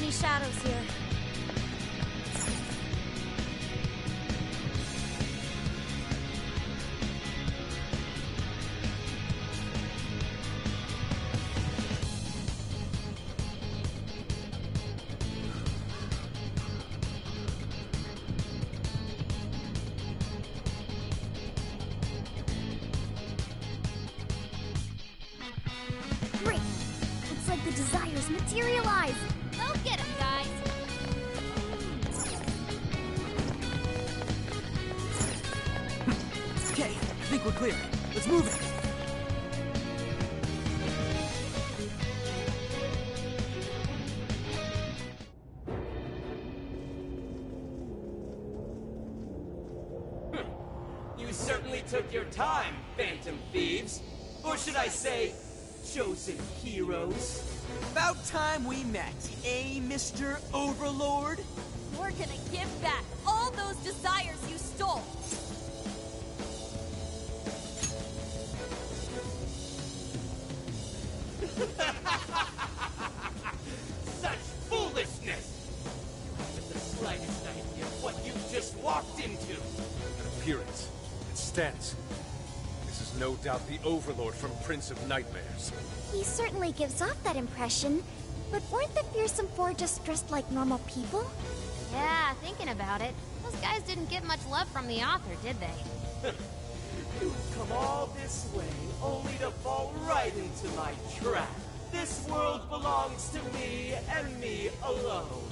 any shadows here. Great! Looks like the desires materialize! Go get 'em, guys! Okay, I think we're clear. Let's move it! You certainly took your time, Phantom Thieves. Or should I say, chosen heroes? About time we met, eh, Mr. Overlord? We're gonna give back all those desires you stole! Such foolishness! You haven't the slightest idea what you just walked into. An appearance. It stands. This is no doubt the Overlord from Prince of Nightmares. He certainly gives off that impression, but weren't the fearsome four just dressed like normal people? Yeah, thinking about it, those guys didn't get much love from the author, did they? You've come all this way, only to fall right into my trap. This world belongs to me, and me alone.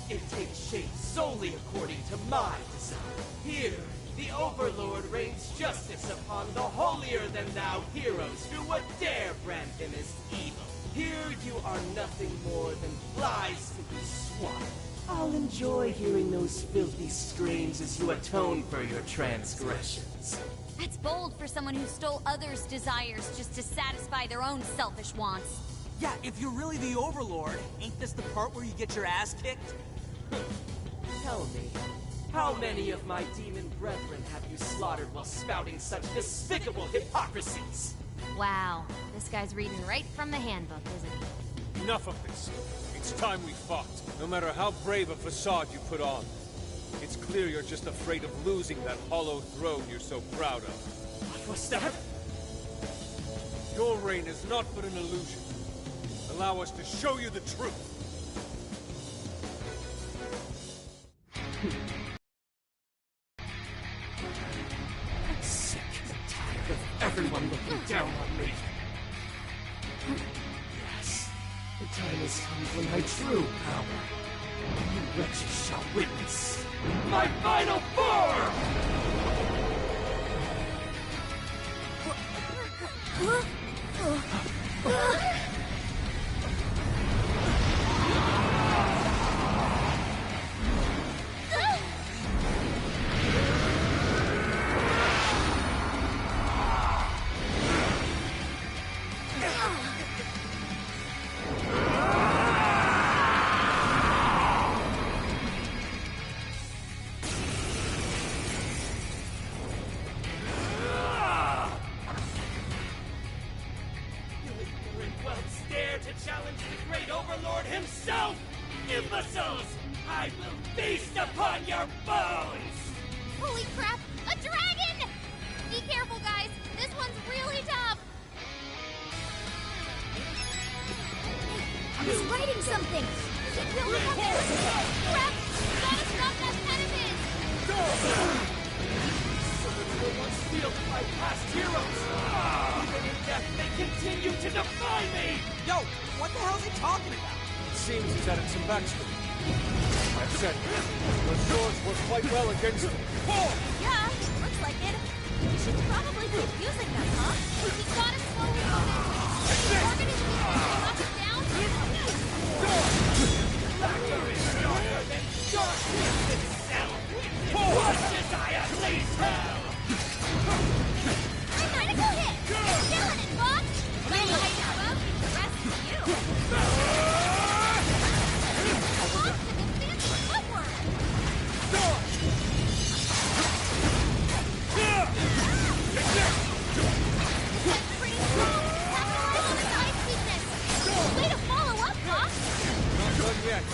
It takes shape solely according to my design. Here, the Overlord rains justice upon the holier-than-thou heroes who would dare brand him as evil. Here you are nothing more than flies to be swatted. I'll enjoy hearing those filthy screams as you atone for your transgressions. That's bold for someone who stole others' desires just to satisfy their own selfish wants. Yeah, if you're really the Overlord, ain't this the part where you get your ass kicked? Tell me, how many of my demon brethren have you slaughtered while spouting such despicable hypocrisies? Wow, this guy's reading right from the handbook, isn't he? Enough of this. It's time we fought. No matter how brave a facade you put on. It's clear you're just afraid of losing that hollow throne you're so proud of. What was that? Your reign is not but an illusion. Allow us to show you the truth. I'm sick and tired of everyone looking down on me. Yes, the time has come for my true power. You wretches shall witness my final form! Himself! Imbeciles! I will feast upon your bones! Holy crap! A dragon! Be careful, guys! This one's really tough! I was writing something! He killed him! Crap! Gotta stop that enemy! Someone will once feel my past heroes! Even in death, they continue to defy me! Yo, what the hell is he talking about? It seems he's added some backstory. I've said, the swords work quite well against him. Yeah, looks like it. We should probably keep using them, huh? We gotta slowly organize knock it down. Laughter is stronger than darkness itself! What does I unleash hell? Critical hit! Killing it, Bob! Ready, height above, the rest is you! Not done yet.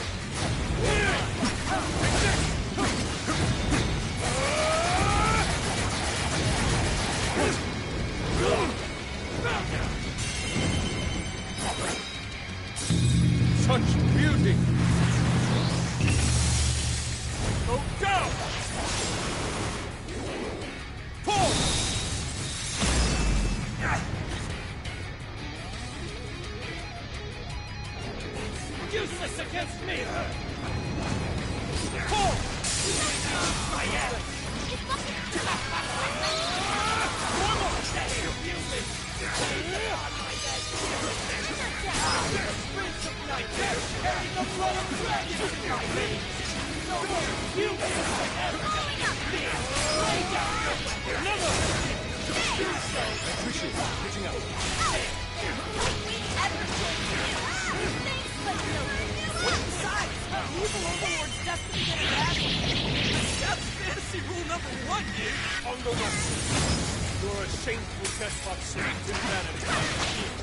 You're a shameful test of strength and vanity.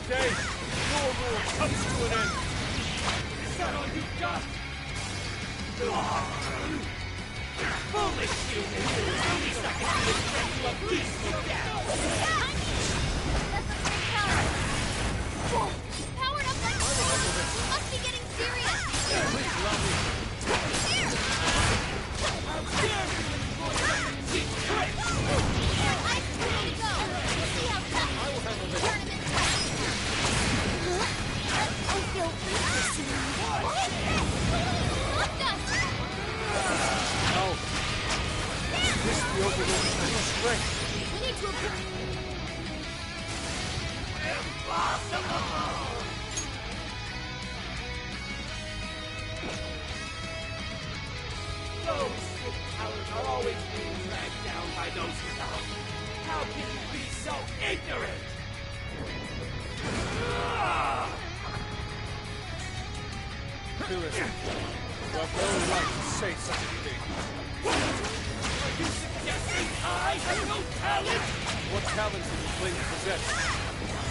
Today, your rule comes to an end. Is that all you've got? Foolish human! At least I can bring you a peaceful death! That's a great power. Whoa, he's powered up like this. He must be getting serious. Please allow me. Here! How dare you employ such cheap tricks! I totally go. See how tough I will handle this. turn him into I feel weakness in me. Look, Gus! No. This the Overlord's full strength. We need to approach. Those with powers are always being dragged down by those without. How can you be so ignorant? Phyllis, you have no right to say such a thing. Are you suggesting I have no talent? What talent do you claim to possess?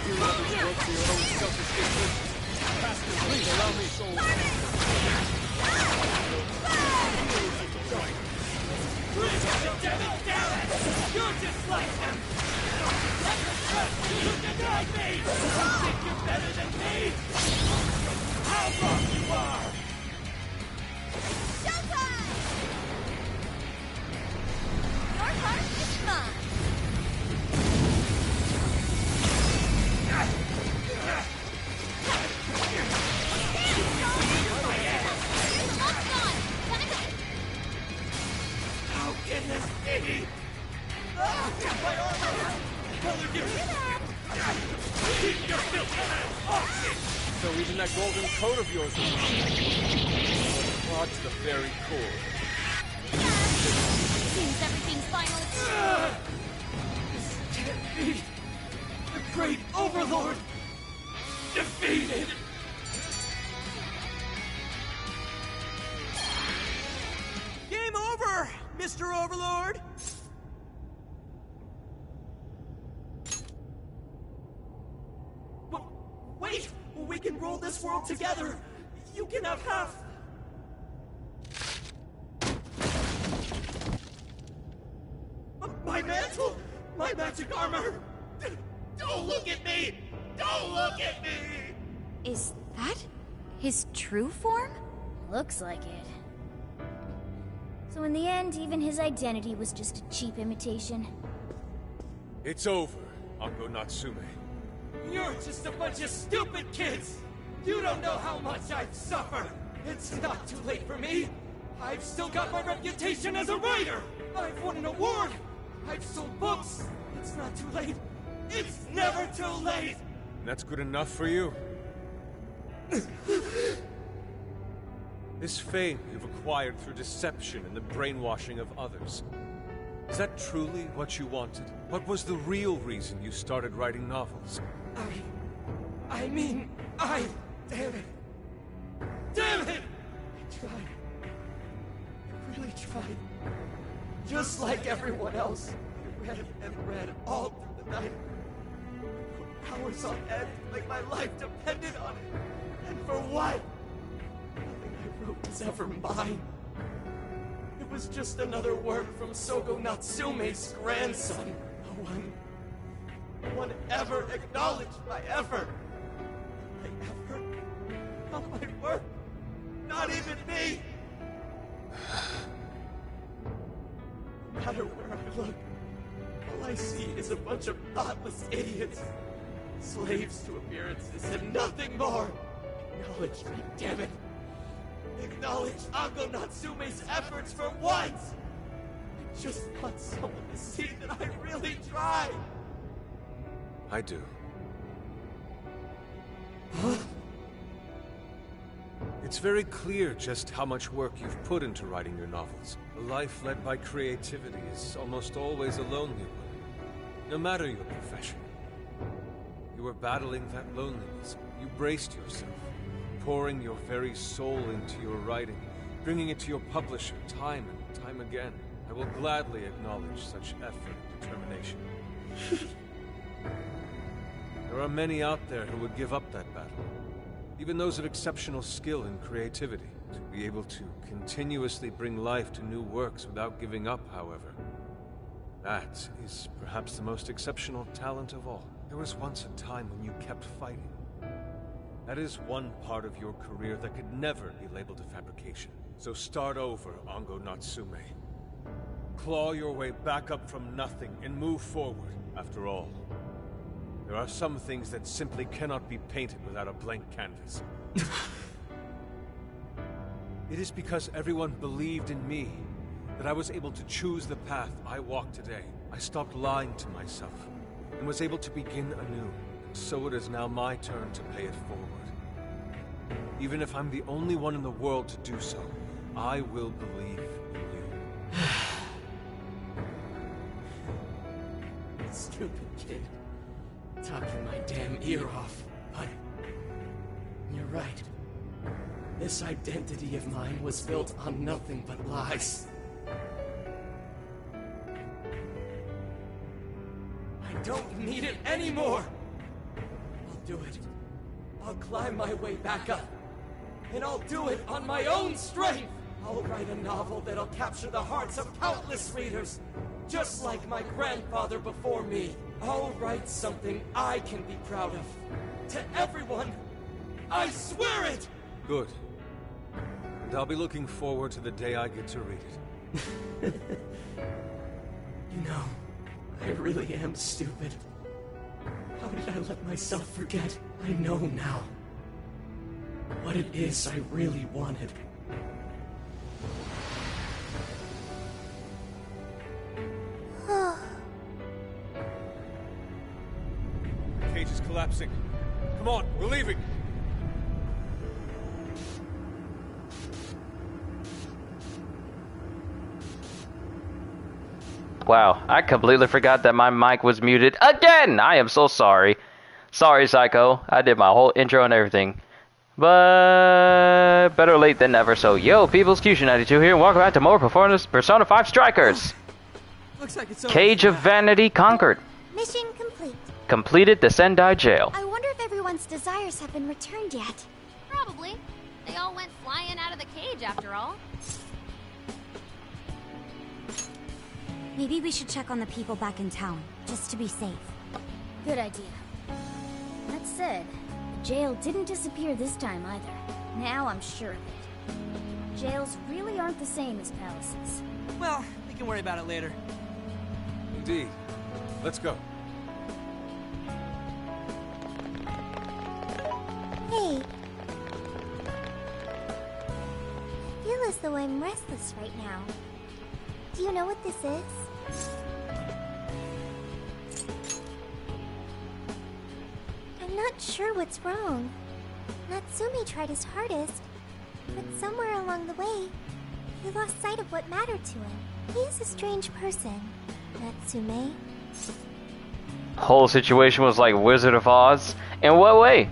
You others work for your own selfish interests. Master, please allow me. You're just like them! You denied me! You think you're better than me? How wrong you are! Showtime! Your heart is mine. How can this be? My armor! Colored you! Keep your filthy hands off me! So even that golden coat of yours was brought to the very core. Seems everything's finally... This can't be! The great overlord! Defeated! Game over, Mr. Overlord! Wait! We can rule this world together! You can have half! My mantle! My magic armor! Don't look at me! Don't look at me! Is that his true form? Looks like it. So in the end, even his identity was just a cheap imitation. It's over, Ango Natsume. You're just a bunch of stupid kids! You don't know how much I've suffered! It's not too late for me! I've still got my reputation as a writer! I've won an award! I've sold books! It's not too late! It's never too late! That's good enough for you? This fame you've acquired through deception and the brainwashing of others. Is that truly what you wanted? What was the real reason you started writing novels? I mean, damn it! Damn it! I tried. I really tried. Just like everyone else. I read and read all through the night. For hours on end, like my life depended on it. And for what? Nothing I wrote was ever mine. It was just another work from Sogo Natsume's grandson. No one ever acknowledged my effort. My effort? Not my work. Not even me. No matter where I look, all I see is a bunch of thoughtless idiots. Slaves to appearances and nothing more. Acknowledge me, damn it. Acknowledge Ango Natsume's efforts for once. just want someone to see that I really tried. I do. Huh? It's very clear just how much work you've put into writing your novels. A life led by creativity is almost always a lonely one, no matter your profession. You were battling that loneliness. You braced yourself, pouring your very soul into your writing, bringing it to your publisher time and time again. I will gladly acknowledge such effort and determination. There are many out there who would give up that battle. Even those of exceptional skill and creativity. To be able to continuously bring life to new works without giving up, however. That is perhaps the most exceptional talent of all. There was once a time when you kept fighting. That is one part of your career that could never be labeled a fabrication. So start over, Ongo Natsume. Claw your way back up from nothing and move forward. After all, there are some things that simply cannot be painted without a blank canvas. It is because everyone believed in me that I was able to choose the path I walk today. I stopped lying to myself and was able to begin anew. So it is now my turn to pay it forward. Even if I'm the only one in the world to do so, I will believe in you. Stupid kid. Talking my damn ear off. But you're right. This identity of mine was built on nothing but lies. I don't need it anymore! I'll do it. I'll climb my way back up. And I'll do it on my own strength! I'll write a novel that'll capture the hearts of countless readers, just like my grandfather before me. I'll write something I can be proud of. To everyone! I swear it! Good. And I'll be looking forward to the day I get to read it. You know, I really am stupid. How did I let myself forget? I know now what it is I really wanted. The cage is collapsing. Come on, we're leaving. Wow, I completely forgot that my mic was muted again! I am so sorry. Sorry, Psycho. I did my whole intro and everything. But better late than never, so yo, people's Q92 here, and welcome back to more Persona 5 Strikers! Looks like it's Cage of Vanity conquered. Mission complete. Completed the Sendai Jail. I wonder if everyone's desires have been returned yet. Probably. They all went flying out of the cage after all. Maybe we should check on the people back in town, just to be safe. Good idea. That said, the jail didn't disappear this time either. Now I'm sure of it. Jails really aren't the same as palaces. Well, we can worry about it later. Indeed. Let's go. Hey. I feel as though I'm restless right now. Do you know what this is? I'm not sure what's wrong. Natsume tried his hardest, but somewhere along the way, he lost sight of what mattered to him. He is a strange person, Natsume. Whole situation was like Wizard of Oz. In what way?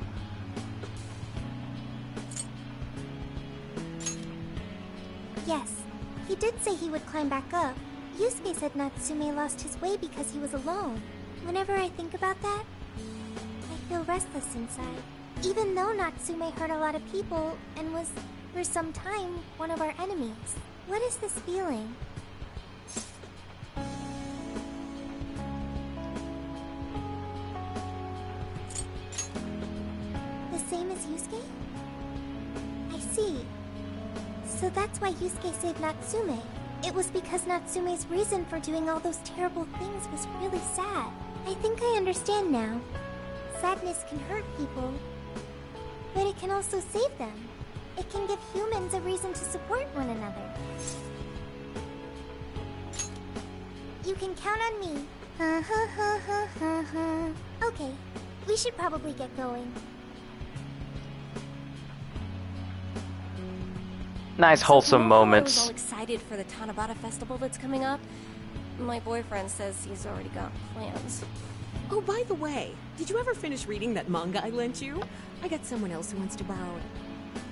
Yes, he did say he would climb back up. Yusuke said Natsume lost his way because he was alone. Whenever I think about that, I feel restless inside. Even though Natsume hurt a lot of people and was, for some time, one of our enemies. What is this feeling? The same as Yusuke? I see. So that's why Yusuke saved Natsume. It was because Natsume's reason for doing all those terrible things was really sad. I think I understand now. Sadness can hurt people, but it can also save them. It can give humans a reason to support one another. You can count on me. Okay, we should probably get going. Nice wholesome I was moments. all excited for the Tanabata festival that's coming up. My boyfriend says he's already got plans. Oh, by the way, did you ever finish reading that manga I lent you? I got someone else who wants to borrow it.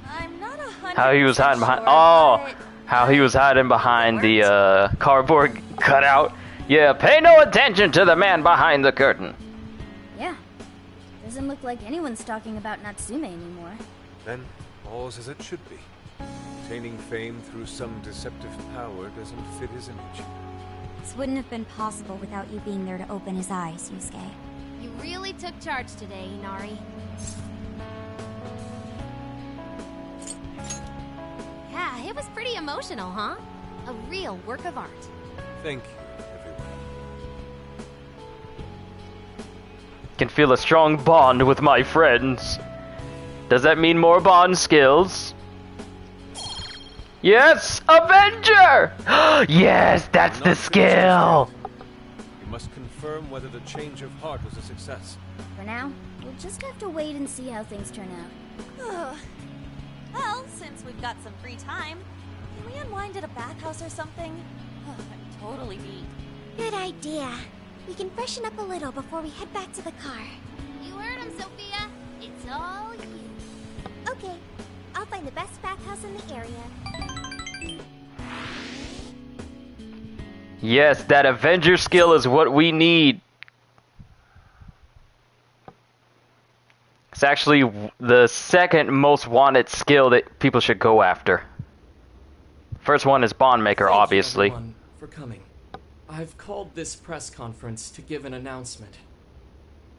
I'm not 100% How he was hiding behind. sure, Oh, but how he was hiding behind the cardboard cutout. Yeah, pay no attention to the man behind the curtain. Yeah. Doesn't look like anyone's talking about Natsume anymore. Then, all's as it should be. Obtaining fame through some deceptive power doesn't fit his image. This wouldn't have been possible without you being there to open his eyes, Yusuke. You really took charge today, Inari. Yeah, it was pretty emotional, huh? A real work of art. Thank you, everyone. Can feel a strong bond with my friends. Does that mean more bond skills? Yes, Avenger! Yes, that's the skill! You must confirm whether the change of heart was a success. For now, we'll just have to wait and see how things turn out. well, since we've got some free time, can we unwind at a bathhouse or something? I'm totally beat. Good idea. We can freshen up a little before we head back to the car. You heard him, Sophia. It's all you. Okay, I'll find the best bathhouse in the area. Yes, that Avenger skill is what we need. It's actually the second most wanted skill that people should go after. First one is Bond Maker, Thank obviously. you, everyone, for coming. I've called this press conference to give an announcement,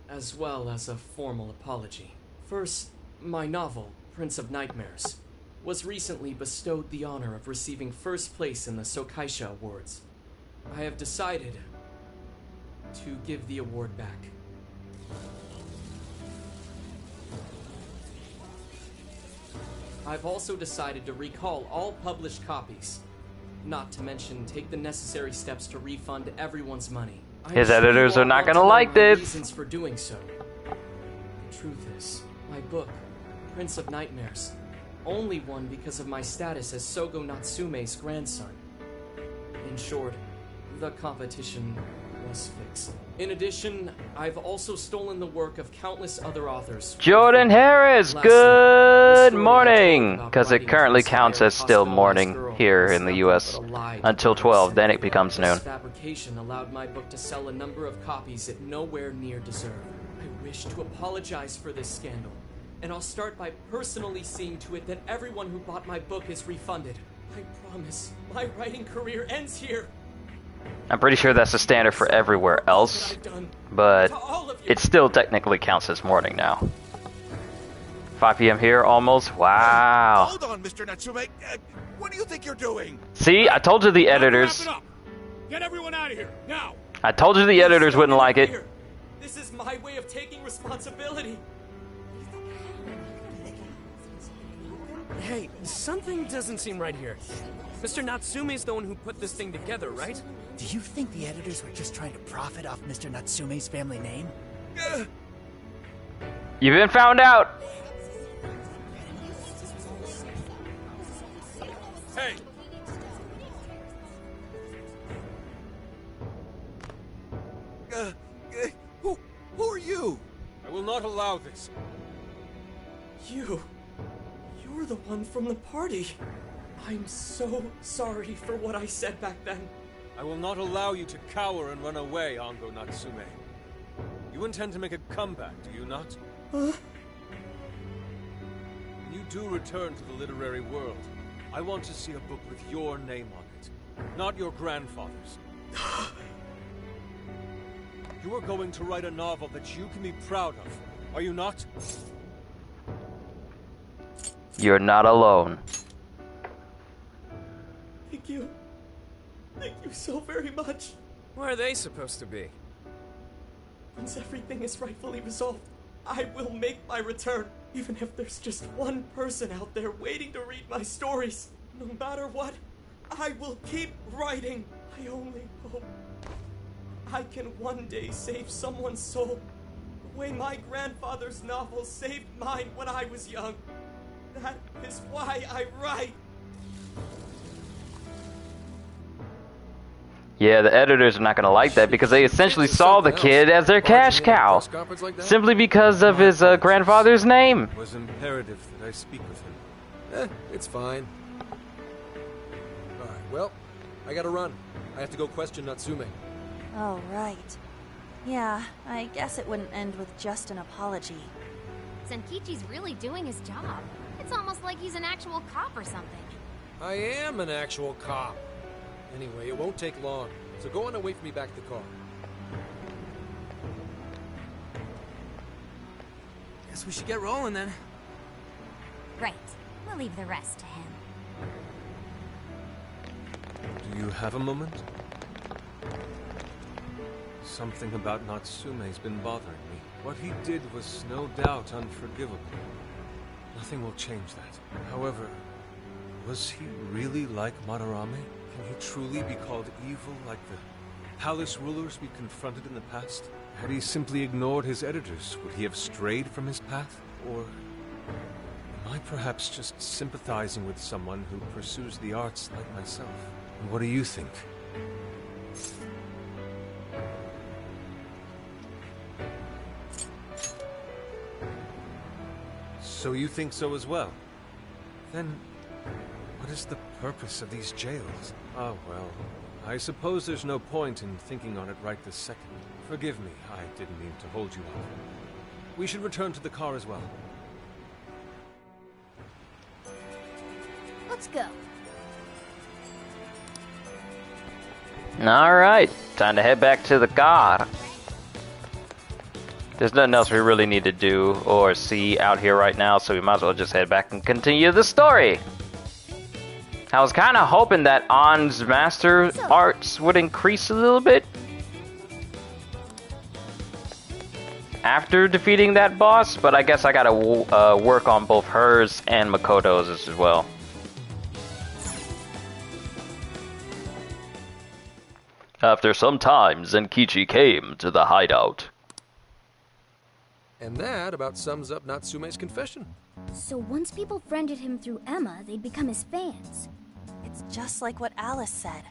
as well as a formal apology. First, my novel, Prince of Nightmares, was recently bestowed the honor of receiving first place in the Sokaisha Awards. I have decided to give the award back. I've also decided to recall all published copies, not to mention take the necessary steps to refund everyone's money. His editors are not gonna like this. Reasons for doing so. The truth is, my book, Prince of Nightmares, only won because of my status as Sogo Natsume's grandson. In short, the competition was fixed. In addition, I've also stolen the work of countless other authors. Jordan Harris, good morning! Because it currently counts as still morning here in the US until 12, then it becomes noon. This fabrication allowed my book to sell a number of copies it nowhere near deserved. I wish to apologize for this scandal, and I'll start by personally seeing to it that everyone who bought my book is refunded. I promise, my writing career ends here. I'm pretty sure that's the standard for everywhere else, but it still technically counts as morning now. 5 p.m. here, almost. Wow. Hold on, Mr. Natsume. What do you think you're doing? See, I told you the editors. Wrap it up. Get everyone out of here now. I told you the editors wouldn't like it. This is my way of taking responsibility. Hey, something doesn't seem right here. Mr. Natsume's the one who put this thing together, right? Do you think the editors were just trying to profit off Mr. Natsume's family name? You've been found out. Hey! Who are you? I will not allow this. You're the one from the party. I'm so sorry for what I said back then. I will not allow you to cower and run away, Ango Natsume. You intend to make a comeback, do you not? Huh? When you do return to the literary world, I want to see a book with your name on it, not your grandfather's. You are going to write a novel that you can be proud of, are you not? You're not alone. Thank you. Thank you so very much. Where are they supposed to be? Once everything is rightfully resolved, I will make my return. Even if there's just one person out there waiting to read my stories. No matter what, I will keep writing. I only hope I can one day save someone's soul the way my grandfather's novel saved mine when I was young. That is why I write. Yeah, the editors are not going to like that because they essentially saw the kid as their cash cow. Simply because of his grandfather's name. It was imperative that I speak with him. It's fine. Alright, well, I gotta run. I have to go question Natsume. Oh, right. Yeah, I guess it wouldn't end with just an apology. Zenkichi's really doing his job. It's almost like he's an actual cop or something. I am an actual cop. Anyway, it won't take long, so go on and wait for me back at the car. Guess we should get rolling then. Right. We'll leave the rest to him. Do you have a moment? Something about Natsume's been bothering me. What he did was no doubt unforgivable. Nothing will change that. However, was he really like Madarame? Can he truly be called evil like the palace rulers we confronted in the past? Had he simply ignored his editors, would he have strayed from his path? Or am I perhaps just sympathizing with someone who pursues the arts like myself? And what do you think? So you think so as well? Then, what is the purpose of these jails? Oh well, I suppose there's no point in thinking on it right this second. Forgive me, I didn't mean to hold you up. We should return to the car as well. Let's go. Alright, time to head back to the car. There's nothing else we really need to do or see out here right now, so we might as well just head back and continue the story. I was kind of hoping that An's master arts would increase a little bit after defeating that boss, but I guess I gotta work on both hers and Makoto's as well. After some time, Zenkichi came to the hideout. And that about sums up Natsume's confession. So once people friended him through Emma, they'd become his fans. It's just like what Alice said.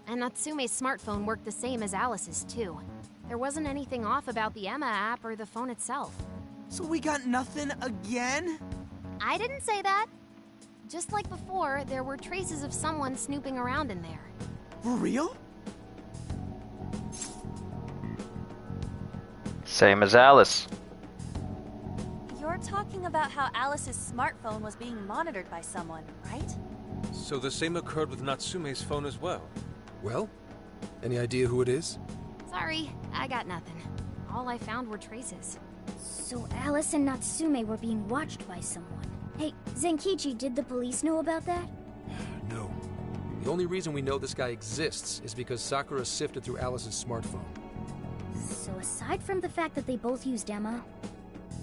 And Natsume's smartphone worked the same as Alice's, too. There wasn't anything off about the Emma app or the phone itself. So we got nothing again? I didn't say that. Just like before, there were traces of someone snooping around in there. For real? Same as Alice. You're talking about how Alice's smartphone was being monitored by someone, right? So the same occurred with Natsume's phone as well? Well, any idea who it is? Sorry, I got nothing. All I found were traces. So Alice and Natsume were being watched by someone. Hey, Zenkichi, did the police know about that? No. The only reason we know this guy exists is because Sakura sifted through Alice's smartphone. So aside from the fact that they both used Emma,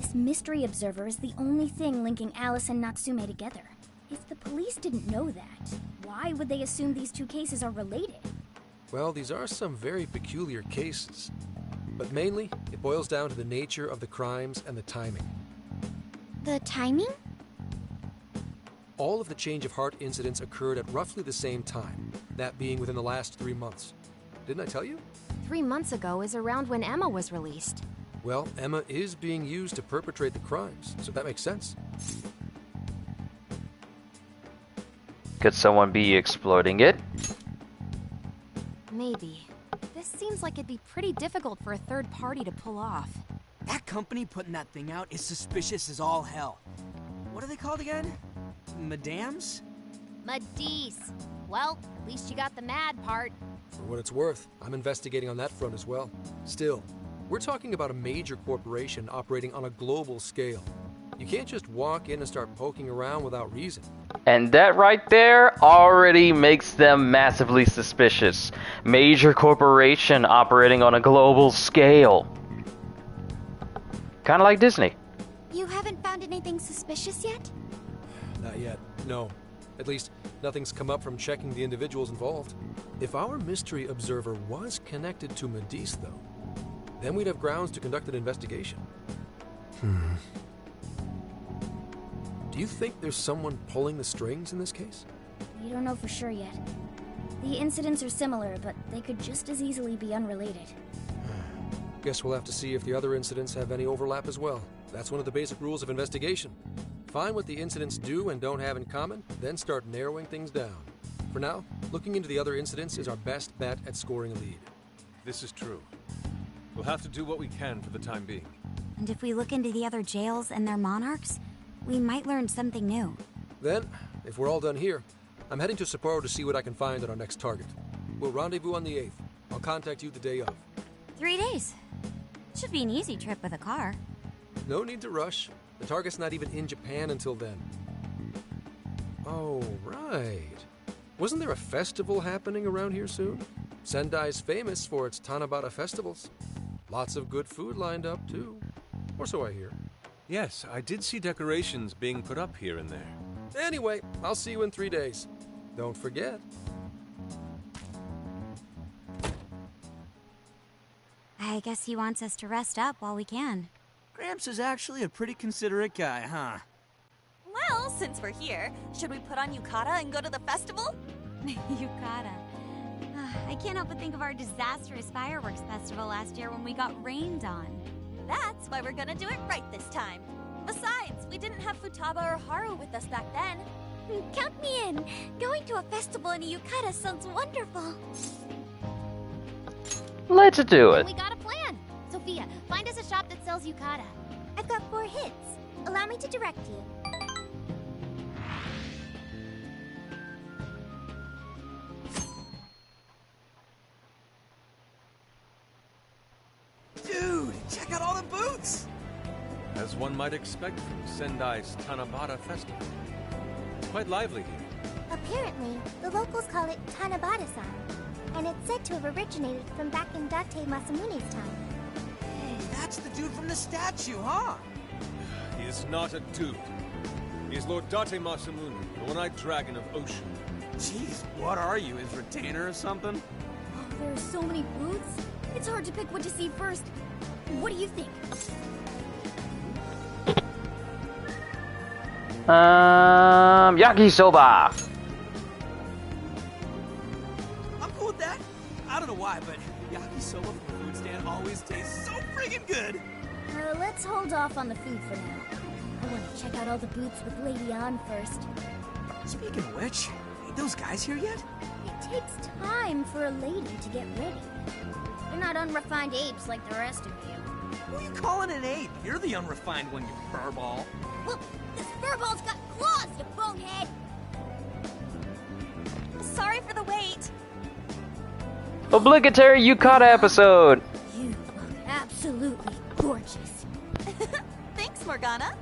this mystery observer is the only thing linking Alice and Natsume together. If the police didn't know that, why would they assume these two cases are related? Well, these are some very peculiar cases. But mainly, it boils down to the nature of the crimes and the timing. The timing? All of the change of heart incidents occurred at roughly the same time, that being within the last 3 months. Didn't I tell you? 3 months ago is around when Emma was released. Well, Emma is being used to perpetrate the crimes, so that makes sense. Could someone be exploiting it? Maybe. This seems like it'd be pretty difficult for a third party to pull off. That company putting that thing out is suspicious as all hell. What are they called again? Madams? Madis. Well, at least you got the mad part. For what it's worth, I'm investigating on that front as well. Still, we're talking about a major corporation operating on a global scale. You can't just walk in and start poking around without reason. And that right there already makes them massively suspicious. Major corporation operating on a global scale. Kind of like Disney. You haven't found anything suspicious yet? Not yet, no. At least, nothing's come up from checking the individuals involved. If our mystery observer was connected to Medice, though, then we'd have grounds to conduct an investigation. Do you think there's someone pulling the strings in this case? We don't know for sure yet. The incidents are similar, but they could just as easily be unrelated. Guess we'll have to see if the other incidents have any overlap as well. That's one of the basic rules of investigation. Find what the incidents do and don't have in common, then start narrowing things down. For now, looking into the other incidents is our best bet at scoring a lead. This is true. We'll have to do what we can for the time being. And if we look into the other jails and their monarchs, we might learn something new. Then, if we're all done here, I'm heading to Sapporo to see what I can find on our next target. We'll rendezvous on the 8th. I'll contact you the day of. 3 days. Should be an easy trip with a car. No need to rush. The target's not even in Japan until then. Oh, right. Wasn't there a festival happening around here soon? Sendai's famous for its Tanabata festivals. Lots of good food lined up, too. Or so I hear. Yes, I did see decorations being put up here and there. Anyway, I'll see you in 3 days. Don't forget. I guess he wants us to rest up while we can. Gramps is actually a pretty considerate guy, huh? Well, since we're here, should we put on yukata and go to the festival? Yukata. I can't help but think of our disastrous fireworks festival last year when we got rained on. That's why we're gonna do it right this time. Besides, we didn't have Futaba or Haru with us back then. Count me in. Going to a festival in a yukata sounds wonderful. Let's do it. We got a plan. Sophia, find us a shop that sells yukata. I've got 4 hits. Allow me to direct you. Dude, check out all the boots! As one might expect from Sendai's Tanabata Festival. It's quite lively here. Apparently, the locals call it Tanabata-san, and it's said to have originated from back in Date Masamune's time. That's the dude from the statue, huh? He is not a dude. He is Lord Date Masamune, the one-eyed dragon of Ocean. Jeez, what are you, his retainer or something? Oh, there are so many booths. It's hard to pick what to see first. What do you think? Yakisoba. I'm cool with that. I don't know why, but yakisoba from the food stand always tastes so friggin' good. Let's hold off on the food for now. I want to check out all the booths with Lady On first. Speaking of which, ain't those guys here yet? It takes time for a lady to get ready. They're not unrefined apes like the rest of you. Who are you calling an ape? You're the unrefined one, you furball. Well, this furball's got claws, you bonehead! Sorry for the wait. Obligatory yukata episode. You look absolutely gorgeous. Thanks, Morgana.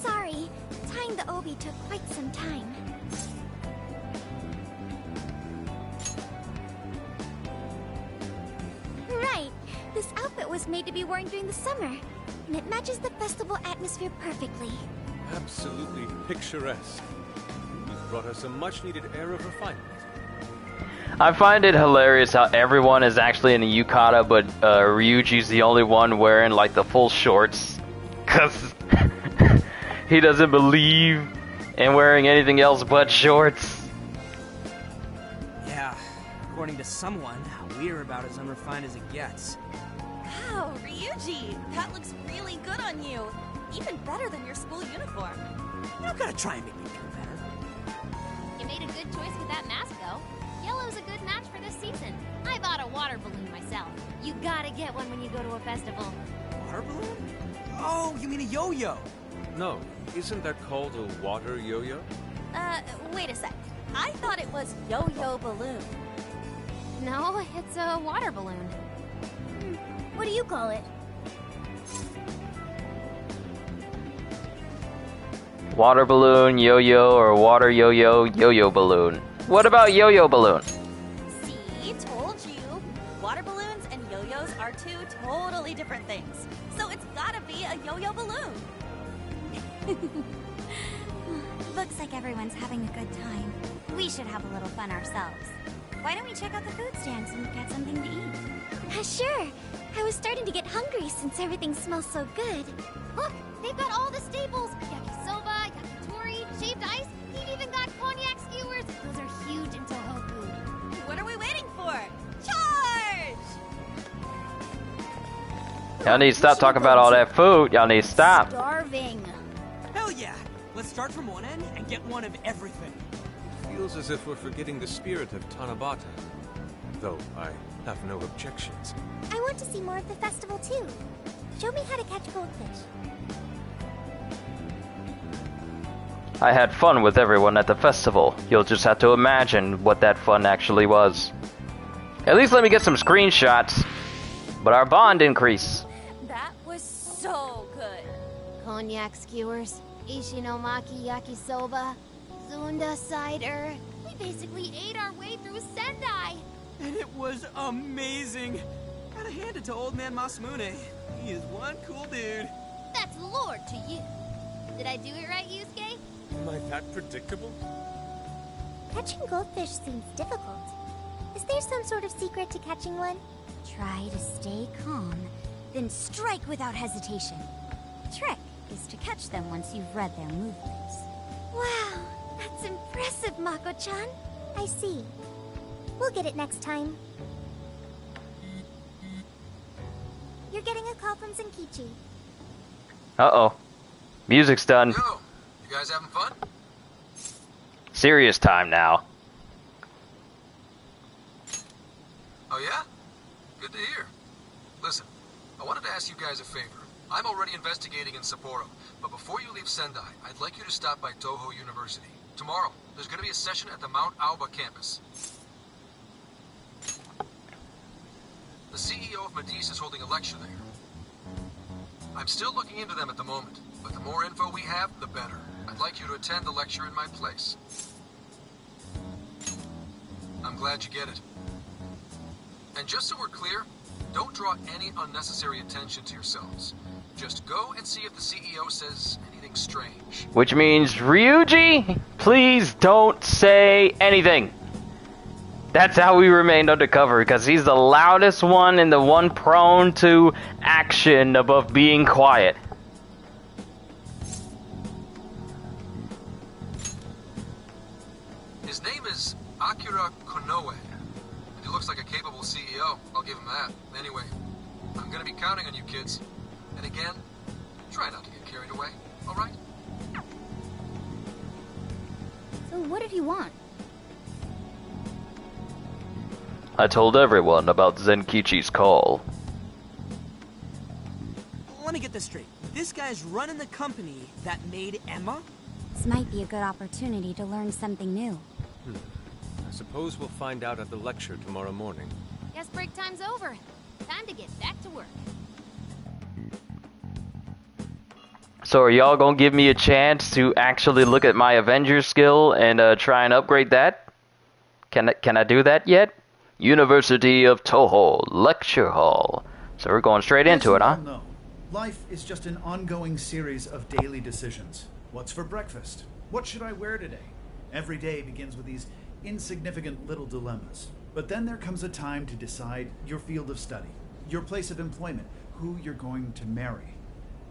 Sorry, tying the obi took quite some time. Right, this outfit was made to be worn during the summer, and it matches the festival atmosphere perfectly. Absolutely picturesque. You've brought us a much-needed air of refinement. I find it hilarious how everyone is actually in a yukata, but Ryuji's the only one wearing like the full shorts. Cause he doesn't believe in wearing anything else but shorts. Yeah, according to someone, we're about as unrefined as it gets. Wow, Ryuji, that looks really good on you. Even better than your school uniform. You don't gotta try and make me feel better. You made a good choice with that mask, though. Yellow's a good match for this season. I bought a water balloon myself. You gotta get one when you go to a festival. Water balloon? Oh, you mean a yo-yo? No, isn't that called a water yo-yo? Wait a sec. I thought it was yo-yo balloon. No, it's a water balloon. What do you call it? Water balloon, yo-yo, or water yo-yo, yo-yo balloon. What about yo-yo balloon? See, told you. Water balloons and yo-yos are 2 totally different things. So it's gotta be a yo-yo balloon. Looks like everyone's having a good time. We should have a little fun ourselves. Why don't we check out the food stands and get something to eat? Sure. I was starting to get hungry since everything smells so good. Look, they've got all the staples. Yakisoba, yakitori, shaved ice. They've even got cognac skewers. Those are huge in Toho food. What are we waiting for? Charge! Y'all need to stop talking about all that food. Y'all need to stop. Starving. Hell yeah! Let's start from one end and get one of everything. Feels as if we're forgetting the spirit of Tanabata. Though I have no objections. I want to see more of the festival too. Show me how to catch goldfish. I had fun with everyone at the festival. You'll just have to imagine what that fun actually was. At least let me get some screenshots. But our bond increase. That was so good. Cognac skewers, Ishinomaki yakisoba, Zunda cider. We basically ate our way through Sendai. And it was amazing. Gotta hand it to old man Masamune. He is one cool dude. That's Lord to you. Did I do it right, Yusuke? Am I that predictable? Catching goldfish seems difficult. Is there some sort of secret to catching one? Try to stay calm, then strike without hesitation. Trick is to catch them once you've read their movements. Wow, that's impressive, Mako-chan. I see. We'll get it next time. You're getting a call from Zenkichi. Uh-oh. Music's done. Yo, you guys having fun? Serious time now. Oh yeah? Good to hear. Listen, I wanted to ask you guys a favor. I'm already investigating in Sapporo, but before you leave Sendai, I'd like you to stop by Toho University. Tomorrow, there's going to be a session at the Mount Aoba campus. The CEO of Medice is holding a lecture there. I'm still looking into them at the moment, but the more info we have, the better. I'd like you to attend the lecture in my place. I'm glad you get it. And just so we're clear, don't draw any unnecessary attention to yourselves. Just go and see if the CEO says anything strange. Which means, Ryuji, please don't say anything. That's how we remained undercover, because he's the loudest one and the one prone to action above being quiet. His name is Akira Konoe, and he looks like a capable CEO. I'll give him that. Anyway, I'm gonna be counting on you kids. And again, try not to get carried away, alright? So what did he want? I told everyone about Zenkichi's call. Let me get this straight. This guy's running the company that made Emma? This might be a good opportunity to learn something new. I suppose we'll find out at the lecture tomorrow morning. Guess break time's over. Time to get back to work. So are y'all gonna give me a chance to actually look at my Avengers skill and try and upgrade that? Can I do that yet? University of Toho Lecture Hall. So we're going straight into it, huh? No. Life is just an ongoing series of daily decisions. What's for breakfast? What should I wear today? Every day begins with these insignificant little dilemmas. But then there comes a time to decide your field of study, your place of employment, who you're going to marry.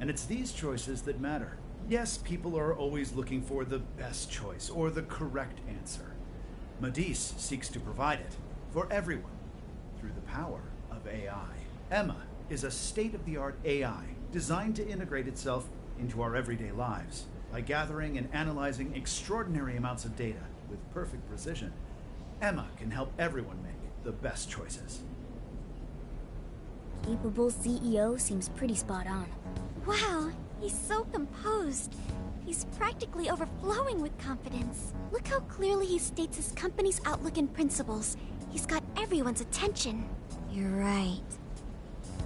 And it's these choices that matter. Yes, people are always looking for the best choice or the correct answer. Medice seeks to provide it for everyone through the power of AI. Emma is a state-of-the-art AI designed to integrate itself into our everyday lives. By gathering and analyzing extraordinary amounts of data with perfect precision, Emma can help everyone make the best choices. Capable CEO seems pretty spot on. Wow, he's so composed. He's practically overflowing with confidence. Look how clearly he states his company's outlook and principles. He's got everyone's attention. You're right.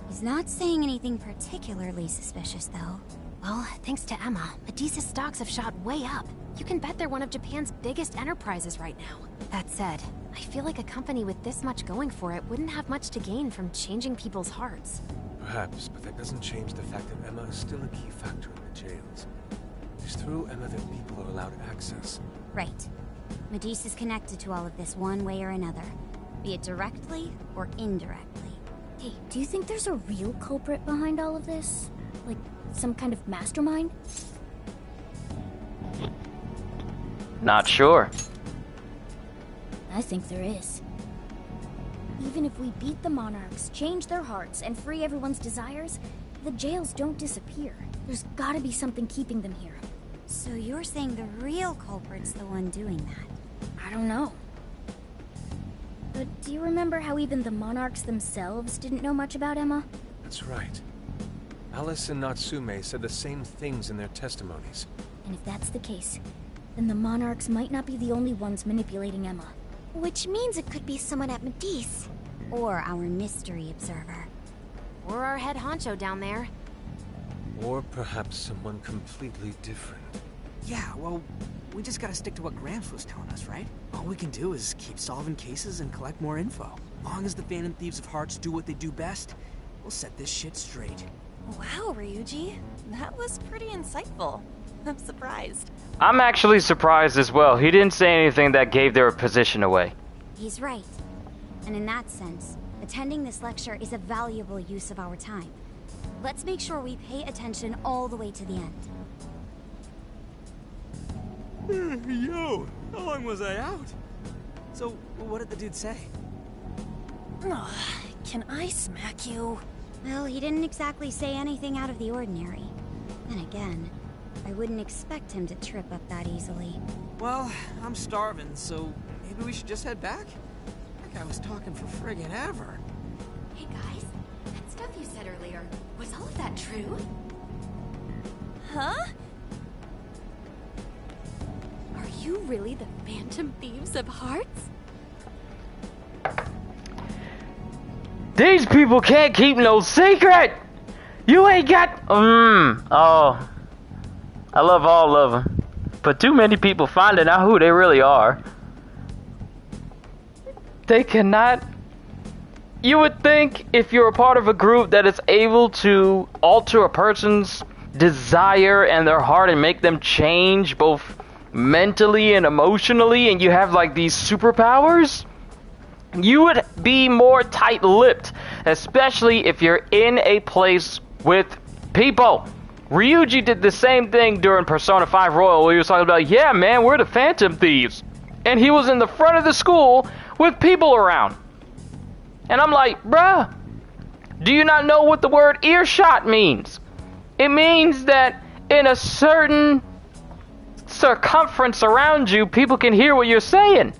He's not saying anything particularly suspicious, though. Well, thanks to Emma, Medice's stocks have shot way up. You can bet they're one of Japan's biggest enterprises right now. That said, I feel like a company with this much going for it wouldn't have much to gain from changing people's hearts. Perhaps, but that doesn't change the fact that Emma is still a key factor in the jails. It's through Emma that people are allowed access. Right. Medusa's connected to all of this one way or another, be it directly or indirectly. Hey, do you think there's a real culprit behind all of this? Like, some kind of mastermind? Not sure. I think there is. Even if we beat the monarchs, change their hearts, and free everyone's desires, the jails don't disappear. There's gotta be something keeping them here. So you're saying the real culprit's the one doing that? I don't know. But do you remember how even the monarchs themselves didn't know much about Emma? That's right. Alice and Natsume said the same things in their testimonies. And if that's the case, then the monarchs might not be the only ones manipulating Emma. Which means it could be someone at Medivh. Or our mystery observer. Or our head honcho down there. Or perhaps someone completely different. Yeah, well, we just gotta stick to what Gramps was telling us, right? All we can do is keep solving cases and collect more info. As long as the Phantom Thieves of Hearts do what they do best, we'll set this shit straight. Wow, Ryuji. That was pretty insightful. I'm surprised. I'm actually surprised as well. He didn't say anything that gave their position away. He's right. And in that sense, attending this lecture is a valuable use of our time. Let's make sure we pay attention all the way to the end. Yo, how long was I out? So, what did the dude say? Can I smack you? Well, he didn't exactly say anything out of the ordinary. Then again, I wouldn't expect him to trip up that easily. Well, I'm starving, so maybe we should just head back? That guy was talking for friggin' ever. Hey guys, that stuff you said earlier, was all of that true? Huh? Are you really the Phantom Thieves of Hearts? These people can't keep no secret! You ain't got... Oh. I love all of them. But too many people finding out who they really are. They cannot... You would think if you're a part of a group that is able to alter a person's desire and their heart and make them change both mentally and emotionally, and you have like these superpowers, you would be more tight-lipped, especially if you're in a place with people. Ryuji did the same thing during Persona 5 Royal, where he was talking about, yeah man, we're the Phantom Thieves. And he was in the front of the school with people around. And I'm like, bruh, do you not know what the word earshot means? It means that in a certain circumference around you, people can hear what you're saying.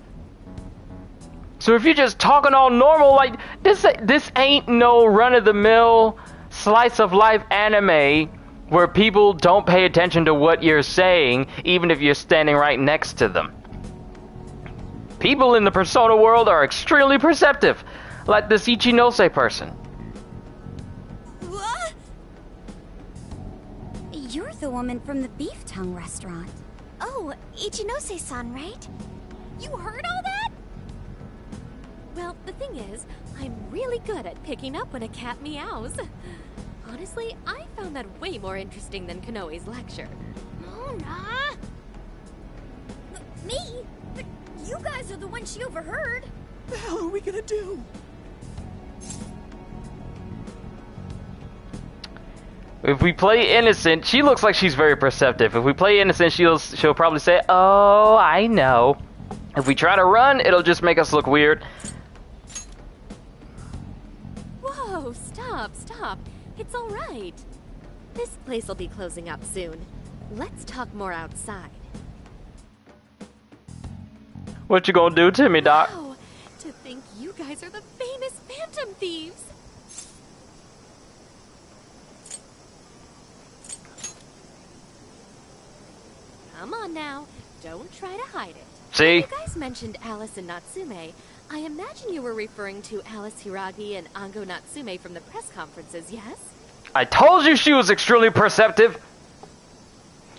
So if you're just talking all normal, like, this ain't no run-of-the-mill slice of life anime where people don't pay attention to what you're saying, even if you're standing right next to them. People in the Persona world are extremely perceptive, like this Ichinose person. What? You're the woman from the beef tongue restaurant. Oh, Ichinose-san, right? You heard all that? Well, the thing is, I'm really good at picking up when a cat meows. Honestly, I found that way more interesting than Konoe's lecture. Mona! Me? But you guys are the ones she overheard. What the hell are we gonna do? If we play innocent, she looks like she's very perceptive. If we play innocent, she'll probably say, oh, I know. If we try to run, it'll just make us look weird. Whoa, stop. It's all right. This place will be closing up soon. Let's talk more outside. What you gonna do to me, Doc? Wow, to think you guys are the famous Phantom Thieves. Come on now, don't try to hide it. See? You guys mentioned Alice and Natsume. I imagine you were referring to Alice Hiragi and Ango Natsume from the press conferences, yes? I told you she was extremely perceptive.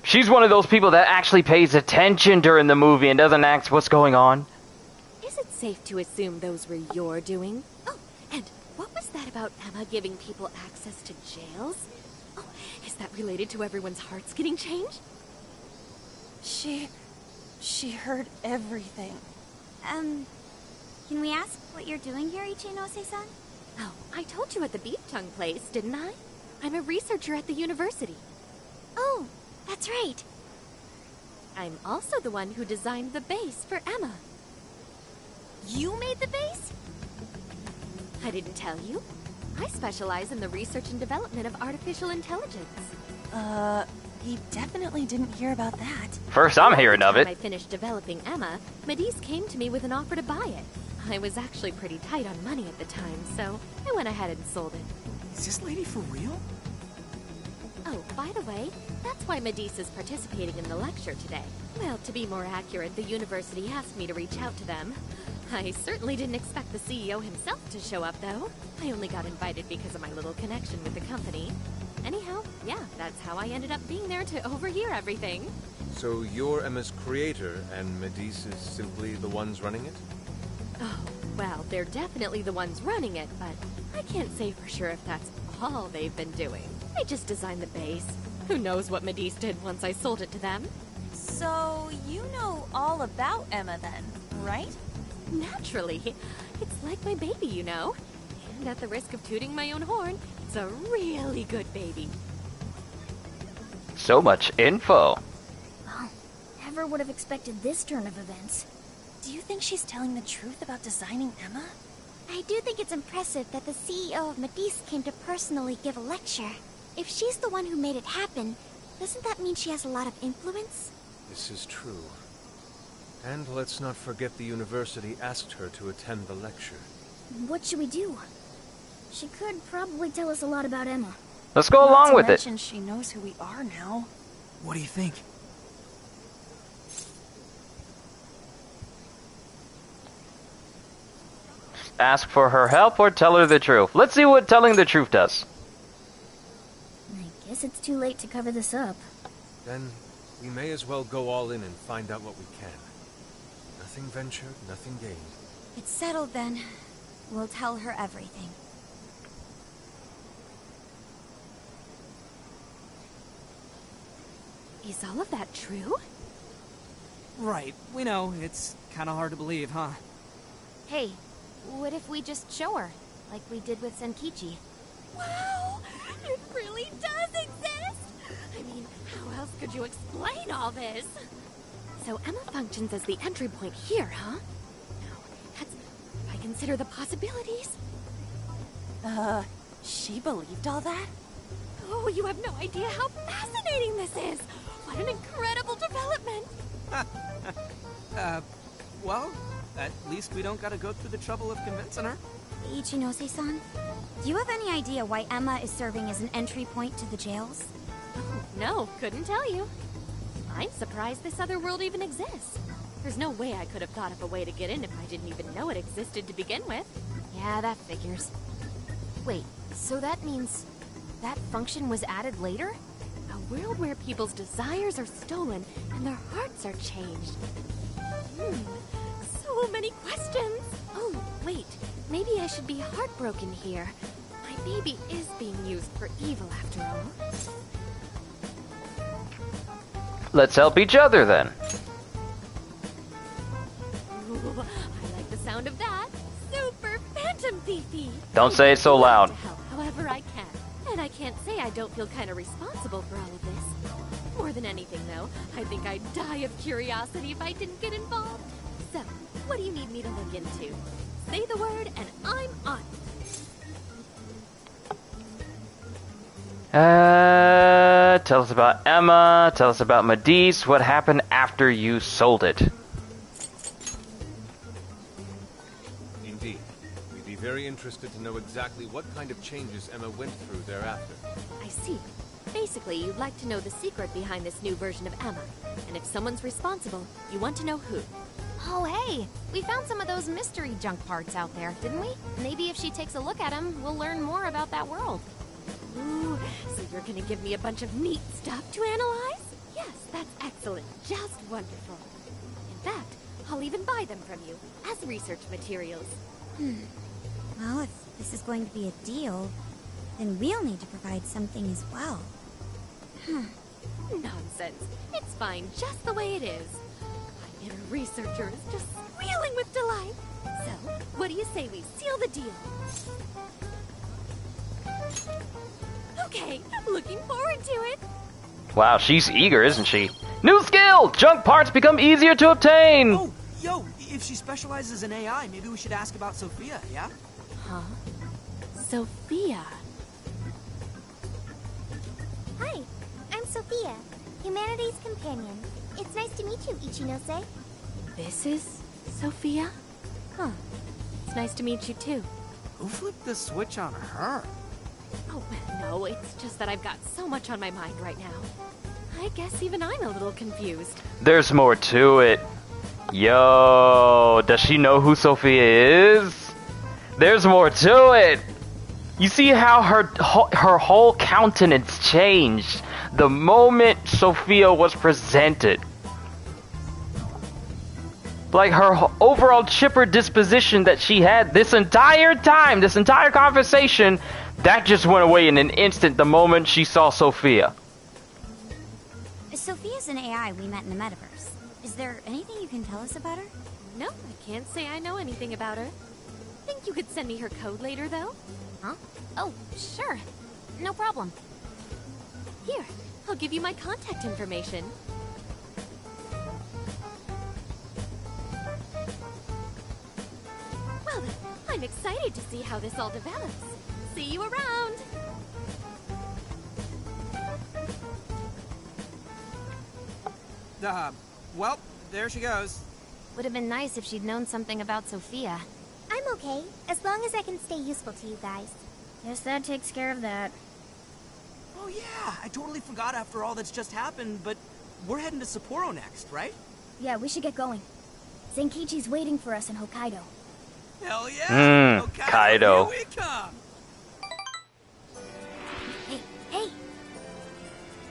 She's one of those people that actually pays attention during the movie and doesn't ask what's going on. Is it safe to assume those were your doing? Oh, and what was that about Emma giving people access to jails? Oh, is that related to everyone's hearts getting changed? She heard everything. Can we ask what you're doing here, Ichinose-san? Oh, I told you at the beef tongue place, didn't I? I'm a researcher at the university. Oh, that's right. I'm also the one who designed the base for Emma. You made the base? I didn't tell you. I specialize in the research and development of artificial intelligence. He definitely didn't hear about that. First I'm hearing of it. When I finished developing Emma, Medice came to me with an offer to buy it. I was actually pretty tight on money at the time, so I went ahead and sold it. Is this lady for real? Oh, by the way, that's why Medice is participating in the lecture today. Well, to be more accurate, the university asked me to reach out to them. I certainly didn't expect the CEO himself to show up, though. I only got invited because of my little connection with the company. Anyhow, yeah, that's how I ended up being there to overhear everything. So you're Emma's creator, and Medice is simply the ones running it? Oh, well, they're definitely the ones running it, but I can't say for sure if that's all they've been doing. I just designed the base. Who knows what Medice did once I sold it to them? So, you know all about Emma then, right? Naturally. It's like my baby, you know. And at the risk of tooting my own horn, it's a really good baby. So much info. Well, never would have expected this turn of events. Do you think she's telling the truth about designing Emma? I do think it's impressive that the CEO of Medice came to personally give a lecture. If she's the one who made it happen, doesn't that mean she has a lot of influence? This is true. And let's not forget the university asked her to attend the lecture. What should we do? She could probably tell us a lot about Emma. Let's go along with it. She knows who we are now. What do you think? Ask for her help or tell her the truth. Let's see what telling the truth does. I guess it's too late to cover this up. Then we may as well go all in and find out what we can. Nothing ventured, nothing gained. It's settled then. We'll tell her everything. Is all of that true? Right. We know. It's kind of hard to believe, huh? Hey, what if we just show her, like we did with Senkichi? Wow! It really does exist! I mean, how else could you explain all this? So Emma functions as the entry point here, huh? No, that's... if I consider the possibilities... She believed all that? Oh, you have no idea how fascinating this is! What an incredible development! Well, at least we don't gotta go through the trouble of convincing her. Ichinose-san, do you have any idea why Emma is serving as an entry point to the jails? Oh, no, couldn't tell you. I'm surprised this other world even exists. There's no way I could have thought of a way to get in if I didn't even know it existed to begin with. Yeah, that figures. Wait, so that means that function was added later? A world where people's desires are stolen and their hearts are changed. So many questions. Oh, wait, maybe I should be heartbroken here. My baby is being used for evil after all. Let's help each other then. Ooh, I like the sound of that. Super phantom thiefy. Don't say it so loud. To help however I can. And I can't say I don't feel kind of responsible for all of this. More than anything, though, I think I'd die of curiosity if I didn't get involved. So, what do you need me to look into? Say the word, and I'm on. Tell us about Emma. Tell us about Medice. What happened after you sold it? Indeed. We'd be very interested to know exactly what kind of changes Emma went through thereafter. I see. Basically, you'd like to know the secret behind this new version of Emma. And if someone's responsible, you want to know who. Oh, hey, we found some of those mystery junk parts out there, didn't we? Maybe if she takes a look at them, we'll learn more about that world. Ooh, so you're gonna give me a bunch of neat stuff to analyze? Yes, that's excellent. Just wonderful. In fact, I'll even buy them from you as research materials. Well, if this is going to be a deal, then we'll need to provide something as well. Nonsense. It's fine just the way it is. My inner researcher is just squealing with delight. So, what do you say we seal the deal? Okay, looking forward to it. Wow, she's eager, isn't she? New skill! Junk parts become easier to obtain! Oh, yo, if she specializes in AI, maybe we should ask about Sophia, yeah? Huh? Sophia? Hi, I'm Sophia, Humanity's companion. It's nice to meet you, Ichinose. This is Sophia? Huh. It's nice to meet you too. Who flipped the switch on her? Oh, no, it's just that I've got so much on my mind right now. I guess even I'm a little confused. There's more to it. Yo, does she know who Sophia is? There's more to it. You see how her whole countenance changed the moment Sophia was presented. Like her overall chipper disposition that she had this entire time, this entire conversation, that just went away in an instant the moment she saw Sophia. Sophia's an AI we met in the metaverse. Is there anything you can tell us about her? No, I can't say I know anything about her. Think you could send me her code later, though? Huh? Oh, sure. No problem. Here, I'll give you my contact information. Well then, I'm excited to see how this all develops. See you around! Well, there she goes. Would have been nice if she'd known something about Sophia. I'm okay, as long as I can stay useful to you guys. Guess that takes care of that. Oh yeah, I totally forgot after all that's just happened, but we're heading to Sapporo next, right? Yeah, we should get going. Zenkichi's waiting for us in Hokkaido. Hell yeah! Kaido. Here we come! Hey!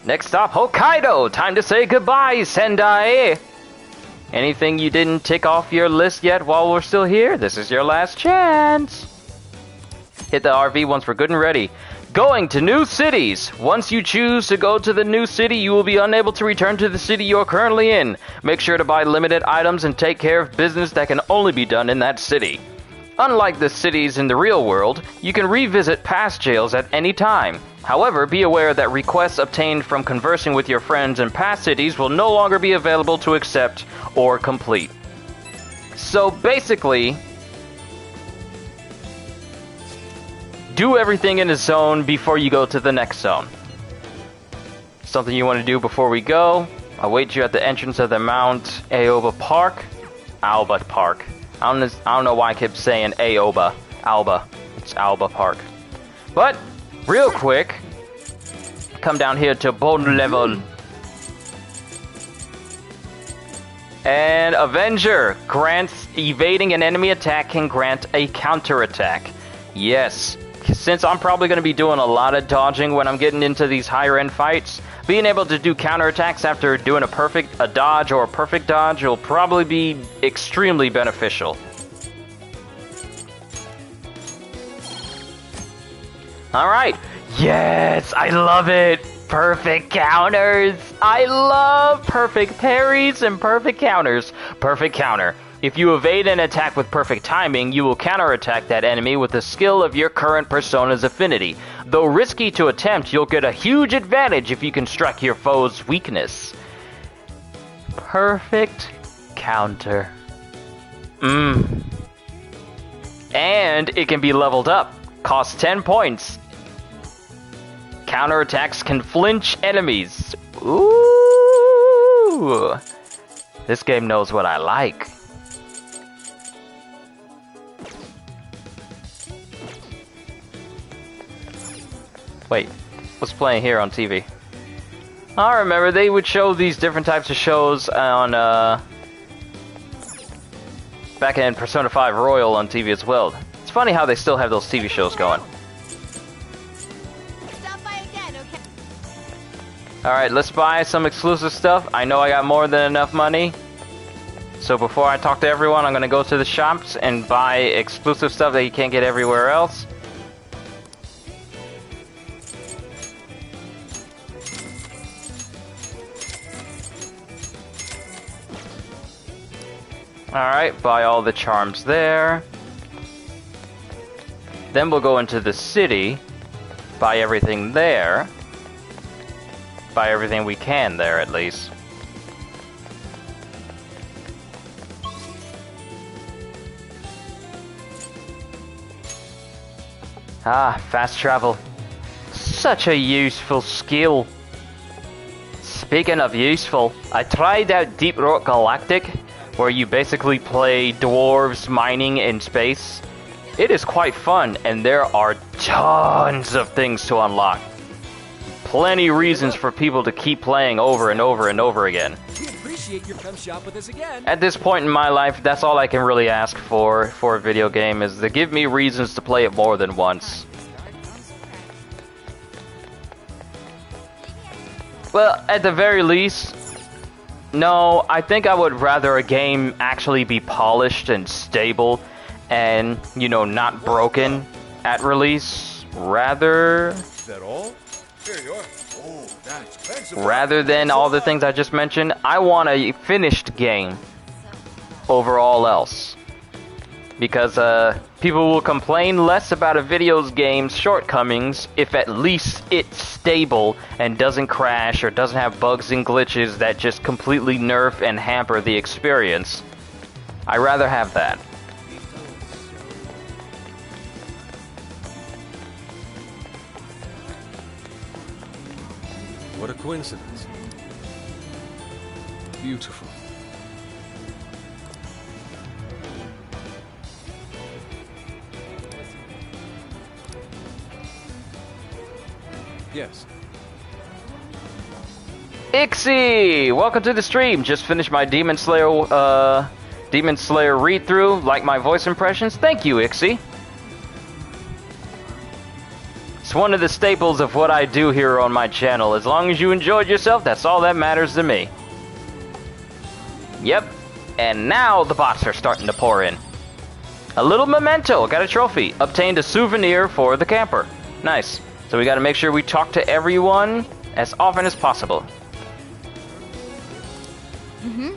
Next stop, Hokkaido! Time to say goodbye, Sendai! Anything you didn't tick off your list yet while we're still here? This is your last chance! Hit the RV once we're good and ready. Going to new cities! Once you choose to go to the new city, you will be unable to return to the city you're currently in. Make sure to buy limited items and take care of business that can only be done in that city. Unlike the cities in the real world, you can revisit past jails at any time. However, be aware that requests obtained from conversing with your friends in past cities will no longer be available to accept or complete. So basically, do everything in a zone before you go to the next zone. Something you want to do before we go, I'll wait you at the entrance of the Mount Aoba Park. Alba Park. I don't know why I kept saying Aoba. Alba. It's Alba Park. But, real quick, come down here to bone level. And Avenger grants evading an enemy attack can grant a counterattack. Yes, since I'm probably going to be doing a lot of dodging when I'm getting into these higher end fights, being able to do counterattacks after doing a dodge or a perfect dodge will probably be extremely beneficial. Alright, yes, I love it! Perfect counters! I love perfect parries and perfect counters. Perfect counter. If you evade an attack with perfect timing, you will counterattack that enemy with the skill of your current persona's affinity. Though risky to attempt, you'll get a huge advantage if you can strike your foe's weakness. Perfect counter. And it can be leveled up. Costs 10 points. Counterattacks can flinch enemies. Ooh! This game knows what I like. Wait, what's playing here on TV? I remember they would show these different types of shows on, back in Persona 5 Royal on TV as well. It's funny how they still have those TV shows going. Stop by again, okay? Alright, let's buy some exclusive stuff. I know I got more than enough money. So before I talk to everyone, I'm gonna go to the shops and buy exclusive stuff that you can't get everywhere else. Alright, buy all the charms there. Then we'll go into the city, buy everything there. Buy everything we can there, at least. Ah, fast travel. Such a useful skill. Speaking of useful, I tried out Deep Rock Galactic, where you basically play dwarves mining in space. It is quite fun, and there are tons of things to unlock. Plenty reasons for people to keep playing over and over and over again. We appreciate your come shop with us again. At this point in my life, that's all I can really ask for a video game, is to give me reasons to play it more than once. Well, at the very least, no, I think I would rather a game actually be polished and stable and, you know, not broken at release, rather... Is that all? Here you are. Oh, that's expensive. Rather than all the things I just mentioned, I want a finished game over all else. Because people will complain less about a video game's shortcomings if at least it's stable and doesn't crash or doesn't have bugs and glitches that just completely nerf and hamper the experience. I'd rather have that. What a coincidence. Beautiful. Yes. Ixie! Welcome to the stream. Just finished my Demon Slayer read-through. Like my voice impressions? Thank you, Ixie. It's one of the staples of what I do here on my channel. As long as you enjoyed yourself, that's all that matters to me. Yep. And now the bots are starting to pour in. A little memento. Got a trophy. Obtained a souvenir for the camper. Nice. So we gotta make sure we talk to everyone as often as possible. Mm-hmm.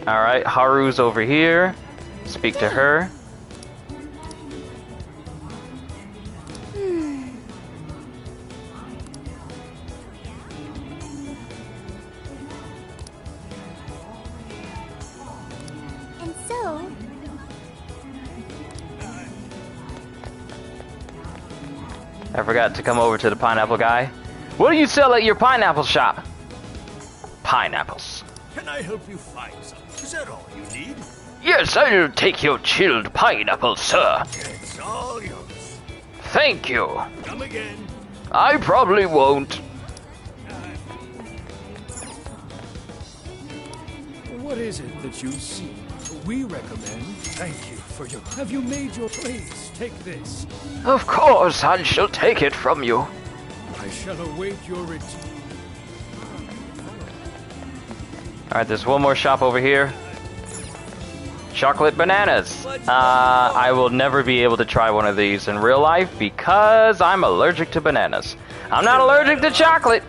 Alright, Haru's over here. Speak to her. And so... I forgot to come over to the pineapple guy. What do you sell at your pineapple shop? Pineapples. Can I help you find some? Is that all you need? Yes, I'll take your chilled pineapple, sir. It's all yours. Thank you. Come again. I probably won't. What is it that you see? We recommend. Thank you for your. Have you made your please? Take this. Of course, I shall take it from you. I shall await your return. Alright, there's one more shop over here. Chocolate bananas. I will never be able to try one of these in real life because I'm allergic to bananas. I'm not allergic to chocolate,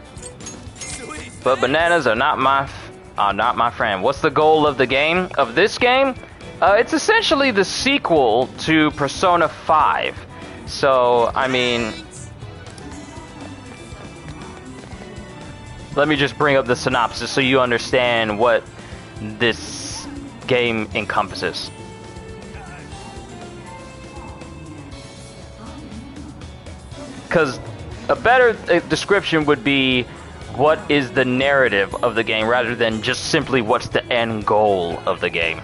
but bananas are not my friend. What's the goal of the game? Of this game? It's essentially the sequel to Persona 5. So, I mean... Let me just bring up the synopsis so you understand what this game encompasses. Because a better description would be what is the narrative of the game rather than just simply what's the end goal of the game.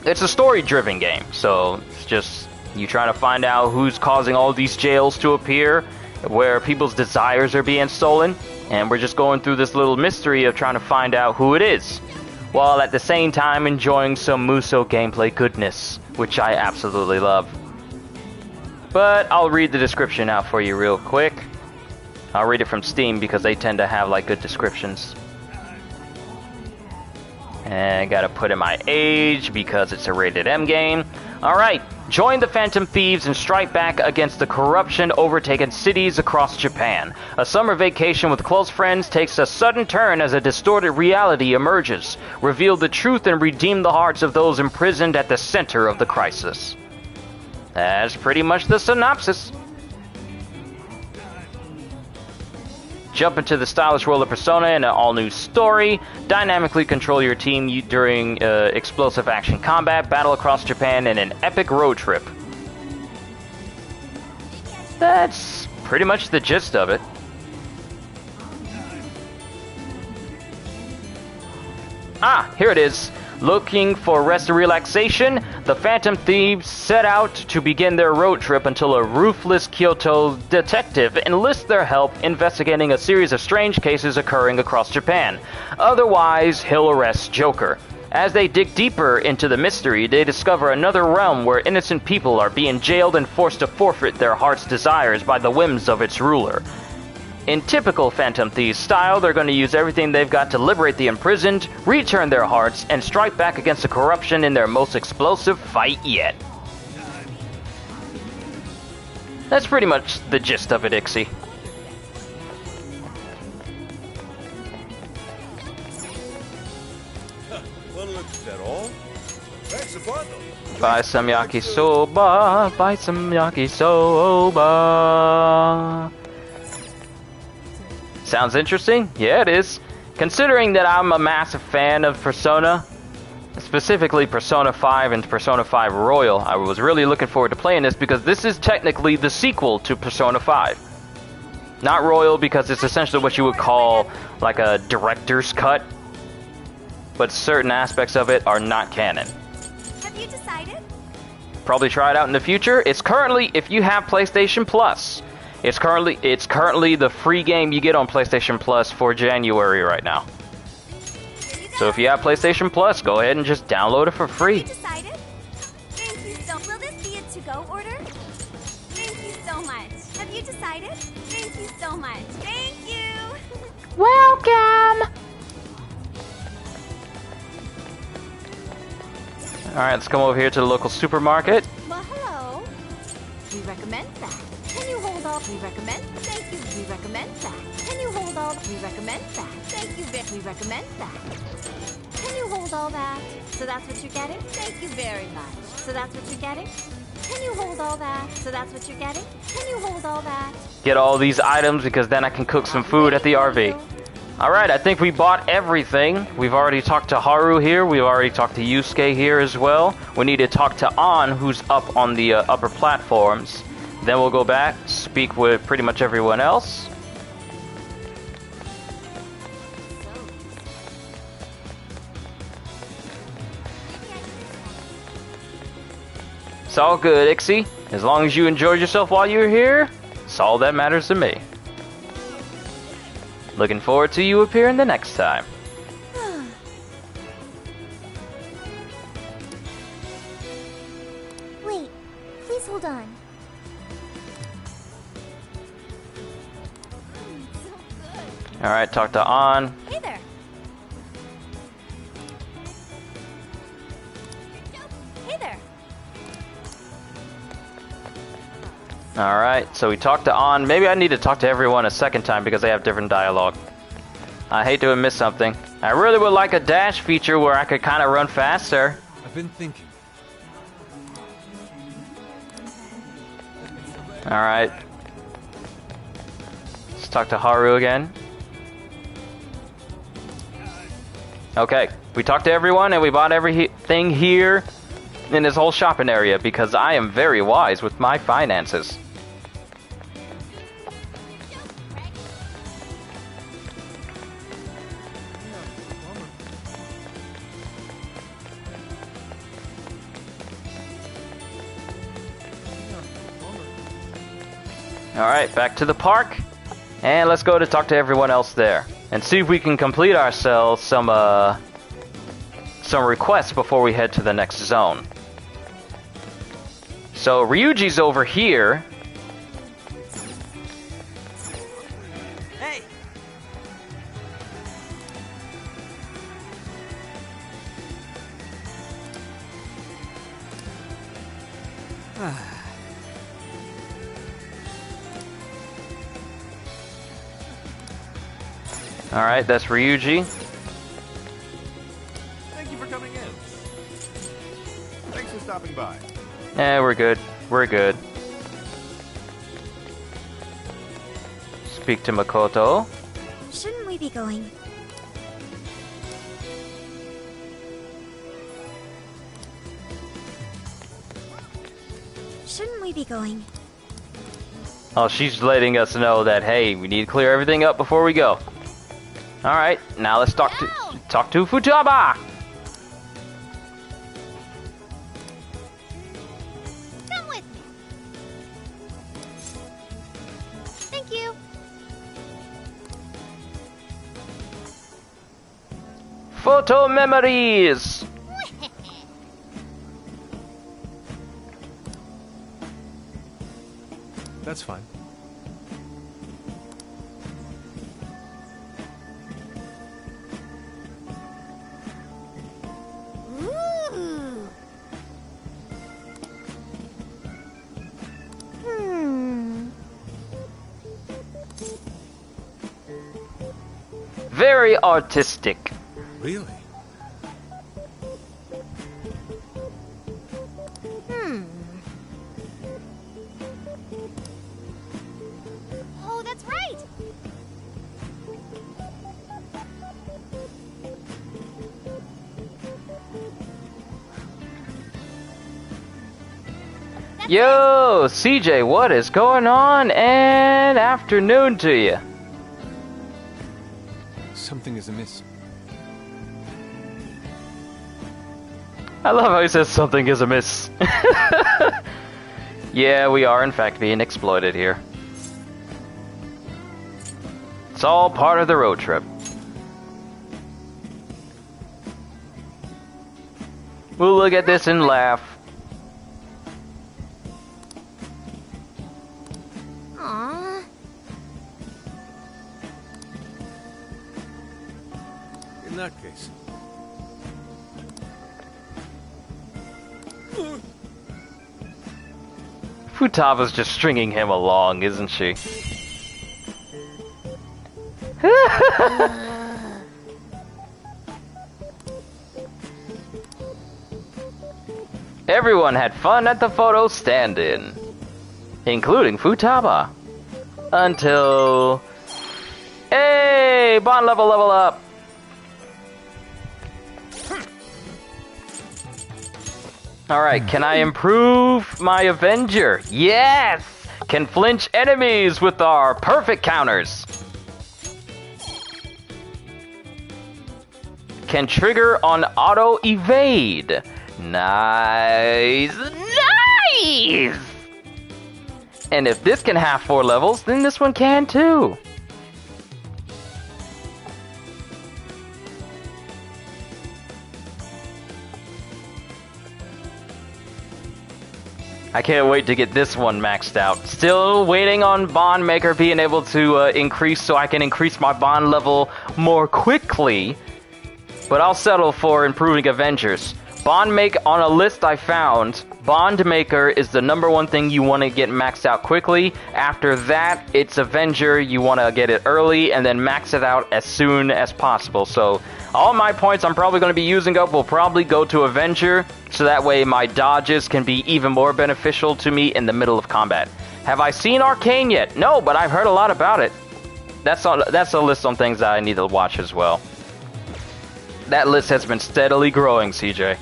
It's a story-driven game, so it's just you trying to find out who's causing all these jails to appear, where people's desires are being stolen, and we're just going through this little mystery of trying to find out who it is, while at the same time enjoying some musou gameplay goodness, which I absolutely love. But I'll read the description out for you real quick. I'll read it from Steam because they tend to have like good descriptions. And gotta put in my age because it's a rated M game. Alright, join the Phantom Thieves and strike back against the corruption overtaken cities across Japan. A summer vacation with close friends takes a sudden turn as a distorted reality emerges. Reveal the truth and redeem the hearts of those imprisoned at the center of the crisis. That's pretty much the synopsis. Jump into the stylish world of Persona in an all-new story. Dynamically control your team during explosive action combat, battle across Japan, and an epic road trip. That's pretty much the gist of it. Ah, here it is. Looking for rest and relaxation, the Phantom Thieves set out to begin their road trip until a ruthless Kyoto detective enlists their help investigating a series of strange cases occurring across Japan. Otherwise, he'll arrest Joker. As they dig deeper into the mystery, they discover another realm where innocent people are being jailed and forced to forfeit their heart's desires by the whims of its ruler. In typical Phantom Thieves style, they're going to use everything they've got to liberate the imprisoned, return their hearts, and strike back against the corruption in their most explosive fight yet. That's pretty much the gist of it, Ixie. Well, looks at all. Thanks a bundle. Buy some yakisoba, buy some yakisoba. Sounds interesting? Yeah, it is. Considering that I'm a massive fan of Persona, specifically Persona 5 and Persona 5 Royal, I was really looking forward to playing this because this is technically the sequel to Persona 5. Not Royal because it's essentially what you would call like a director's cut, but certain aspects of it are not canon. Have you decided? Probably try it out in the future. It's currently, if you have PlayStation Plus, it's currently the free game you get on PlayStation Plus for January right now. So if you have PlayStation Plus, go ahead and just download it for free. Decided? Thank you so. Will this be a to-go order? Thank you so much. Have you decided? Thank you so much. Thank you. Welcome. All right, let's come over here to the local supermarket. Well, hello. We recommend that. Can you hold all? We recommend. Thank you. We recommend that. Can you hold all? We recommend that. Thank you. We recommend that. Can you hold all that? So that's what you're getting? Thank you very much. So that's what you're getting? Can you hold all that? So that's what you're getting? Can you hold all that? Get all these items because then I can cook some food at the RV. All right, I think we bought everything. We've already talked to Haru here. We've already talked to Yusuke here as well. We need to talk to An, who's up on the upper platforms. Then we'll go back, speak with pretty much everyone else. It's all good, Ixie. As long as you enjoyed yourself while you were here, it's all that matters to me. Looking forward to you appearing the next time. Wait, please hold on. Alright, talk to An. Hey there. Hey there. Alright, so we talked to An. Maybe I need to talk to everyone a second time because they have different dialogue. I hate to miss something. I really would like a dash feature where I could kind of run faster. I've been thinking. Alright. Let's talk to Haru again. Okay, we talked to everyone and we bought everything here in this whole shopping area because I am very wise with my finances. Alright, back to the park. And let's go to talk to everyone else there. And see if we can complete ourselves some requests before we head to the next zone. So Ryuji's over here. Hey! Alright, that's Ryuji. Thank you for coming in. Thanks for stopping by. We're good. We're good. Speak to Makoto. Shouldn't we be going? Shouldn't we be going? Oh, she's letting us know that, hey, we need to clear everything up before we go. Alright, now let's talk to Futaba! Come with me. Thank you. Photo memories! That's fine. Very artistic. Really? Oh, that's right. Yo, CJ, what is going on? And afternoon to you. Something is amiss. I love how he says something is amiss. Yeah, we are in fact being exploited here. It's all part of the road trip. We'll look at this and laugh. Aww. In that case. Futaba's just stringing him along, isn't she? Everyone had fun at the photo stand-in, including Futaba. Until... Hey! Bond level up! Alright, can I improve my Avenger? Yes! Can flinch enemies with our perfect counters. Can trigger on auto evade. Nice! Nice! And if this can have 4 levels, then this one can too. I can't wait to get this one maxed out. Still waiting on Bond Maker being able to increase so I can increase my Bond level more quickly. But I'll settle for improving Avengers. Bond Make on a list I found, Bond Maker is the #1 thing you want to get maxed out quickly. After that, it's Avenger. You want to get it early and then max it out as soon as possible. So all my points I'm probably going to be using up will probably go to Avenger. So that way my dodges can be even more beneficial to me in the middle of combat. Have I seen Arcane yet? No, but I've heard a lot about it. That's a list on things that I need to watch as well. That list has been steadily growing, CJ.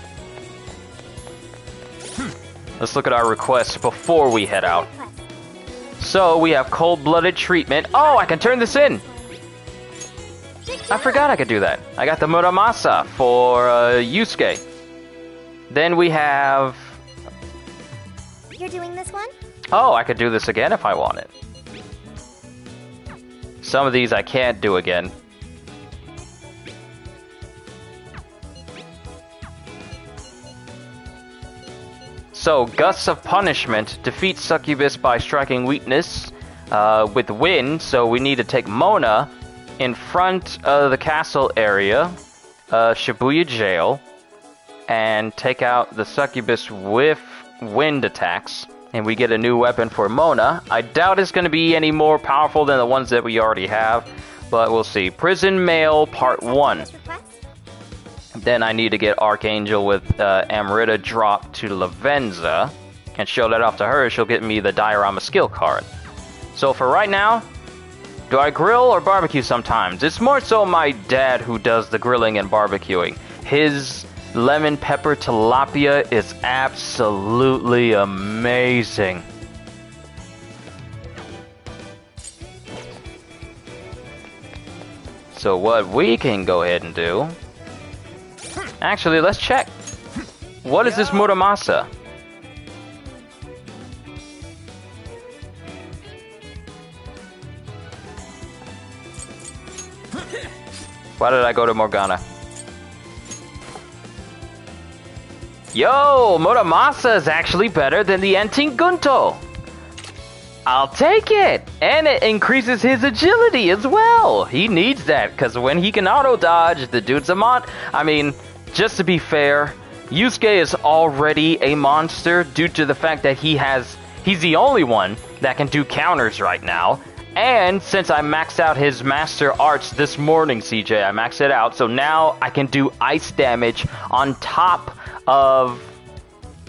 Let's look at our requests before we head out. So, we have cold-blooded treatment. Oh, I can turn this in! I forgot I could do that. I got the Muramasa for Yusuke. Then we have... You're doing this one? Oh, I could do this again if I wanted. Some of these I can't do again. So, Gusts of Punishment defeats Succubus by striking weakness with wind, so we need to take Mona in front of the castle area, Shibuya Jail, and take out the Succubus with wind attacks, and we get a new weapon for Mona. I doubt it's going to be any more powerful than the ones that we already have, but we'll see. Prison Mail Part 1. Then I need to get Archangel with Amrita dropped to Lavenza, and show that off to her. She'll get me the Diorama skill card. So for right now, do I grill or barbecue sometimes? It's more so my dad who does the grilling and barbecuing. His lemon pepper tilapia is absolutely amazing. So what we can go ahead and do... Actually, let's check. What is this muramasa? Why did I go to Morgana? Yo, Muramasa is actually better than the Entingunto. I'll take it. And it increases his agility as well. He needs that, because when he can auto-dodge, the dude's a I mean, just to be fair, Yusuke is already a monster due to the fact that he's the only one that can do counters right now. And since I maxed out his master arts this morning, CJ, I maxed it out, so now I can do ice damage on top of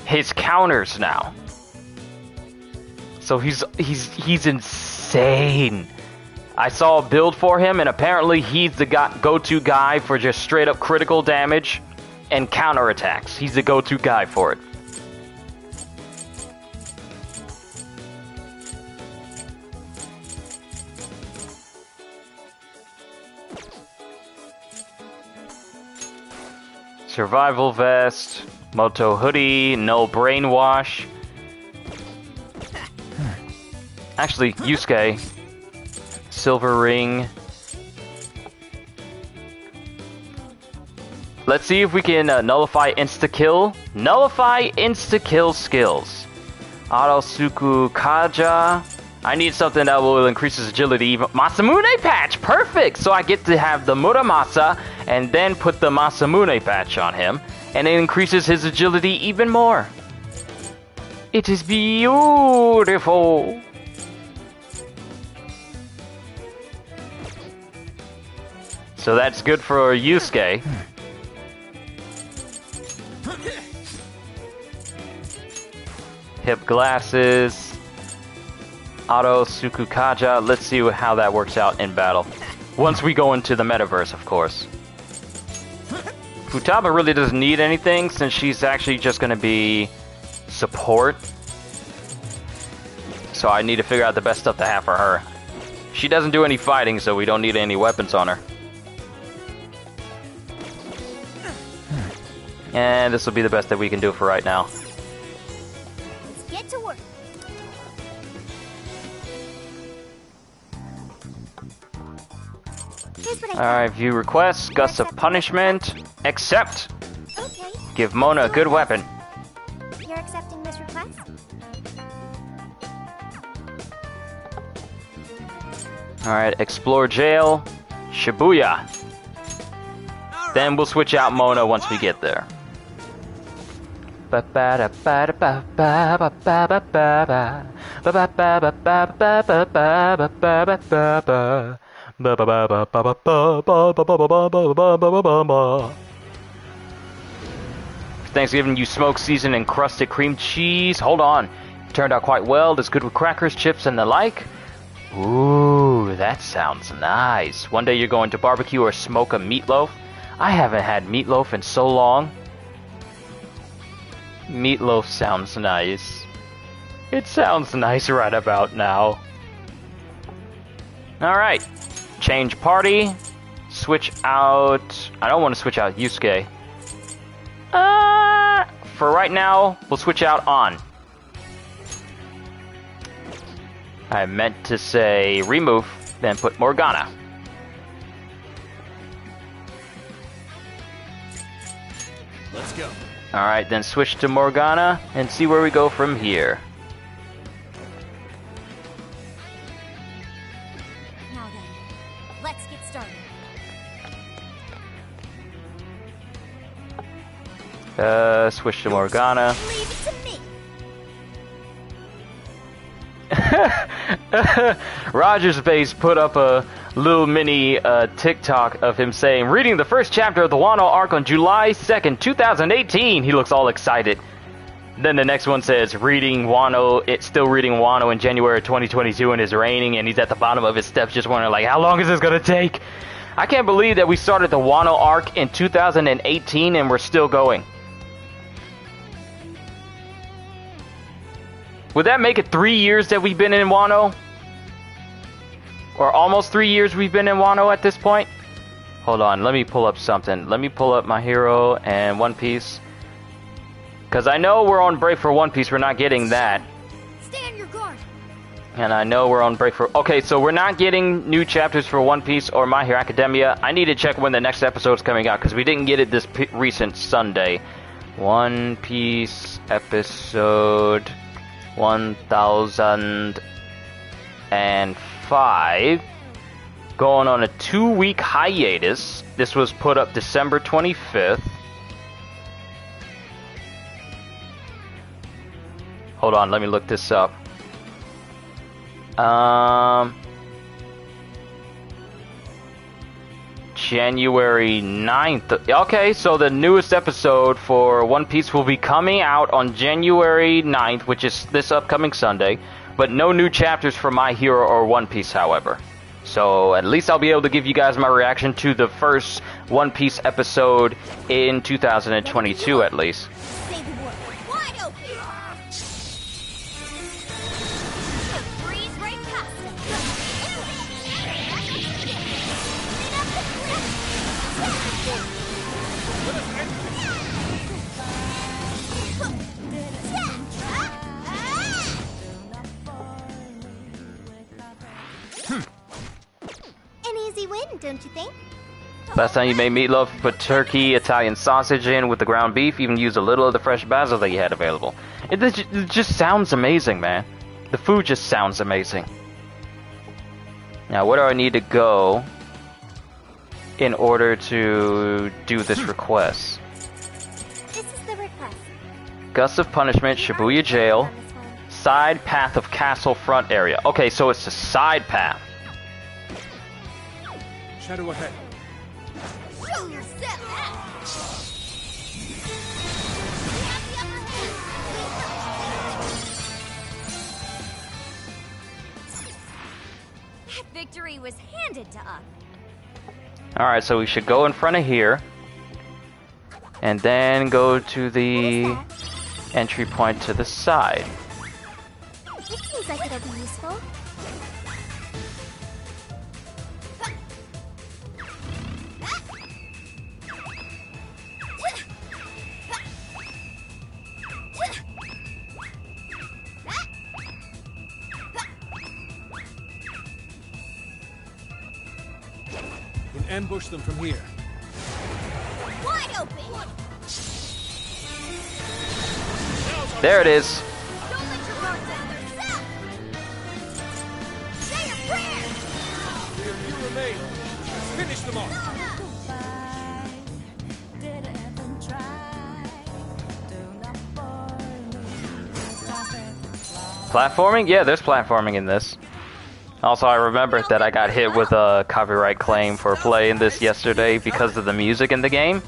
his counters now. So he's insane. I saw a build for him, and apparently he's the go-to guy for just straight up critical damage and counterattacks. He's the go-to guy for it. Survival vest, Moto hoodie, no brainwash. Actually, Yusuke, silver ring. Let's see if we can nullify insta-kill. Nullify insta-kill skills. Arosuku Kaja. I need something that will increase his agility. Masamune patch! Perfect! So I get to have the Muramasa and then put the Masamune patch on him. And it increases his agility even more. It is beautiful! So that's good for Yusuke. Hip glasses. Auto Sukukaja. Let's see how that works out in battle. Once we go into the metaverse, of course. Futaba really doesn't need anything since she's actually just going to be support. So I need to figure out the best stuff to have for her. She doesn't do any fighting, so we don't need any weapons on her. And this will be the best that we can do for right now. Let's get to work. Alright, view requests, Gusts of Punishment. Accept. Okay. Give Mona a good weapon. You're accepting this request? Alright, explore jail. Shibuya. Then we'll switch out Mona once we get there. Thanksgiving, you smoked seasoned and crusted cream cheese. Hold on. Turned out quite well. It's good with crackers, chips, and the like. Ooh, that sounds nice. One day you're going to barbecue or smoke a meatloaf. I haven't had meatloaf in so long. Meatloaf sounds nice. It sounds nice right about now. Alright. Change party. Switch out... I don't want to switch out Yusuke. For right now, we'll switch out On. I meant to say remove, then put Morgana. Let's go. Alright, then switch to Morgana and see where we go from here. Now then, let's get started. Switch to Morgana. Leave it to me. Roger's Base put up a little mini TikTok of him saying, reading the first chapter of the Wano arc on July 2nd, 2018. He looks all excited. Then the next one says, still reading Wano in January 2022 and it's raining and he's at the bottom of his steps just wondering, like, how long is this going to take? I can't believe that we started the Wano arc in 2018 and we're still going. Would that make it 3 years that we've been in Wano? Or almost 3 years we've been in Wano at this point? Hold on, let me pull up something. Let me pull up My Hero and One Piece. Because I know we're on break for One Piece, we're not getting that. Stay on your guard. And I know we're on break for... Okay, so we're not getting new chapters for One Piece or My Hero Academia. I need to check when the next episode's coming out, because we didn't get it this recent Sunday. One Piece episode 1005. Going on a 2-week hiatus. This was put up December 25th. Hold on, let me look this up. January 9th. Okay, so the newest episode for One Piece will be coming out on January 9th, which is this upcoming Sunday. But no new chapters for My Hero or One Piece, however. So at least I'll be able to give you guys my reaction to the first One Piece episode in 2022 at least. Don't you think? Last time you made meatloaf, put turkey, Italian sausage in with the ground beef, even used a little of the fresh basil that you had available. It just sounds amazing, man. The food just sounds amazing. Now, where do I need to go in order to do this request? This is the request. Gusts of Punishment, Shibuya Jail, side path of castle front area. Okay, so it's a side path. Shadow ahead. Show yourself out. That victory was handed to us. Alright, so we should go in front of here. And then go to the entry point to the side. It seems like it'll be useful. Ambush them from here. Wide open. There it is. Don't let your guard down. Say your prayers. There few remain. Let's finish them off. Platforming? Yeah, there's platforming in this. Also, I remembered that I got hit with a copyright claim for playing this yesterday because of the music in the game.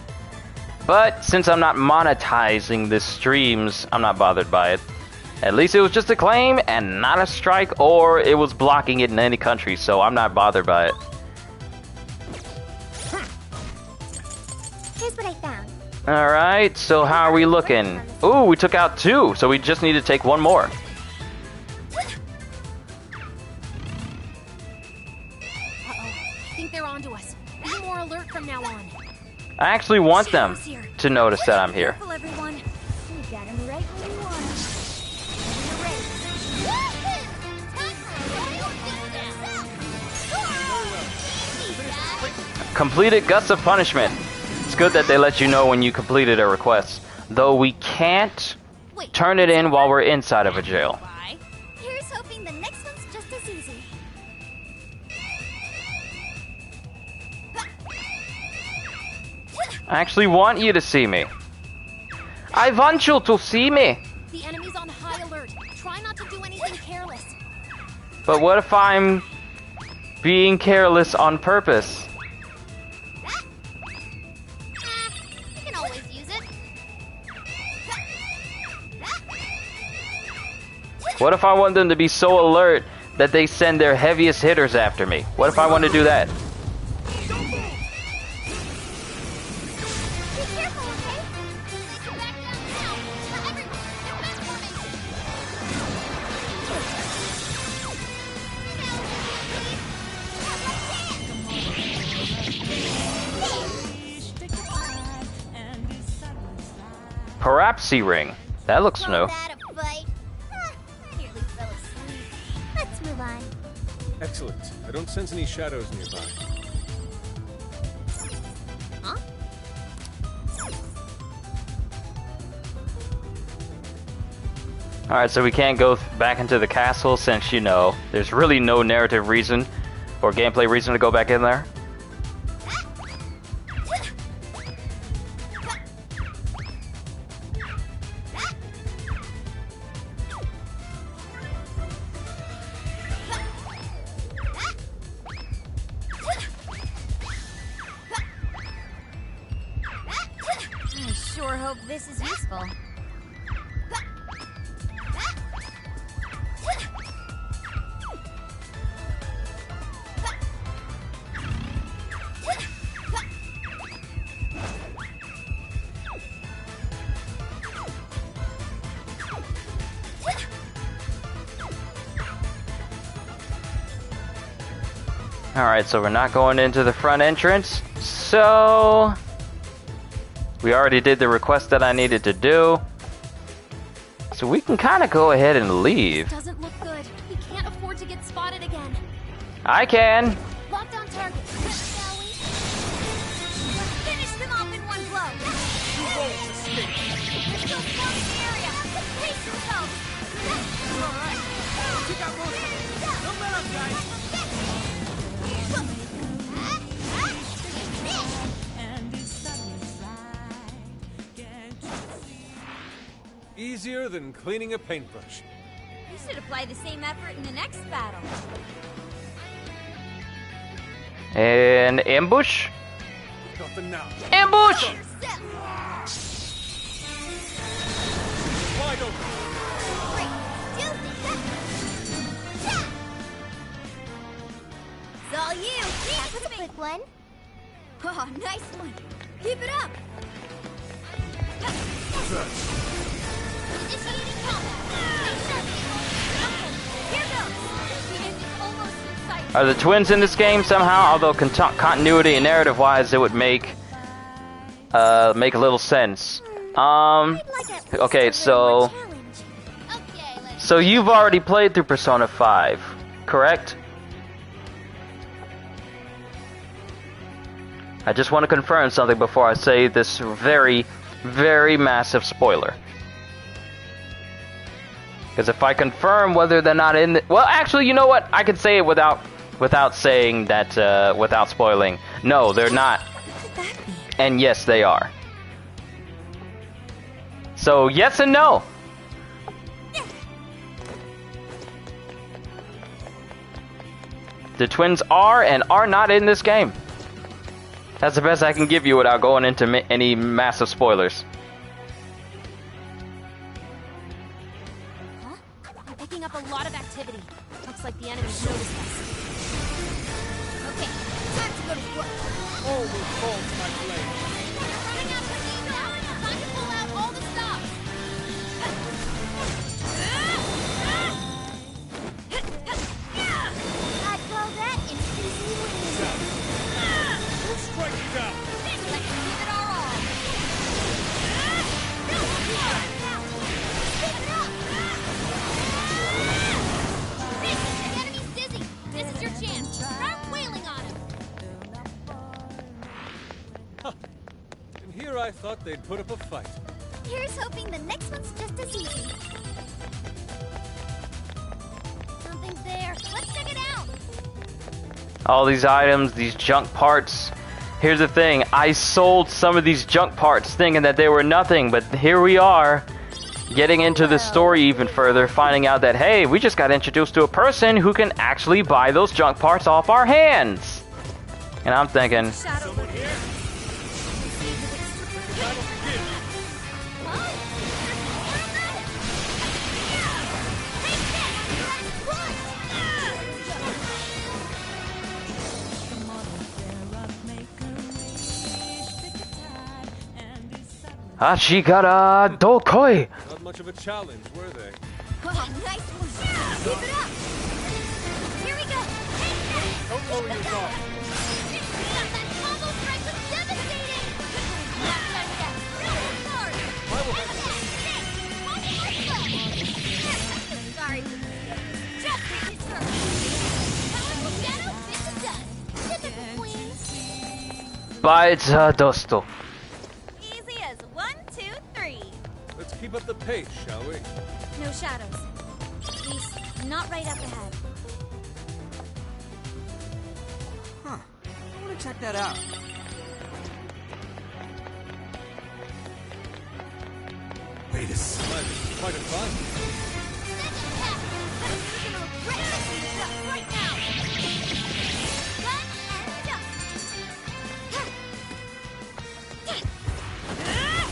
But since I'm not monetizing the streams, I'm not bothered by it. At least it was just a claim and not a strike, or it was blocking it in any country, so I'm not bothered by it. Here's what I found. Alright, so how are we looking? Ooh, we took out 2, so we just need to take 1 more. They're onto us. Be more alert from now on. I actually want them to notice that I'm here. Careful, everyone. We got him right where we want him. Completed Gusts of Punishment. It's good that they let you know when you completed a request. Though we can't turn it in while we're inside of a jail. Here's hoping the next one's just as easy. I actually want you to see me. I want you to see me. The enemy's on high alert. Try not to do anything careless. But what if I'm being careless on purpose? You can always use it. What if I want them to be so alert that they send their heaviest hitters after me? What if I want to do that? Parapsy ring. That looks new. Let's move on. Excellent. I don't sense any shadows nearby. Huh? Alright, so we can't go back into the castle since, you know, there's really no narrative reason or gameplay reason to go back in there. I sure hope this is useful. Alright, so we're not going into the front entrance. So we already did the request that I needed to do. So we can kind of go ahead and leave. Doesn't look good. We can't afford to get spotted again. I can. Locked on target. Shall we? Let's finish them off in one blow. There's still smoke in the area. Pace yourself. Alright. Take out most of them. Don't let up, guys. Easier than cleaning a paintbrush. You should apply the same effort in the next battle. An ambush? Nothing now. Ambush! Wide open. It's all you. That was a quick one. Oh, nice one. Keep it up. Initiating combat. Here goes. The end is almost in sight. Are the twins in this game somehow? Although continuity and narrative-wise, it would make a little sense. Okay, so you've already played through Persona 5, correct? I just want to confirm something before I say this very, very massive spoiler. Because if I confirm whether they're not in the... Well, actually, you know what? I can say it without saying that, without spoiling. No, they're not. And yes, they are. So, yes and no. The twins are and are not in this game. That's the best I can give you without going into any massive spoilers. Huh? I'm picking up a lot of activity. Looks like the enemy's noticed us. Okay, time to go to work. Always falls to my blade. Running out for me now. Time to pull out all the stops. I'd call that an easy win. We'll strike you down. Let's give it our all. The enemy's dizzy. This is your chance. Start wailing on him. And here I thought they'd put up a fight. Here's hoping the next one's just as easy. Something's there. Let's check it out. All these items, these junk parts. Here's the thing, I sold some of these junk parts thinking that they were nothing, but here we are. getting into the story even further, finding out that, hey, we just got introduced to a person who can actually buy those junk parts off our hands. And I'm thinking, Hachigara Dokoi! Not much of a challenge, were they? Nice one. Keep it up. Here we go. Don't lower your guard. That combo strike was devastating. Sorry. Just his throat. Powerful shadow, this is done. Typical queen. Baita Dosto. Easy as 1, 2, 3. Let's keep up the pace, shall we? No shadows. At least, not right up ahead. Huh. I want to check that out. Wait a second. Quite a climb. Right now. Gun and jump.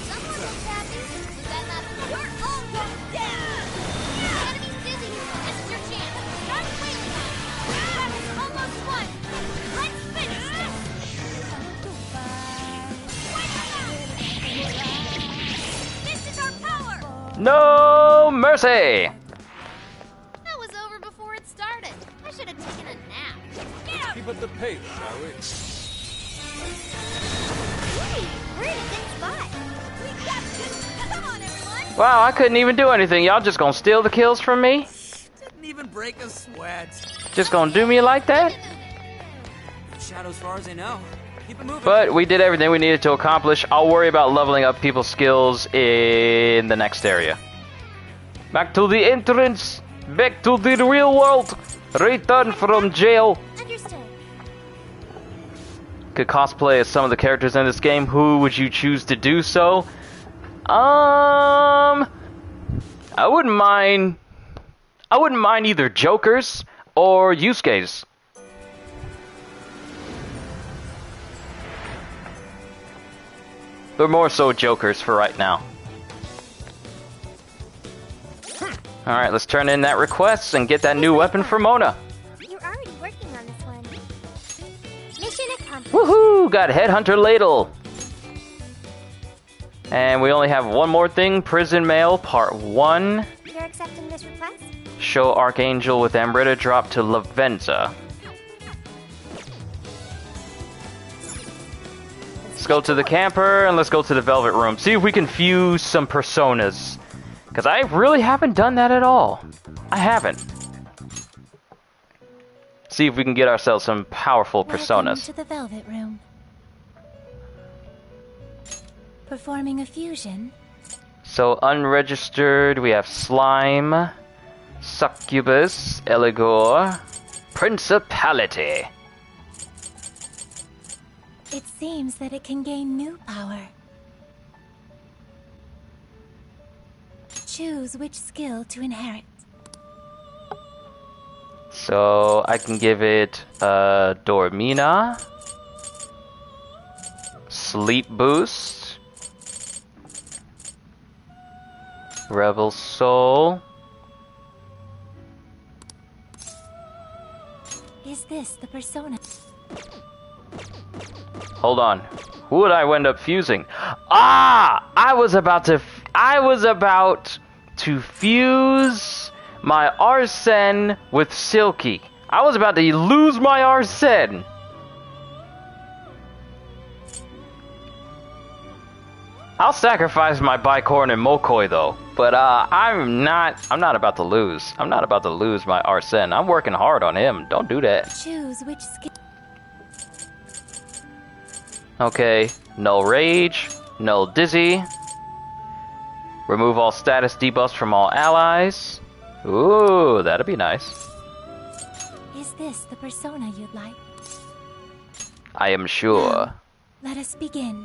Someone looks happy. Was that not you're all down? Enemy's dizzy. This is your chance. Start wailing on it. Rebels almost won. Let's finish this. This is our power. No mercy! That was over before it started. I should have taken a nap. Get out. Keep up the pace, shall we? Hey, we're in a good spot. We got this. Come on, everyone. Wow, I couldn't even do anything. Y'all just gonna steal the kills from me? Didn't even break a sweat. Just gonna do me like that? Shadow as far as I know. Keep it moving. But we did everything we needed to accomplish. I'll worry about leveling up people's skills in the next area. Back to the entrance. Back to the real world. Return from jail. Understood. Could cosplay as some of the characters in this game. Who would you choose to do so? I wouldn't mind either Jokers or Yusuke's. But more so Jokers for right now. Alright, let's turn in that request and get that new weapon for Mona. You're already working on this one. Mission accomplished. Woohoo! Got Headhunter Ladle. And we only have one more thing. Prison Mail Part 1. You're accepting this request? Show Archangel with Amrita drop to Lavenza. Let's go to the camper and let's go to the Velvet Room. See if we can fuse some personas. Because I really haven't done that at all. I haven't. See if we can get ourselves some powerful personas. Welcome to the Velvet Room. Performing a fusion. So unregistered, we have Slime, Succubus, Eligor, Principality. It seems that it can gain new power. Choose which skill to inherit. So I can give it Dormina, Sleep Boost, Rebel Soul. Is this the persona? Hold on. Who would I end up fusing? Ah! I was about to fuse my Arsene with Silky. I was about to lose my Arsene. I'll sacrifice my Bicorn and Mokoi though. But I'm not about to lose. I'm not about to lose my Arsene. I'm working hard on him. Don't do that. Choose which skill. Okay, null rage, null dizzy. Remove all status debuffs from all allies. Ooh, that'd be nice. Is this the persona you'd like? I am sure. Let us begin.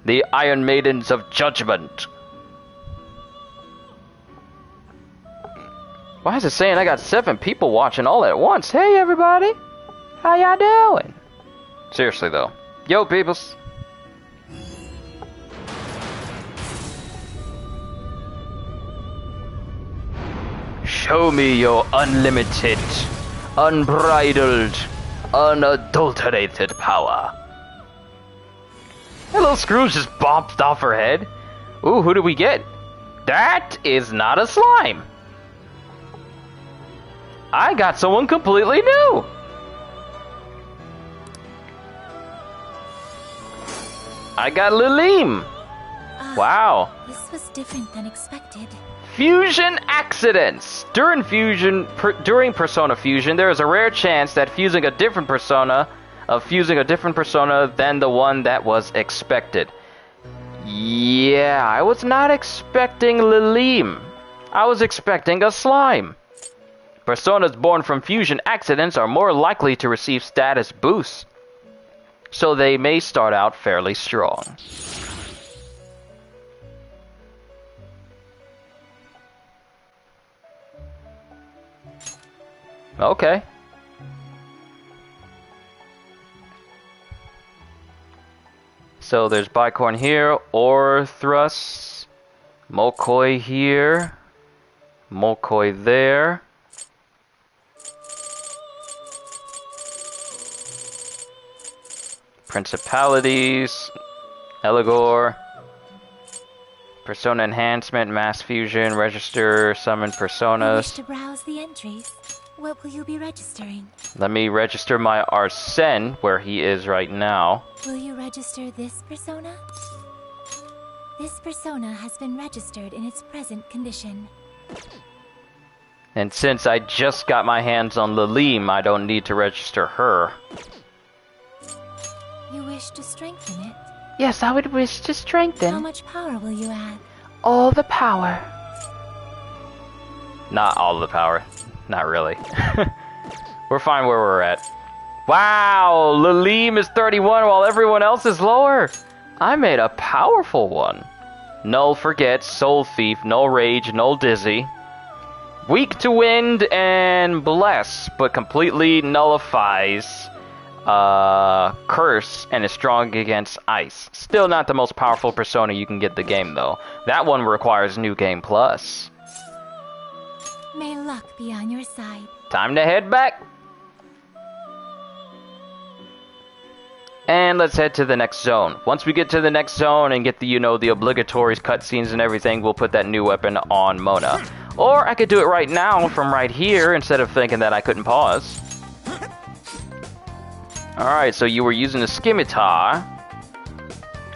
The Iron Maidens of Judgment. Why is it saying I got 7 people watching all at once? Hey everybody! How y'all doing? Seriously though. Yo peoples! Show me your unlimited, unbridled, unadulterated power. That little Scrooge just bopped off her head. Ooh, who do we get? That is not a slime. I got someone completely new. I got Lilim. Wow. This was different than expected. Fusion accidents. During Persona Fusion, there is a rare chance that fusing a different persona than the one that was expected. Yeah, I was not expecting Lilim. I was expecting a slime. Personas born from fusion accidents are more likely to receive status boosts, so they may start out fairly strong. Okay. So there's Bicorn here, Orthrus, Mokoi here, Mokoi there. Principalities, Eligor, Persona Enhancement, Mass Fusion, Register, Summon Personas. I wish to browse the entries. What will you be registering? Let me register my Arsene, where he is right now. Will you register this persona? This persona has been registered in its present condition. And since I just got my hands on Lilim, I don't need to register her. You wish to strengthen it? Yes, I would wish to strengthen. How much power will you add? All the power. Not all the power. Not really. We're fine where we're at. Wow, Lilim is 31 while everyone else is lower. I made a powerful one. Null Forget, Soul Thief, Null Rage, Null Dizzy. Weak to Wind and Bless, but completely nullifies Curse and is strong against Ice. Still not the most powerful persona you can get the game though. That one requires New Game Plus. May luck be on your side. Time to head back. And let's head to the next zone. Once we get to the next zone and get the, the obligatory cutscenes and everything, we'll put that new weapon on Mona. Or I could do it right now from right here instead of thinking that I couldn't pause. Alright, so you were using the Scimitar.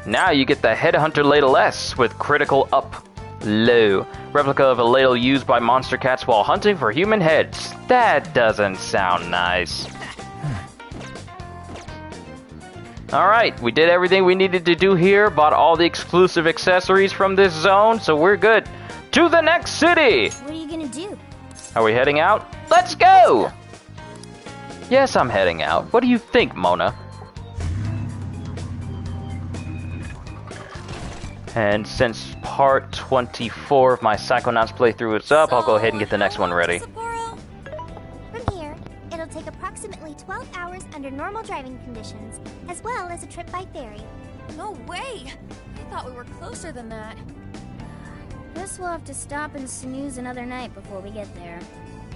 Now you get the Headhunter Ladle S with critical up. Low. Replica of a ladle used by monster cats while hunting for human heads. That doesn't sound nice. Alright, we did everything we needed to do here, bought all the exclusive accessories from this zone, so we're good. To the next city! What are you gonna do? Are we heading out? Let's go! Yes, I'm heading out. What do you think, Mona? And since part 24 of my Psychonauts playthrough is up, I'll go ahead and get the next one ready. Sapporo. From here, it'll take approximately 12 hours under normal driving conditions, as well as a trip by ferry. No way! I thought we were closer than that. Guess we'll have to stop and snooze another night before we get there.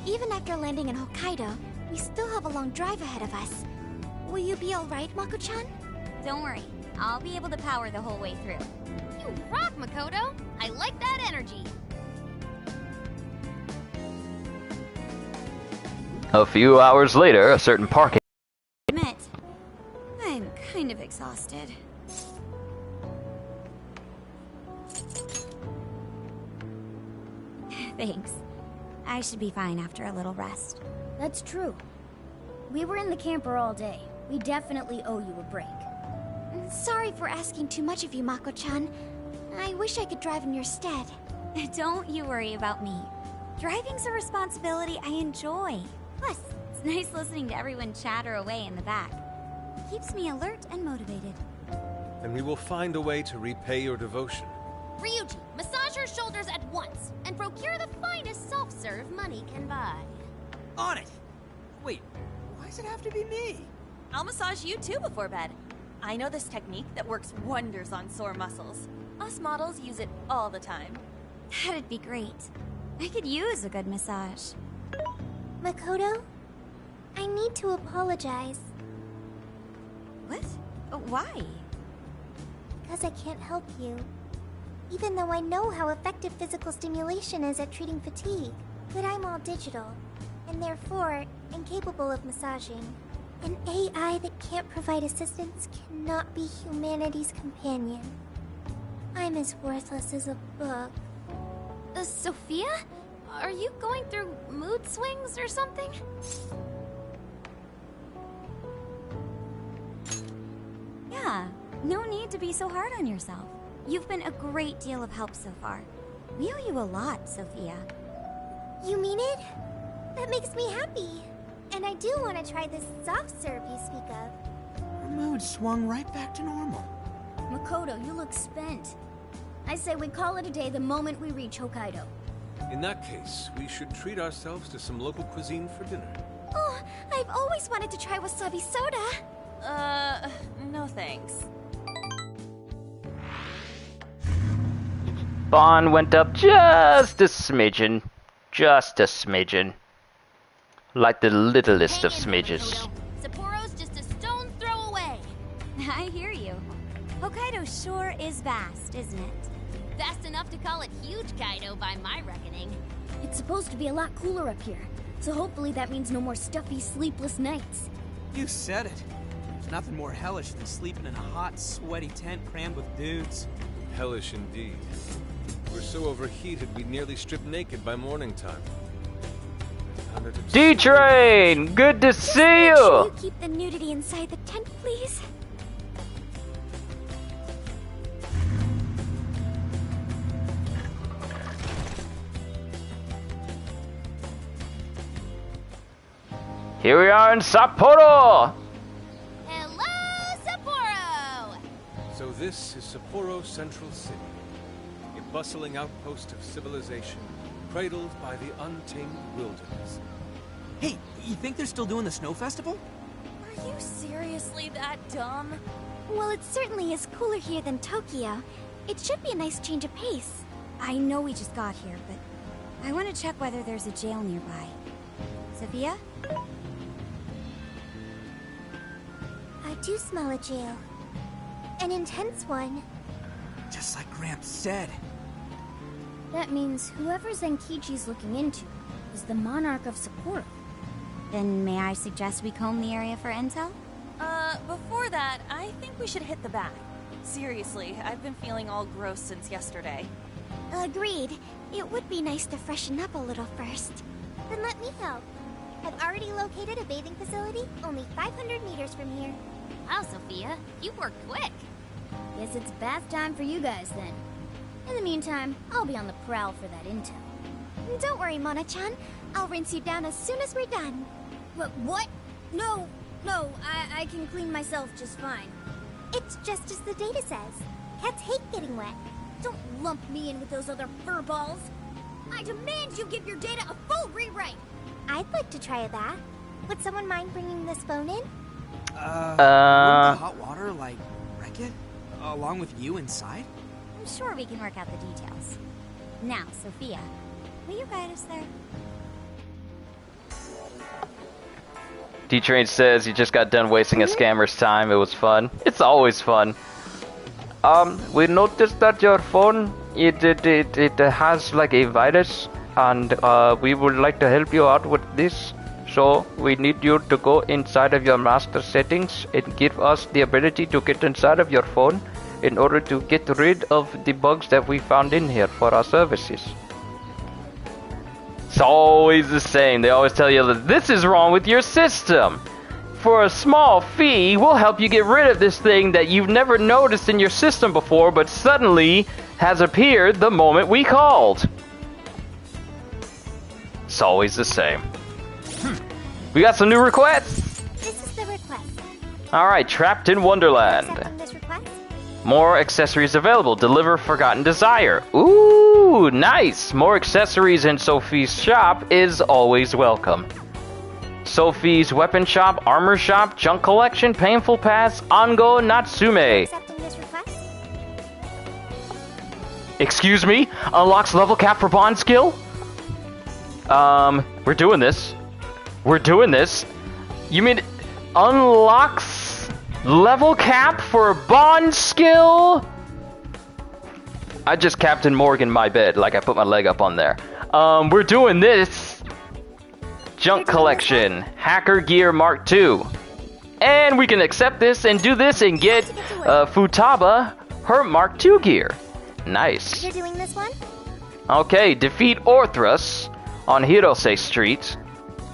Even after landing in Hokkaido, we still have a long drive ahead of us. Will you be alright, Mako-chan? Don't worry, I'll be able to power the whole way through. You rock, Makoto! I like that energy! A few hours later, a certain parking... Admit, I'm kind of exhausted. Thanks. I should be fine after a little rest. That's true. We were in the camper all day. We definitely owe you a break. Sorry for asking too much of you, Mako-chan. I wish I could drive in your stead. Don't you worry about me. Driving's a responsibility I enjoy. Plus, it's nice listening to everyone chatter away in the back. Keeps me alert and motivated. then we will find a way to repay your devotion. Ryuji, massage her shoulders at once and procure the finest self-serve money can buy. On it! Wait, why does it have to be me? I'll massage you too before bed. I know this technique that works wonders on sore muscles. Us models use it all the time. That'd be great. I could use a good massage. Makoto, I need to apologize. What? Why? Because I can't help you. Even though I know how effective physical stimulation is at treating fatigue. But I'm all digital, and therefore incapable of massaging. An AI that can't provide assistance cannot be humanity's companion. I'm as worthless as a book. Sophia? Are you going through mood swings or something? Yeah, no need to be so hard on yourself. You've been a great deal of help so far. We owe you a lot, Sophia. You mean it? That makes me happy. And I do want to try this soft serve you speak of. Her mood swung right back to normal. Makoto, you look spent. I say we call it a day the moment we reach Hokkaido. In that case, we should treat ourselves to some local cuisine for dinner. Oh, I've always wanted to try wasabi soda. No thanks. Bond went up just a smidgen. Just a smidgen. Like the littlest of smidges. Sapporo's just a stone throw away. I hear you. Hokkaido sure is vast, isn't it? Vast enough to call it huge, Kaido, by my reckoning. It's supposed to be a lot cooler up here, so hopefully that means no more stuffy, sleepless nights. You said it. There's nothing more hellish than sleeping in a hot, sweaty tent crammed with dudes. Hellish indeed. We're so overheated we nearly stripped naked by morning time. D-Train! Good to see Make sure you! you keep the nudity inside the tent, please. Here we are in Sapporo! Hello, Sapporo! So this is Sapporo Central City, a bustling outpost of civilization, cradled by the untamed wilderness. Hey, you think they're still doing the snow festival? Are you seriously that dumb? Well, it certainly is cooler here than Tokyo. It should be a nice change of pace. I know we just got here, but I want to check whether there's a jail nearby. Sophia? I do smell a jail. An intense one. Just like Gramps said. That means whoever Zenkichi's looking into is the monarch of Sapporo. Then may I suggest we comb the area for intel? Before that, I think we should hit the bath. Seriously, I've been feeling all gross since yesterday. Agreed. It would be nice to freshen up a little first. Then let me help. I've already located a bathing facility only 500 meters from here. Wow, Sophia, you were quick. Guess it's bath time for you guys then. In the meantime, I'll be on the prowl for that intel. Don't worry, Mona-chan. I'll rinse you down as soon as we're done. What? No, I can clean myself just fine. It's just as the data says. Cats hate getting wet. Don't lump me in with those other furballs. I demand you give your data a full rewrite. I'd like to try a bath. Would someone mind bringing this phone in? Wouldn't the hot water, like, wreck it? Along with you inside? I'm sure we can work out the details. Now, Sophia, will you guide us there? D-Train says he just got done wasting a scammer's time. It was fun. It's always fun. We noticed that your phone, it has like a virus, and we would like to help you out with this. So we need you to go inside of your master settings and give us the ability to get inside of your phone in order to get rid of the bugs that we found in here for our services. It's always the same. They always tell you that this is wrong with your system. For a small fee, we'll help you get rid of this thing that you've never noticed in your system before, but suddenly has appeared the moment we called. It's always the same. We got some new requests. This is the request. Alright, Trapped in Wonderland. Accepting this request? More accessories available. Deliver Forgotten Desire. Ooh, nice. More accessories in Sophie's shop is always welcome. Sophie's weapon shop, armor shop, junk collection, painful pass, Ango Natsume. Accepting this request? Excuse me? Unlocks level cap for bond skill? We're doing this. We're doing this. You mean unlocks level cap for bond skill? I just Captain Morgan my bed, like I put my leg up on there. We're doing this. Junk collection, hacker gear Mark II. And we can accept this and do this and get Futaba her Mark II gear. Nice. You're doing this one? Okay, defeat Orthrus on Hirose Street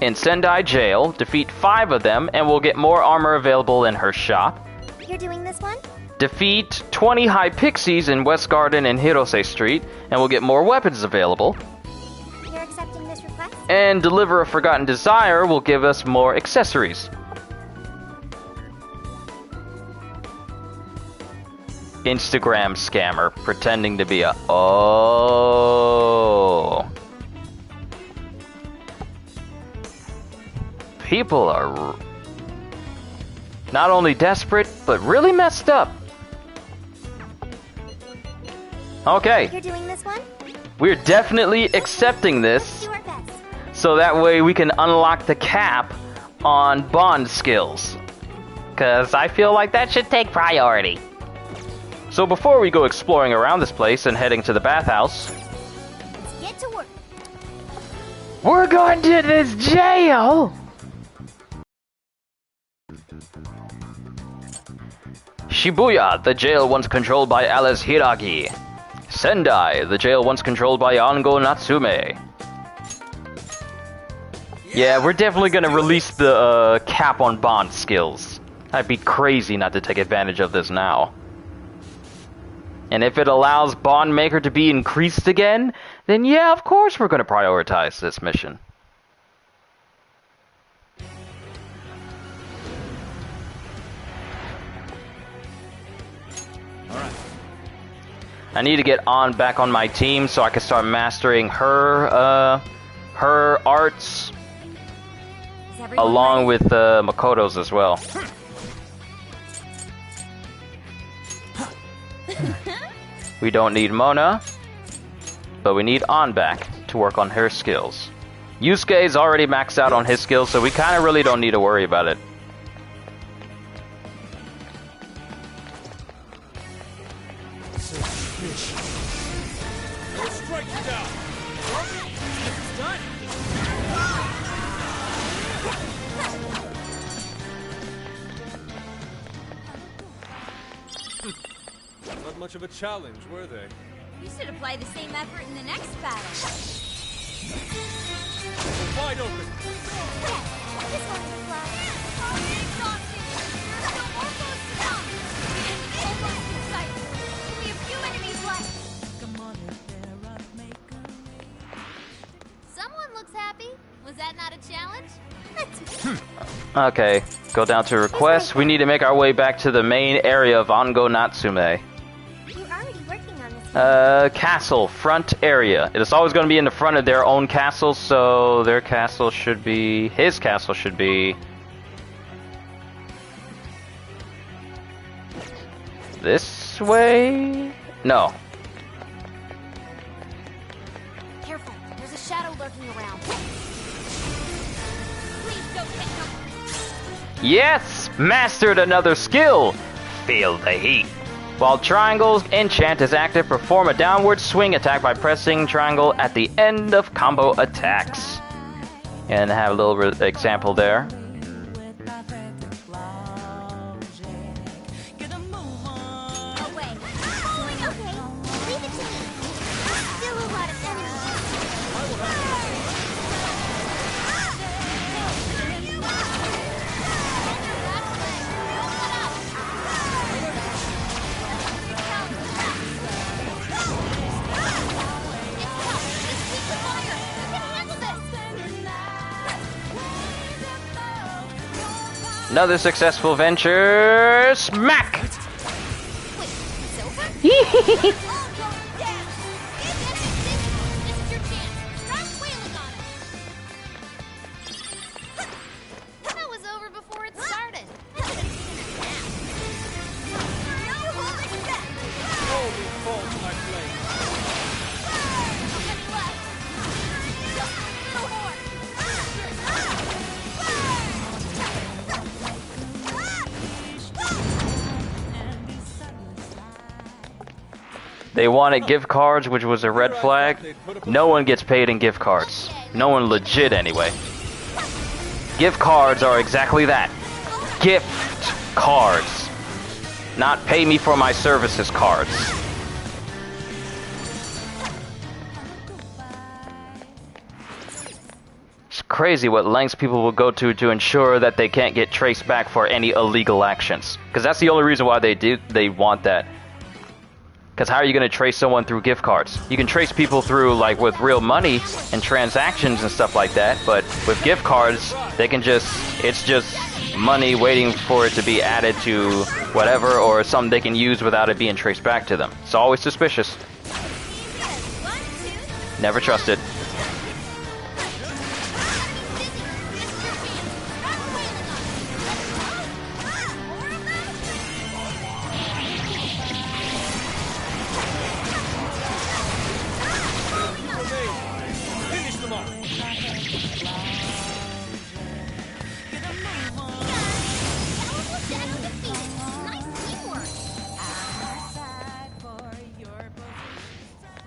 in Sendai Jail. Defeat 5 of them and we'll get more armor available in her shop. You're doing this one? Defeat 20 High Pixies in West Garden and Hirose Street and we'll get more weapons available. You're accepting this request? And Deliver a Forgotten Desire will give us more accessories. Instagram scammer pretending to be a... Oh. People are not only desperate, but really messed up. Okay. You're doing this one? We're definitely accepting this. So that way we can unlock the cap on bond skills. Because I feel like that should take priority. So before we go exploring around this place and heading to the bathhouse, Let's get to work. we're going to this jail! Shibuya, the jail once controlled by Alice Hiragi. Sendai, the jail once controlled by Ango Natsume. Yeah, we're definitely gonna release the cap on bond skills. I'd be crazy not to take advantage of this now. And if it allows Bond Maker to be increased again, then yeah, of course we're gonna prioritize this mission. I need to get back on my team so I can start mastering her arts, along with Makoto's as well. We don't need Mona, but we need On back to work on her skills. Yusuke's already maxed out on his skills, so we kind of really don't need to worry about it. Not much of a challenge, were they? You should apply the same effort in the next battle. Wide open! This one's a fly. Still almost done. Almost in sight. Only a few enemies left. Someone looks happy. Was that not a challenge? Okay, go down to requests. We need to make our way back to the main area of Ango Natsume. You're already working on this. Castle, front area. It is always going to be in the front of their own castle, so their castle should be... His castle should be... this way? No. Careful. There's a shadow lurking around. Please don't hit him. Yes! Mastered another skill! Feel the heat. While triangle's enchant is active, perform a downward swing attack by pressing triangle at the end of combo attacks. And have a little example there. Another successful venture. Smack! That was over before it started. Holy balls, my blade. They wanted gift cards, which was a red flag. No one gets paid in gift cards. No one legit, anyway. Gift cards are exactly that. Gift cards. Not pay me for my services cards. It's crazy what lengths people will go to ensure that they can't get traced back for any illegal actions. Because that's the only reason why they want that. Because how are you going to trace someone through gift cards? You can trace people through, like, with real money and transactions and stuff like that, but with gift cards, they can it's just money waiting for it to be added to whatever, or something they can use without it being traced back to them. It's always suspicious. Never trust it.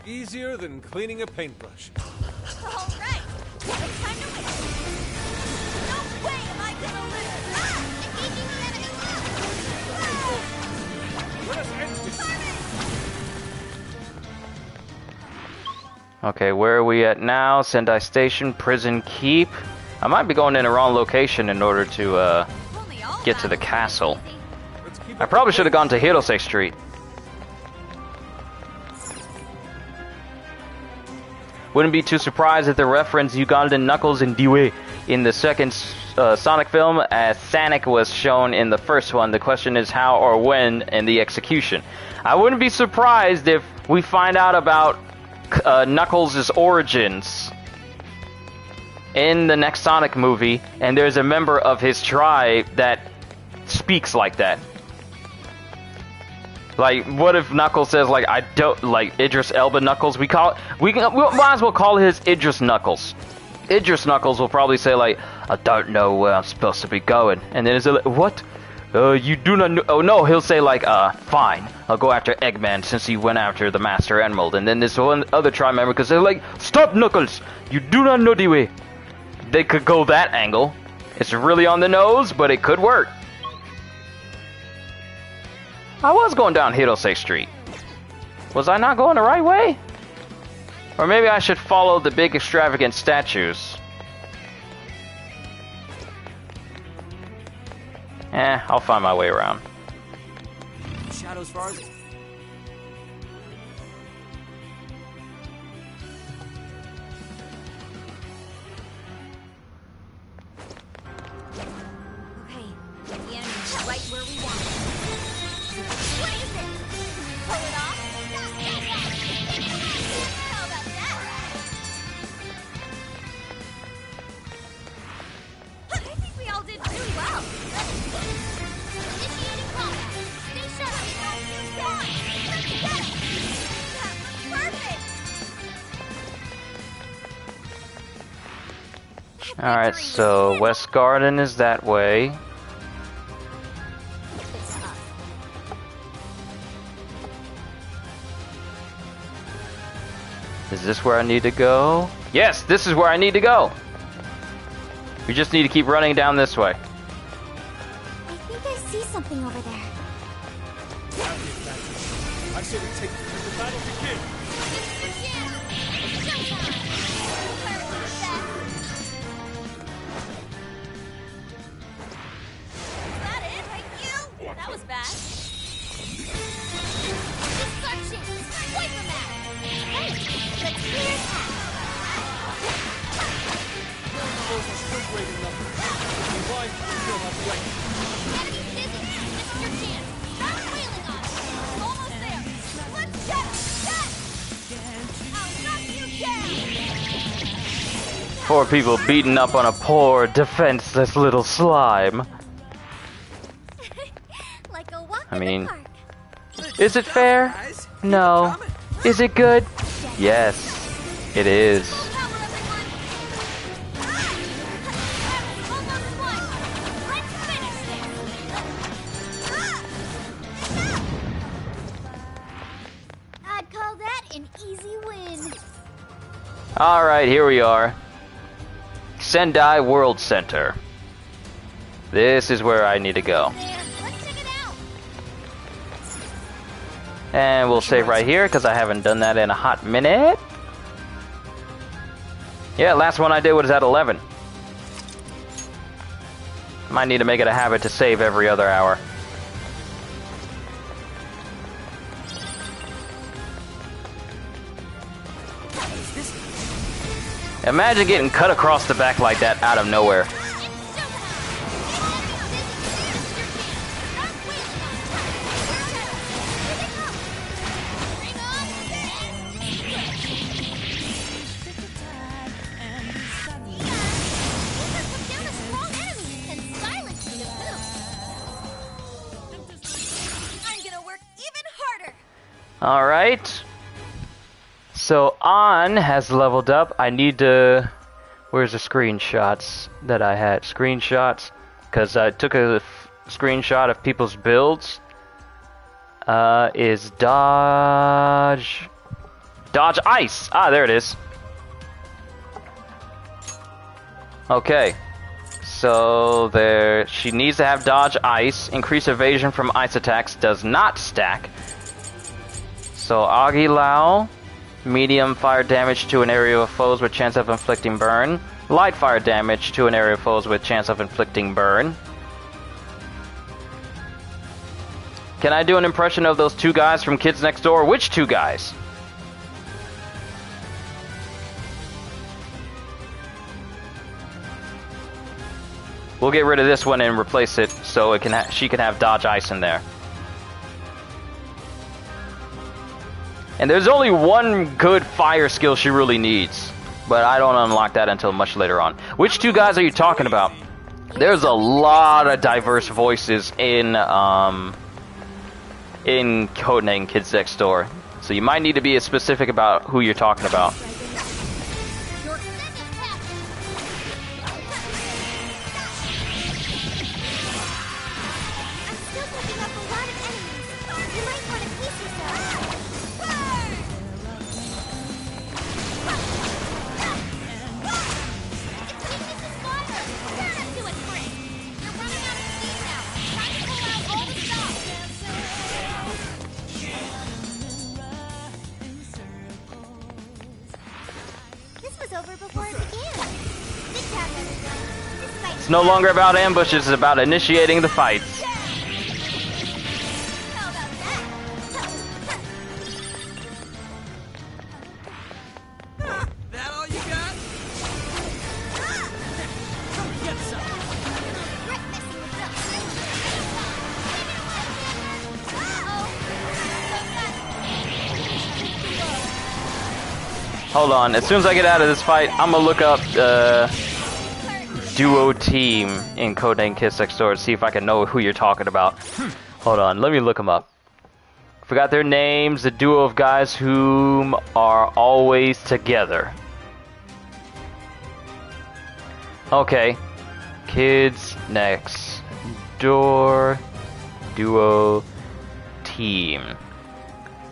Easier than cleaning a paintbrush. All right, it's time to win. No way am I gonna lose. Engaging the enemy. Let us end this. Okay, where are we at now? Sendai Station, Prison Keep. I might be going in the wrong location in order to get to the castle. I probably should have gone to Hirose Street. Wouldn't be too surprised if they reference Ugandan Knuckles and Dewey in the second Sonic film, as Sonic was shown in the first one. The question is how or when in the execution. I wouldn't be surprised if we find out about Knuckles' origins in the next Sonic movie, and there's a member of his tribe that speaks like that. Like, what if Knuckles says, like, I don't, like, Idris Elba Knuckles? We might as well call his Idris Knuckles. Idris Knuckles will probably say, like, I don't know where I'm supposed to be going. And then it's like, what? You do not know. Oh, no, he'll say, like, fine. I'll go after Eggman since he went after the Master Emerald. And then this one other tribe member could say, like, stop, Knuckles! You do not know the way. They could go that angle. It's really on the nose, but it could work. I was going down Hirose Street. Was I not going the right way? Or maybe I should follow the big extravagant statues. I'll find my way around. Shadows far. Okay, the enemy's right where we want it. What is it? Pull it off? How about that? I think we all did really well. Initiating combat. Stay sharp. Don't use one. Let's get it. That was perfect. Alright, so West Garden is that way. Is this where I need to go? Yes, this is where I need to go! We just need to keep running down this way. I think I see something over there. I say we take the battle begin. That was bad. Destruction! Wipe them out! Hey, let's clear it out! Those are still great enough. Rewind, still have way. Enemy's busy! This is your chance! Start wailing on it! Almost there! Let's Four people beating up on a poor, defenseless little slime. Like a walk I in mean, the park. is it fair? No. Is it good? Yes, it is. I'd call that an easy win. Alright, here we are. Sendai World Center. This is where I need to go. And we'll save right here because I haven't done that in a hot minute. Yeah, last one I did was at 11. Might need to make it a habit to save every other hour. Imagine getting cut across the back like that out of nowhere. Alright. So On has leveled up. I need to... Where's the screenshots that I had? Screenshots. Because I took a screenshot of people's builds. Is Dodge... Dodge Ice! Ah, there it is. Okay. So there... She needs to have Dodge Ice. Increase evasion from ice attacks does not stack. So Agilao, medium fire damage to an area of foes with chance of inflicting burn. Light fire damage to an area of foes with chance of inflicting burn. Can I do an impression of those two guys from Kids Next Door? Which two guys? We'll get rid of this one and replace it so it can she can have Dodge Ice in there. And there's only one good fire skill she really needs, but I don't unlock that until much later on. Which two guys are you talking about? There's a lot of diverse voices in Codename Kids Next Door, so you might need to be specific about who you're talking about. It's no longer about ambushes, it's about initiating the fights. That all you got? Get some. Hold on, as soon as I get out of this fight, I'm gonna look up duo team in Codename Kids Next Door to see if I can know who you're talking about. Hold on, let me look them up. Forgot their names, the duo of guys whom are always together. Okay. Kids Next Door duo team.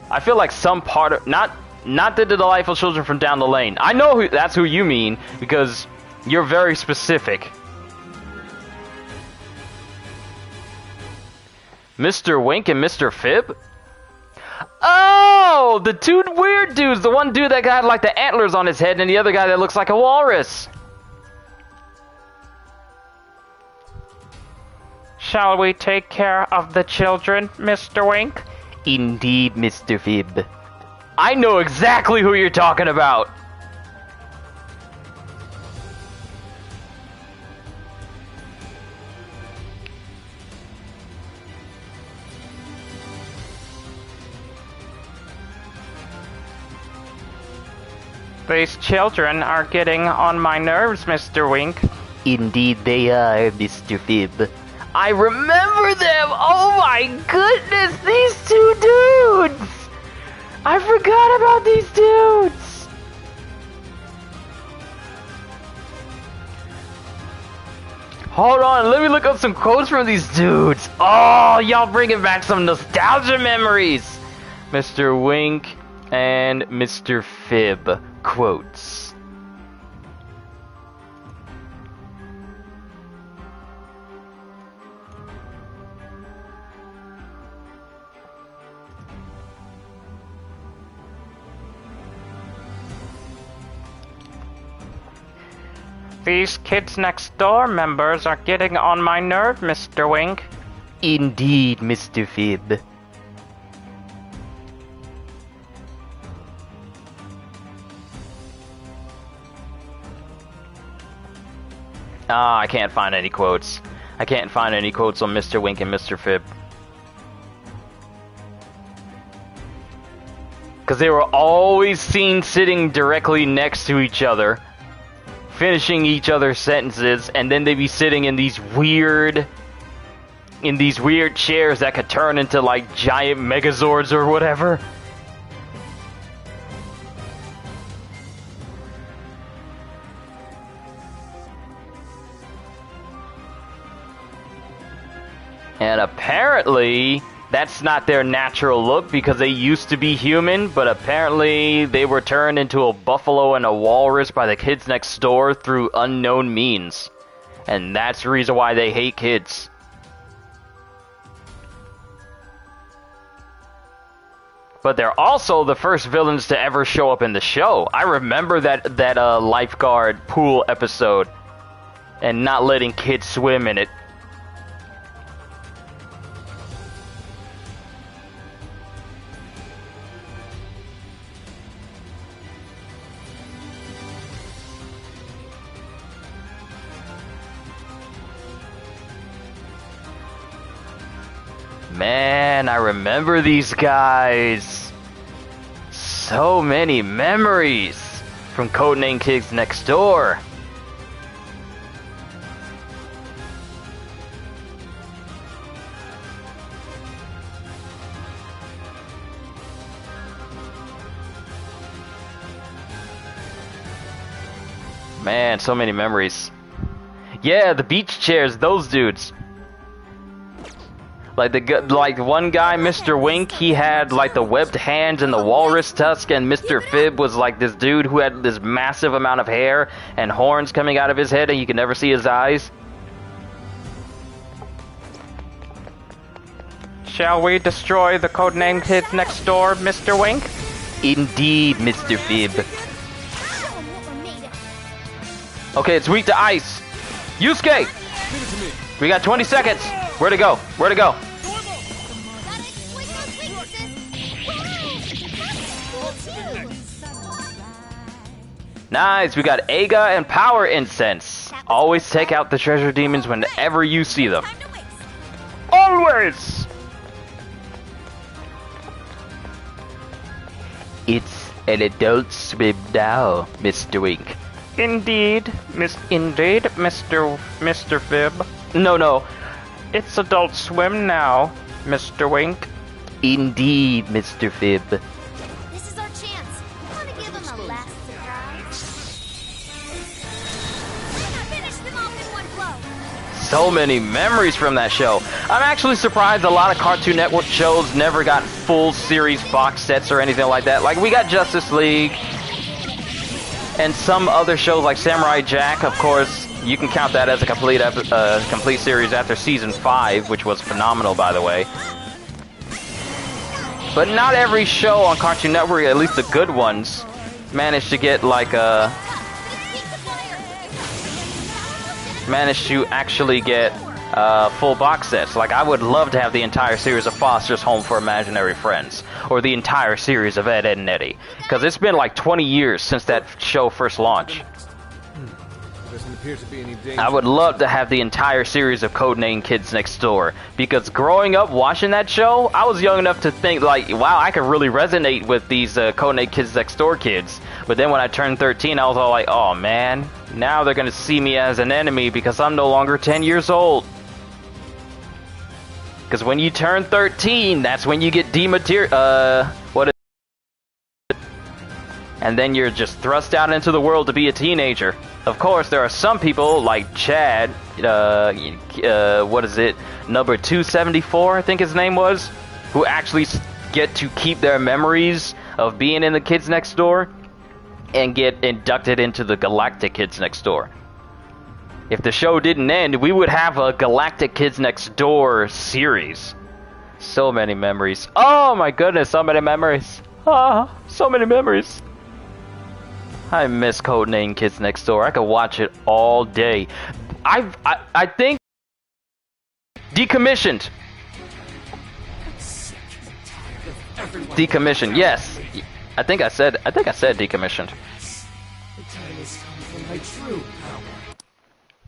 I feel like some part of not the delightful children from down the lane. I know that's who you mean because you're very specific. Mr. Wink and Mr. Fib? Oh, the two weird dudes. The one dude that got like the antlers on his head and the other guy that looks like a walrus. Shall we take care of the children, Mr. Wink? Indeed, Mr. Fib. I know exactly who you're talking about. These children are getting on my nerves, Mr. Wink. Indeed they are, Mr. Fib. I remember them! Oh my goodness, these two dudes! I forgot about these dudes! Hold on, let me look up some quotes from these dudes. Oh, y'all bringing back some nostalgia memories. Mr. Wink and Mr. Fib quotes. These Kids Next Door members are getting on my nerve, Mr. Wink. Indeed, Mr. Fib. Ah, I can't find any quotes. I can't find any quotes on Mr. Wink and Mr. Fib. Because they were always seen sitting directly next to each other, finishing each other's sentences, and then they'd be sitting in these weird chairs that could turn into like giant megazords or whatever. And apparently that's not their natural look because they used to be human, but apparently they were turned into a buffalo and a walrus by the kids next door through unknown means. And that's the reason why they hate kids. But they're also the first villains to ever show up in the show. I remember that lifeguard pool episode and not letting kids swim in it. Man, I remember these guys. So many memories from Codename Kids Next Door. Man, so many memories. Yeah, the beach chairs, those dudes. Like one guy, Mr. Wink, he had like the webbed hands and the walrus tusk, and Mr. Fib was like this dude who had this massive amount of hair and horns coming out of his head and you could never see his eyes. Shall we destroy the Codename Kids Next Door, Mr. Wink? Indeed, Mr. Fib. Okay, it's weak to ice. Yusuke! We got 20 seconds. Where to go? Where to go? Nice, we got Eiga and Power Incense. Always take out the treasure demons whenever you see them. Always! It's an Adult Swim now, Mr. Wink. Indeed, Mr. Fib. No. It's Adult Swim now, Mr. Wink. Indeed, Mr. Fib. This is our chance. Want to give them a last surprise? Finish them off in one blow. So many memories from that show. I'm actually surprised a lot of Cartoon Network shows never got full series box sets or anything like that. Like, we got Justice League and some other shows like Samurai Jack, of course. You can count that as a complete series after season 5, which was phenomenal, by the way. But not every show on Cartoon Network, at least the good ones, managed to get like managed to actually get full box sets. Like, I would love to have the entire series of Foster's Home for Imaginary Friends, or the entire series of Ed, Edd and Eddy, because it's been like 20 years since that show first launched. There doesn't appear to be any danger. I would love to have the entire series of Codename Kids Next Door, because growing up watching that show, I was young enough to think like, wow, I could really resonate with these Codename Kids Next Door kids. But then when I turned 13, I was all like, oh man, now they're gonna see me as an enemy because I'm no longer 10 years old. Because when you turn 13, that's when you get and then you're just thrust out into the world to be a teenager. Of course, there are some people like Chad, what is it, number 274, I think his name was, who actually get to keep their memories of being in the Kids Next Door and get inducted into the Galactic Kids Next Door. If the show didn't end, we would have a Galactic Kids Next Door series. So many memories. Oh my goodness, so many memories. Ah, so many memories. I miss Codename Kids Next Door. I could watch it all day. I think decommissioned. Decommissioned. Yes. I think I said decommissioned.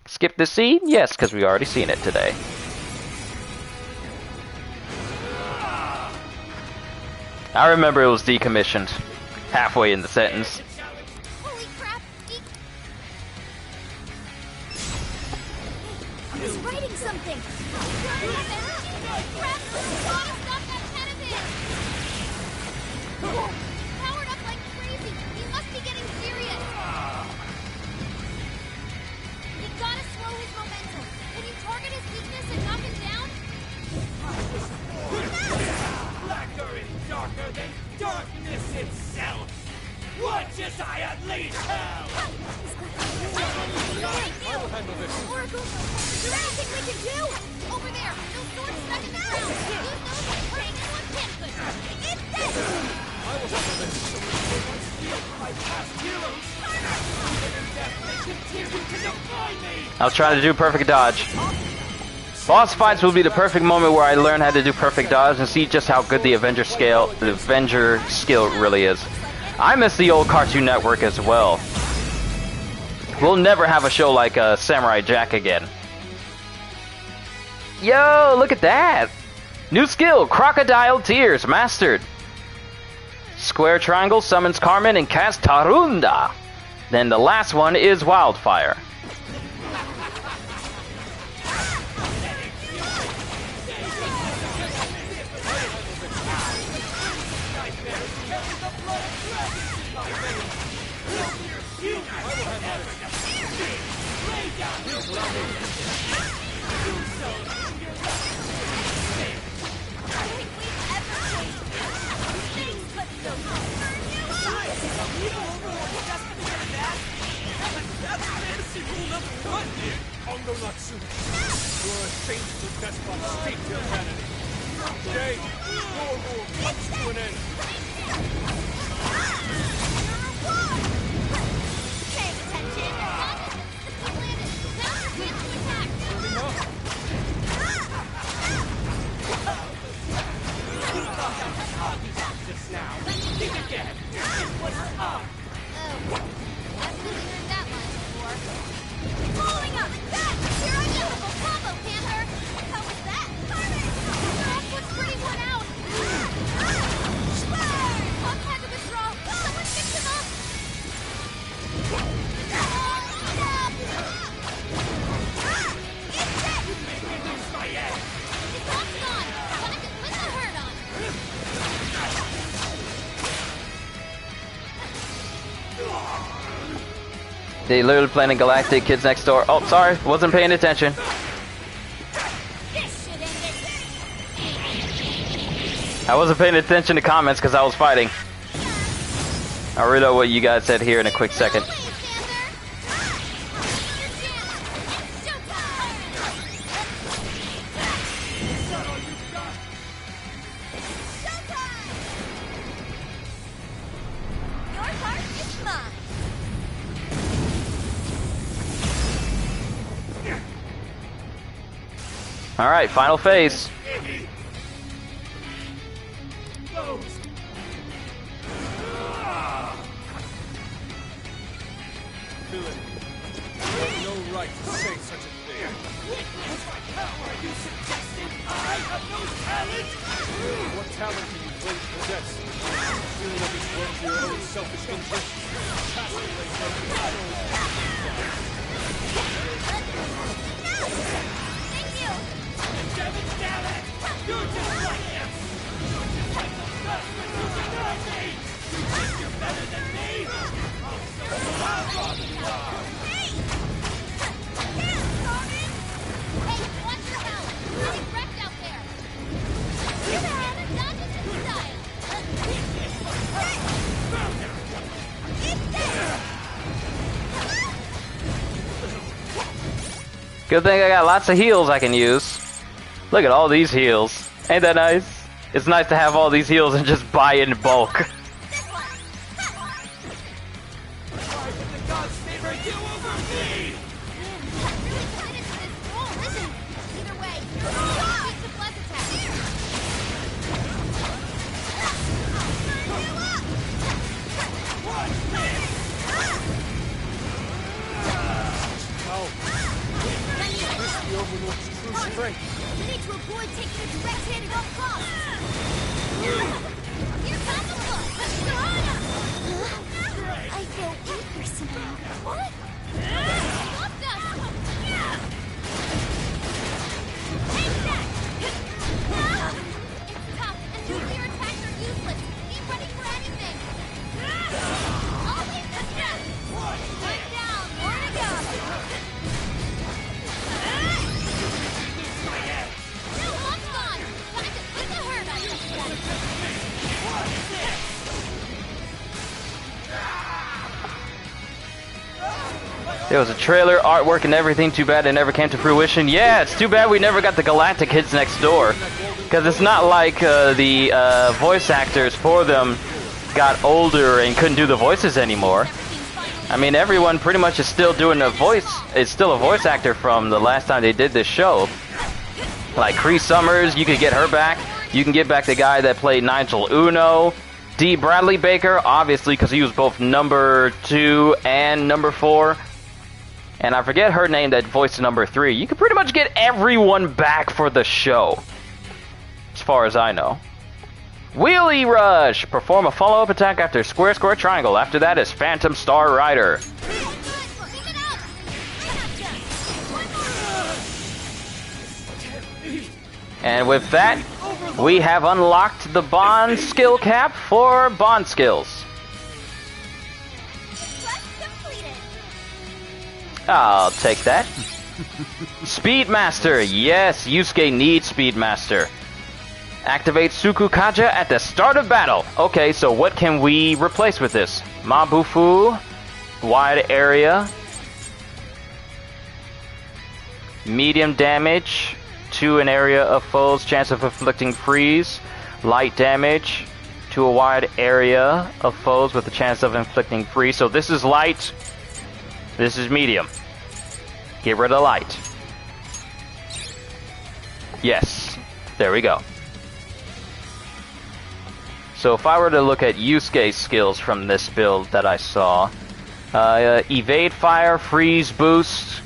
Skip this scene? Yes, because we already seen it today. I remember it was decommissioned. Halfway in the sentence. I was writing something. Powered up like crazy. He must be getting serious. You gotta slow his momentum. Can you target his weakness and knock him down? Blacker and darker than darkness itself. What as I unleash hell? I will handle this. Oracle, is there anything we can do? Over there, no sword stuck in the ground. Use those like hurting one pinfoot. It's this! I will handle this. My past heroes. They continue to defy me. I was trying to do perfect dodge. Boss fights will be the perfect moment where I learn how to do perfect dodge and see just how good the Avenger skill really is. I miss the old Cartoon Network as well. We'll never have a show like Samurai Jack again. Yo, look at that! New skill, Crocodile Tears, mastered. Square Triangle summons Carmen and casts Tarunda. Then the last one is Wildfire. Ongo Natsumi, you're a saint to despot state your vanity. Today, your rule comes to an end. Pay attention. The planet. Now your chance to attack. You thought that was Agi's just now. Think again. It was up. Oh, I've really heard that line before. Following up! That! Your unusable combo, Panther! How was that? Carmen! Your ult was pretty worn out! Pop had to withdraw! Someone fix him up! It's it! You make me lose my edge! His ult's gone! Time to put the hurt on! They literally playing Galactic Kids Next Door. Oh, sorry, wasn't paying attention. I wasn't paying attention to comments because I was fighting. I'll read out what you guys said here in a quick second. All right, final phase. right to say such a thing? Witness my power! You suggested I have no talent? What talent do you really possess? Feeling of this world for your own selfish interests? Thank you! Damn it! You're just like him! You just like those guys when you deny me! You think you're better than me? I'll show you how wrong you are! Hey! Hey, watch your health! You're getting wrecked out there! Too bad! Dodges in style! Good thing I got lots of heals I can use. Look at all these heals. Ain't that nice? It's nice to have all these heals and just buy in bulk. Why would the gods favor you over me? Really committed to this role, isn't he? Either way, keep the bless attack. The Overlord's true strength. You need to avoid taking a direct hit at all costs. Here comes the foot. I feel weaker somehow. What? Stopped us. Take that. It's tough, and nuclear attacks are useless. Be ready for anything. Always the step. One down, more to go. Still one's gone. Time to put the hurt on this guy. There was a trailer, artwork, and everything. Too bad it never came to fruition. Yeah, it's too bad we never got the Galactic hits next door. Because it's not like the voice actors for them got older and couldn't do the voices anymore. I mean, everyone pretty much is still doing a voice. It's still a voice actor from the last time they did this show. Like Cree Summers, you could get her back. You can get back the guy that played Nigel Uno. D. Bradley Baker, obviously, because he was both number 2 and number 4. And I forget her name that voiced number 3. You can pretty much get everyone back for the show, as far as I know. Wheelie Rush! Perform a follow-up attack after square, square, triangle. After that is Phantom Star Rider. And with that, we have unlocked the Bond skill cap for Bond skills. I'll take that. Speedmaster. Yes, Yusuke needs Speedmaster. Activate Sukukaja at the start of battle. Okay, so what can we replace with this? Mabufu, wide area, medium damage to an area of foes, chance of inflicting freeze, light damage to a wide area of foes with a chance of inflicting freeze. So this is light, this is medium. Get rid of light. Yes, there we go. So if I were to look at Yusuke's skills from this build that I saw, evade fire, freeze boost,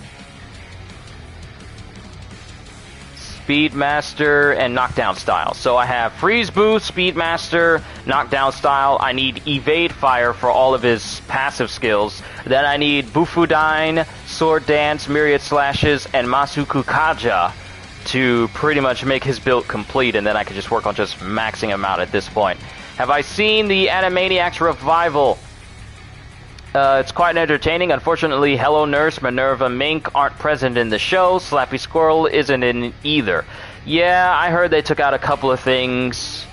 Speedmaster, and knockdown style. So I have freeze boost, Speedmaster, knockdown style. I need evade fire for all of his passive skills. Then I need Bufudyne, sword dance, myriad slashes, and Masukukaja to pretty much make his build complete, and then I can just work on just maxing him out at this point. Have I seen the Animaniacs revival? It's quite entertaining. Unfortunately, Hello Nurse, Minerva, Mink aren't present in the show. Slappy Squirrel isn't in either. Yeah, I heard they took out a couple of things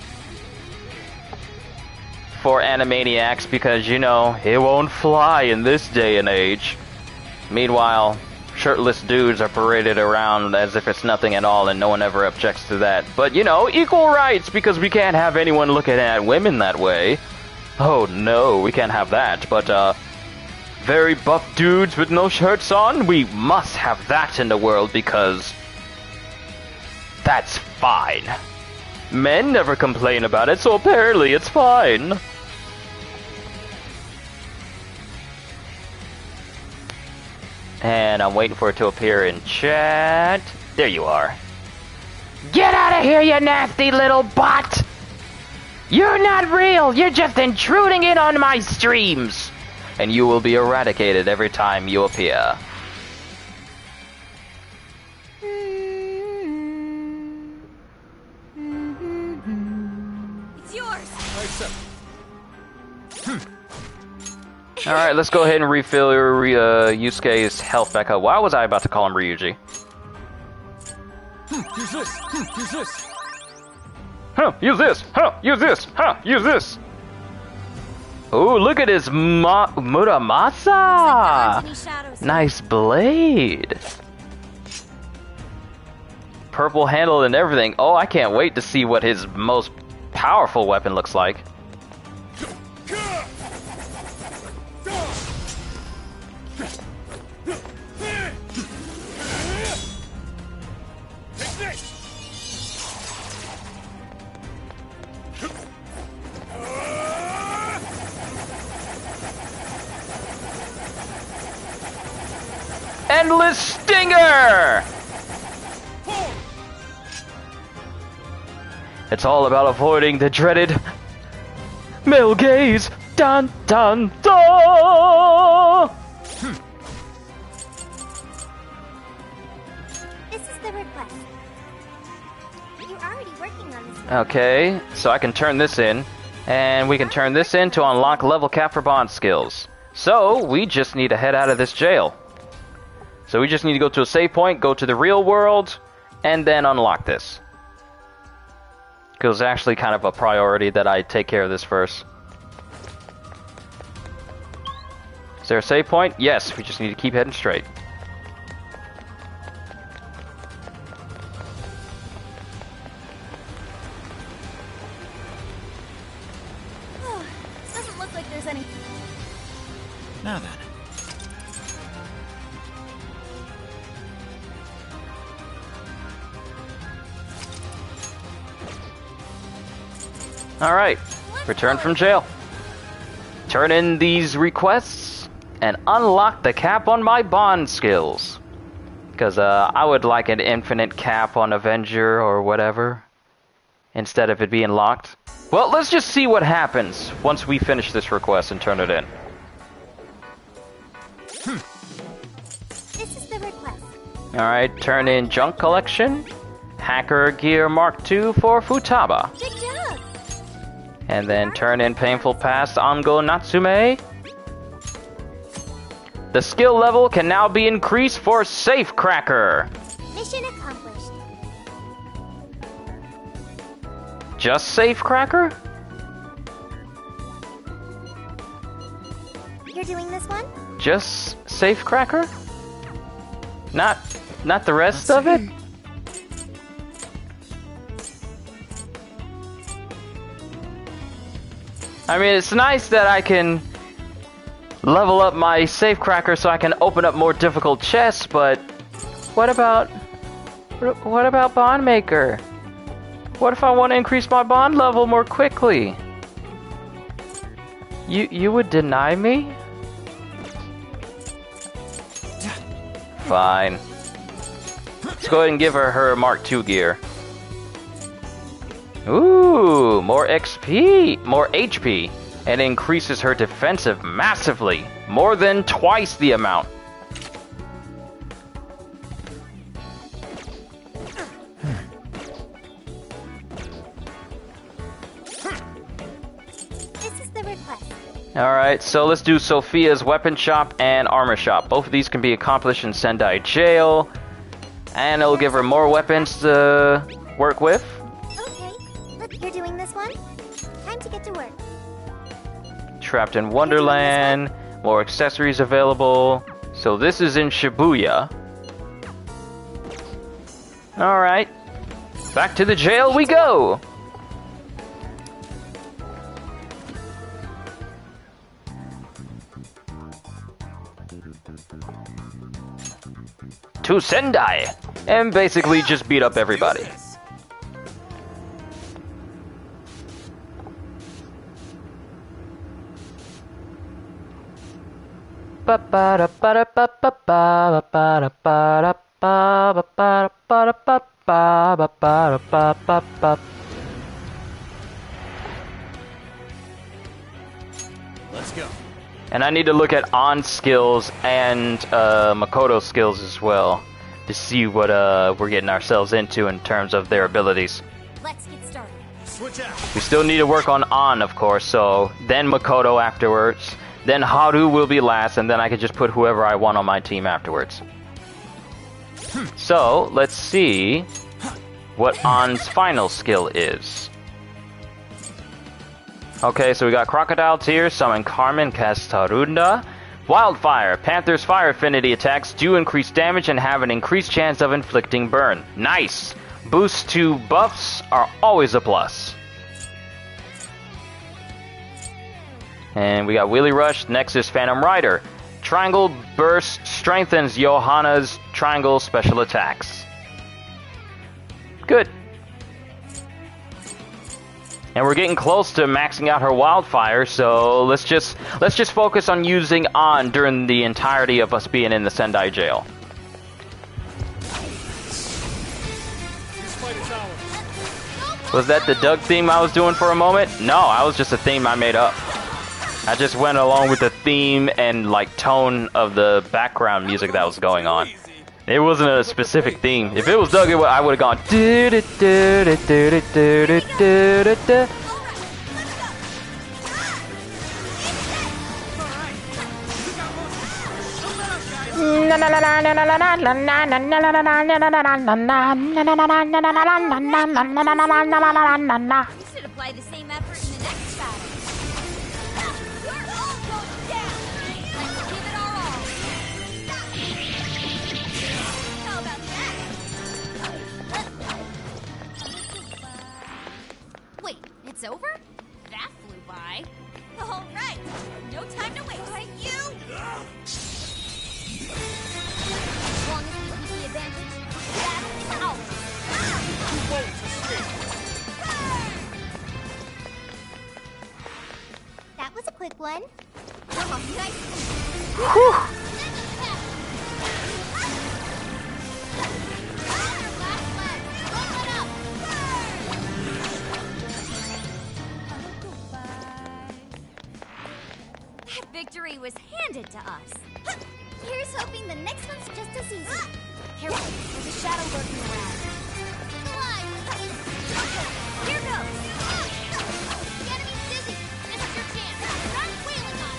for Animaniacs because, you know, it won't fly in this day and age. Meanwhile, shirtless dudes are paraded around as if it's nothing at all, and no one ever objects to that. But, you know, equal rights, because we can't have anyone looking at women that way. Oh no, we can't have that. But, very buff dudes with no shirts on, we must have that in the world, because that's fine. Men never complain about it, so apparently it's fine. And I'm waiting for it to appear in chat. There you are. Get out of here, you nasty little bot! You're not real! You're just intruding in on my streams! And you will be eradicated every time you appear. It's yours. Alright, let's go ahead and refill Yusuke's health back up. Why was I about to call him Ryuji? Use this. Use this. Huh, use this. Huh, use this. Huh, use this. Ooh, look at his Muramasa! Nice blade. Purple handle and everything. Oh, I can't wait to see what his most powerful weapon looks like. Endless Stinger! It's all about avoiding the dreaded male gaze. Dun dun dun! This is the request. You're already working on this one. Okay, so I can turn this in, and we can turn this in to unlock level cap for bond skills. So, we just need to head out of this jail. So we just need to go to a save point, go to the real world, and then unlock this. Because it's actually kind of a priority that I take care of this first. Is there a save point? Yes, we just need to keep heading straight. Doesn't look like there's any. Now then. Alright, return from jail. Turn in these requests and unlock the cap on my bond skills. Because I would like an infinite cap on Avenger or whatever, instead of it being locked. Well, let's just see what happens once we finish this request and turn it in. This is the request. Alright, turn in Junk Collection, Hacker Gear Mark II for Futaba. Good job. And then turn in Painful Past Ango Natsume. The skill level can now be increased for Safecracker. Mission accomplished. Just Safecracker? You're doing this one? Just Safecracker? Not the rest of it? I mean, it's nice that I can level up my Safecracker so I can open up more difficult chests, but what about Bond Maker? What if I want to increase my bond level more quickly? You would deny me? Fine. Let's go ahead and give her Mark II gear. Ooh, more XP, more HP, and increases her defensive massively, more than twice the amount. This is the request. Alright, so let's do Sophia's weapon shop and armor shop. Both of these can be accomplished in Sendai Jail, and it'll give her more weapons to work with. You're doing this one? Time to get to work. Trapped in Wonderland, more accessories available. So this is in Shibuya. Alright, back to the jail we go! To Sendai! And basically just beat up everybody. Let's go. And I need to look at On's skills and Makoto's skills as well to see what we're getting ourselves into in terms of their abilities. Let's get started. Switch out. We still need to work on On, of course, so then Makoto afterwards, then Haru will be last, and then I can just put whoever I want on my team afterwards. So, let's see what On's final skill is. Okay, so we got Crocodile Tears, Summon Carmen Castarunda. Wildfire. Panther's fire affinity attacks do increase damage and have an increased chance of inflicting burn. Nice! Boosts to buffs are always a plus. And we got Wheelie Rush. Next is Phantom Rider. Triangle Burst strengthens Johanna's triangle special attacks. Good. And we're getting close to maxing out her wildfire, so let's just focus on using On during the entirety of us being in the Sendai jail. Was that the Doug theme I was doing for a moment? No, I was just a theme I made up. I just went along with the theme and like tone of the background music that was going on. It wasn't a specific theme. If it was Doug, I would have gone. We should apply the same effort in the next battle. We're all going down. Let's give it our all. How about that? Wait, it's over? That flew by. All right, no time to waste. You. As long as we keep the advantage, battle is ours. You won't escape. That was a quick one. Oh, nice. That victory was handed to us. Here's hoping the next one's just as easy. Careful, there's a shadow lurking around. Here goes. The enemy's dizzy. This is your chance. Start wailing on him.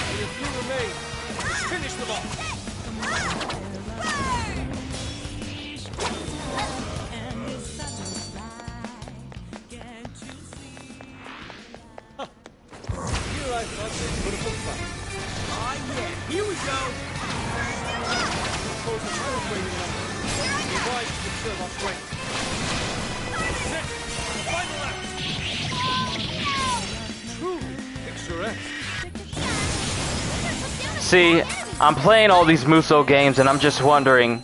Only a few remain. Finish them off. Here I thought they'd put up a fight. Ah, yeah. Here we go. Suppose if I was waiting enough, the wise would serve us right. Set. Final act. Truly picturesque. See, I'm playing all these Musou games and I'm just wondering,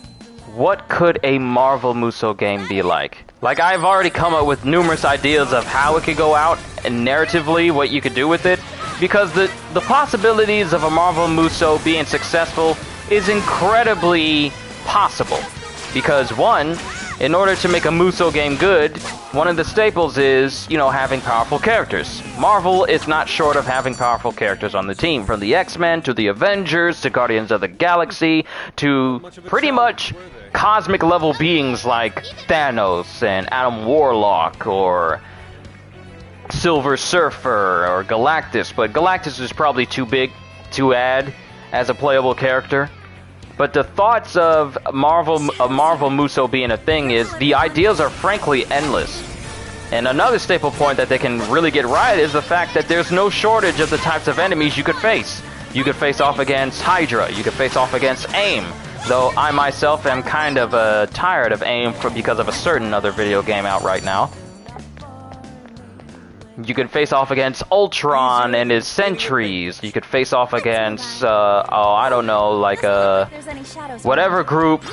what could a Marvel Musou game be like? Like, I've already come up with numerous ideas of how it could go out and narratively what you could do with it, because the possibilities of a Marvel Musou being successful is incredibly possible. Because one, in order to make a Musou game good, one of the staples is, you know, having powerful characters. Marvel is not short of having powerful characters on the team, from the X-Men to the Avengers to Guardians of the Galaxy to pretty much cosmic level beings like Thanos and Adam Warlock or Silver Surfer or Galactus, but Galactus is probably too big to add as a playable character. But the thoughts of Marvel Musou being a thing is the ideas are frankly endless. And another staple point that they can really get right is the fact that there's no shortage of the types of enemies you could face. You could face off against Hydra, you could face off against AIM, though I myself am kind of tired of AIM because of a certain other video game out right now. You could face off against Ultron and his sentries. You could face off against, I don't know, like, whatever group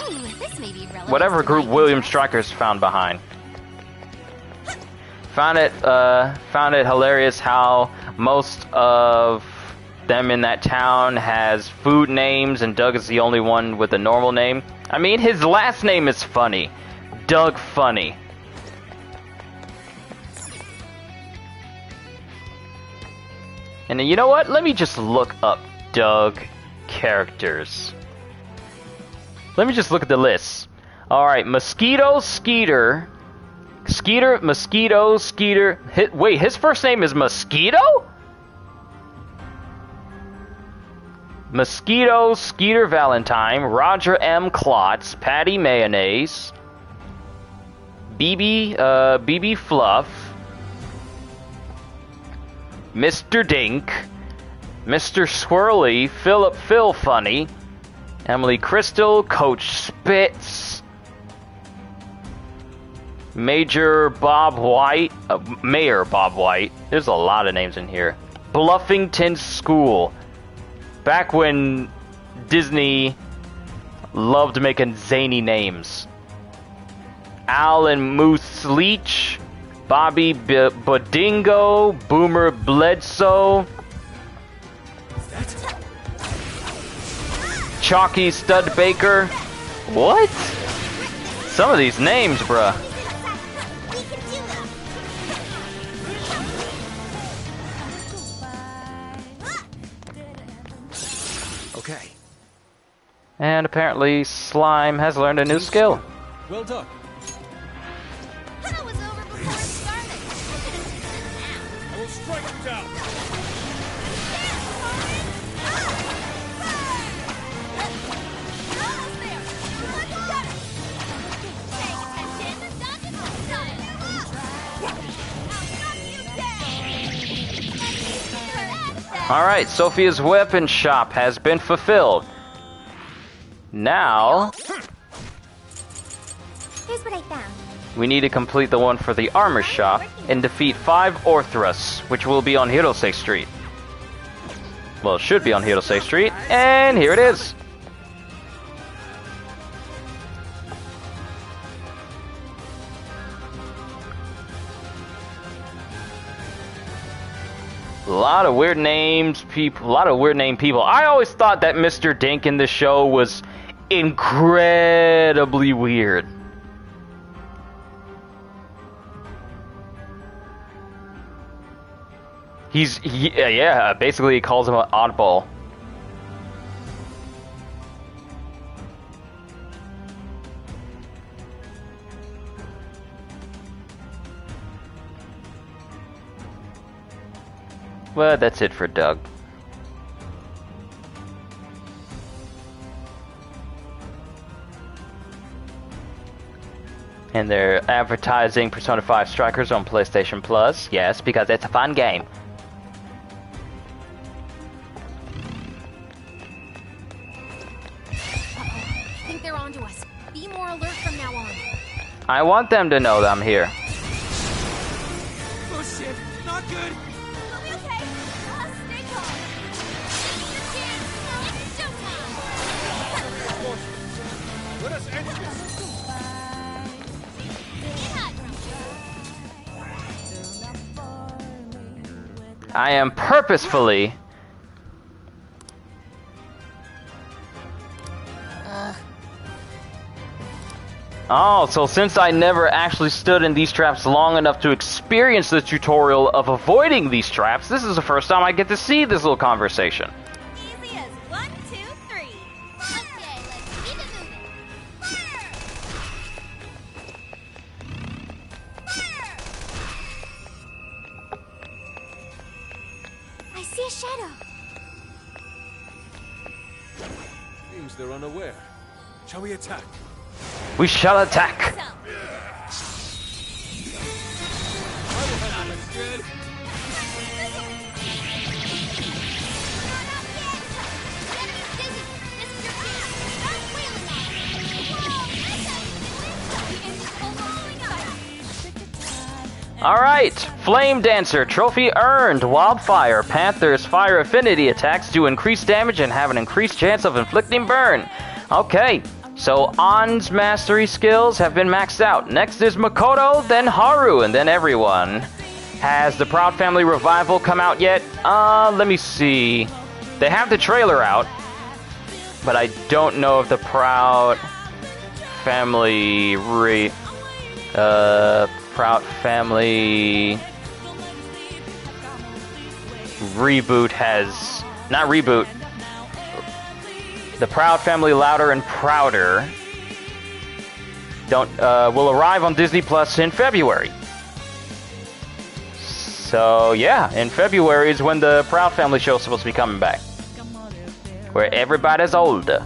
William Stryker's found behind. Found it hilarious how most of them in that town has food names and Doug is the only one with a normal name. I mean, his last name is funny. Doug Funny. And you know what? Let me just look up Doug characters. Let me just look at the list. Alright, Mosquito, Skeeter, Mosquito, Skeeter. Wait, his first name is Mosquito? Mosquito, Skeeter Valentine, Roger M. Klotz, Patty Mayonnaise, BB Fluff, Mr. Dink, Mr. Swirly, Philip Phil Funny, Emily Crystal, Coach Spitz, Mayor Bob White. There's a lot of names in here. Bluffington School. Back when Disney loved making zany names. Al and Moose Leach, Bobby Bodingo, Boomer Bledsoe, Chalky Studbaker. What? Some of these names, bruh. Okay. And apparently Slime has learned a new skill. Well done. That was over before it started. I will strike you down. Almost there. Let's get it. Paying attention. Dodging all the time. I'll knock you down. Alright, Sophia's weapon shop has been fulfilled. Now, Here's what I found. we need to complete the one for the armor shop and defeat 5 Orthrus, which will be on Hirose Street. Well, it should be on Hirose Street, and here it is. A lot of weird names, people. A lot of weird named people. I always thought that Mr. Dink in the show was incredibly weird. Yeah, basically he calls him an oddball. Well, that's it for Doug. And they're advertising Persona 5 Strikers on PlayStation Plus. Yes, because it's a fun game. I think they're onto us. Be more alert from now on. I want them to know that I'm here. Oh shit, not good. We'll be okay. Stay calm. This is your chance. It's showtime. Let us end this. I am purposefully Oh, so since I never actually stood in these traps long enough to experience the tutorial of avoiding these traps, this is the first time I get to see this little conversation. Easy as 1, 2, 3. Okay, let's keep it moving. Fire! Fire! I see a shadow. Seems they're unaware. Shall we attack? We shall attack. Good. Alright, Flame Dancer, trophy earned. Wildfire, Panther's fire affinity attacks do increased damage and have an increased chance of inflicting burn. Okay, so An's mastery skills have been maxed out. Next is Makoto, then Haru, and then everyone. Has the Proud Family Revival come out yet? Let me see. They have the trailer out, but I don't know if the Proud Family Proud Family reboot has... Not reboot. The Proud Family Louder and Prouder will arrive on Disney Plus in February. So yeah, in February is when the Proud Family show is supposed to be coming back, where everybody's older.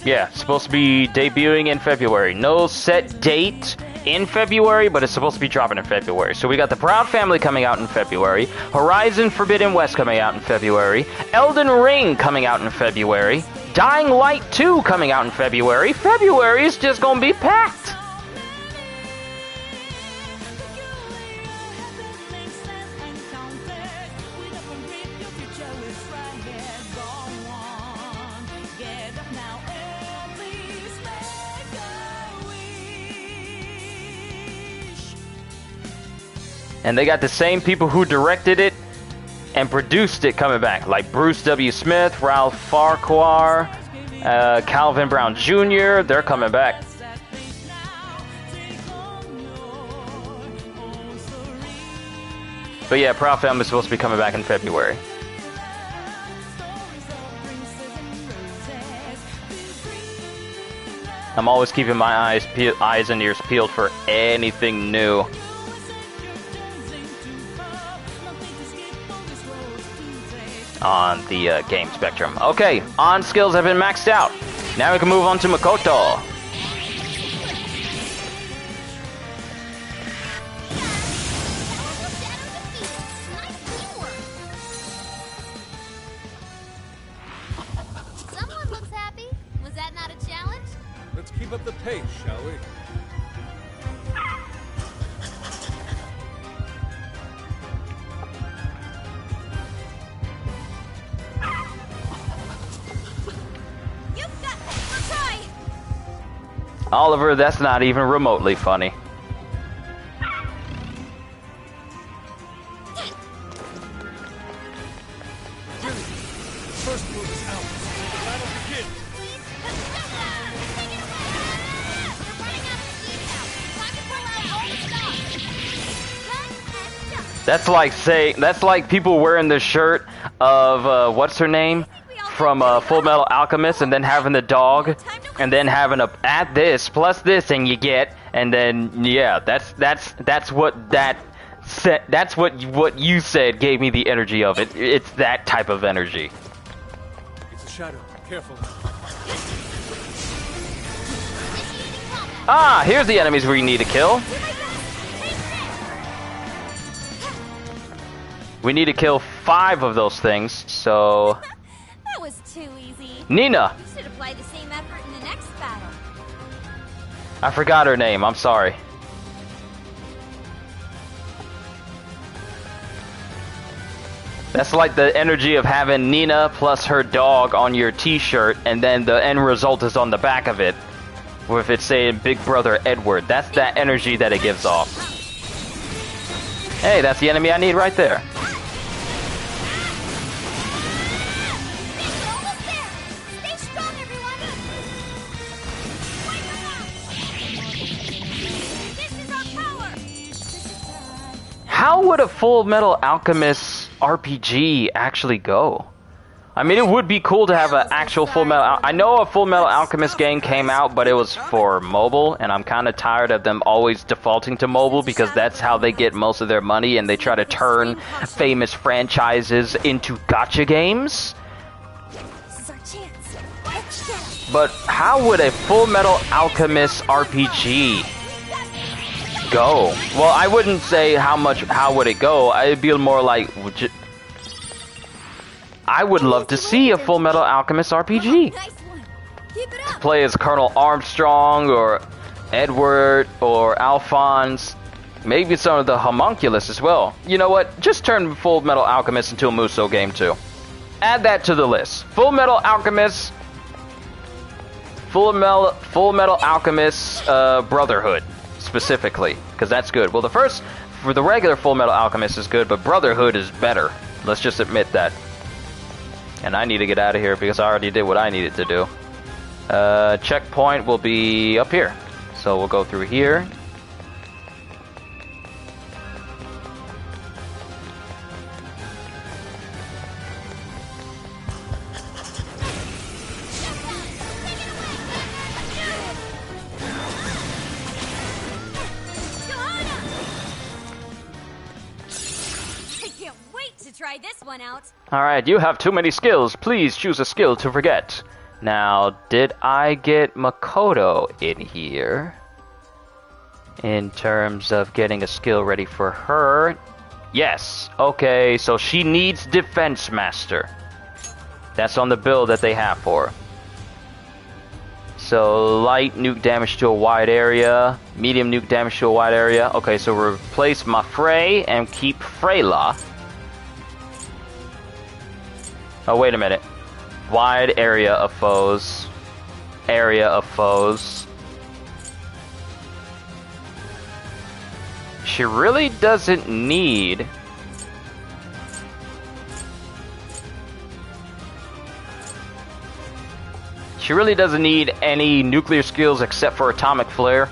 Yeah, it's supposed to be debuting in February. No set date in February, but it's supposed to be dropping in February. So we got the Proud Family coming out in February, Horizon Forbidden West coming out in February, Elden Ring coming out in February, Dying Light 2 coming out in February. February is just gonna be packed. And they got the same people who directed it and produced it coming back, like Bruce W. Smith, Ralph Farquhar, Calvin Brown Jr., they're coming back. But yeah, Proud Family is supposed to be coming back in February. I'm always keeping my eyes and ears peeled for anything new. On the game spectrum. Okay, on skills have been maxed out. Now we can move on to Makoto. Someone looks happy. Was that not a challenge? Let's keep up the pace, shall we? Oliver, that's not even remotely funny. First move is out. The battle begins. That's like people wearing the shirt of what's her name from Full Metal Alchemist, and then having the dog, and then having a add this plus this, and you get, and then yeah, that's what you said gave me the energy of it. It's that type of energy. It's a shadow. Careful. Ah, here's the enemies we need to kill. We need to kill 5 of those things, so... That was too easy. Nina! You should apply the same effort in the next battle. I forgot her name, I'm sorry. That's like the energy of having Nina plus her dog on your t-shirt, and then the end result is on the back of it, with it saying Big Brother Edward. That's that energy that it gives off. Hey, that's the enemy I need right there. How would a Full Metal Alchemist RPG actually go? I mean, it would be cool to have an actual Full Metal... I know a Full Metal Alchemist game came out, but it was for mobile, and I'm kind of tired of them always defaulting to mobile, because that's how they get most of their money, and they try to turn famous franchises into gacha games. But how would a Full Metal Alchemist RPG go? Well, I wouldn't say how would it go. It'd be more like... I would love to see a Full Metal Alchemist RPG. Play as Colonel Armstrong, or Edward, or Alphonse. Maybe some of the homunculus as well. You know what? Just turn Full Metal Alchemist into a Musou game too. Add that to the list. Full Metal Alchemist... Full Metal Alchemist Brotherhood. specifically, because that's good. Well, the first, for the regular Full Metal Alchemist is good, but Brotherhood is better. Let's just admit that. And I need to get out of here because I already did what I needed to do. Checkpoint will be up here. So we'll go through here. Try this one out. Alright, you have too many skills. Please choose a skill to forget. Now, did I get Makoto in here? In terms of getting a skill ready for her? Yes. Okay, so she needs Defense Master. That's on the build that they have for her. So, light nuke damage to a wide area. Medium nuke damage to a wide area. Okay, so replace Mafrey and keep Freyla. Oh, wait a minute. Wide area of foes. Area of foes. She really doesn't need... She really doesn't need any nuclear skills except for Atomic Flare.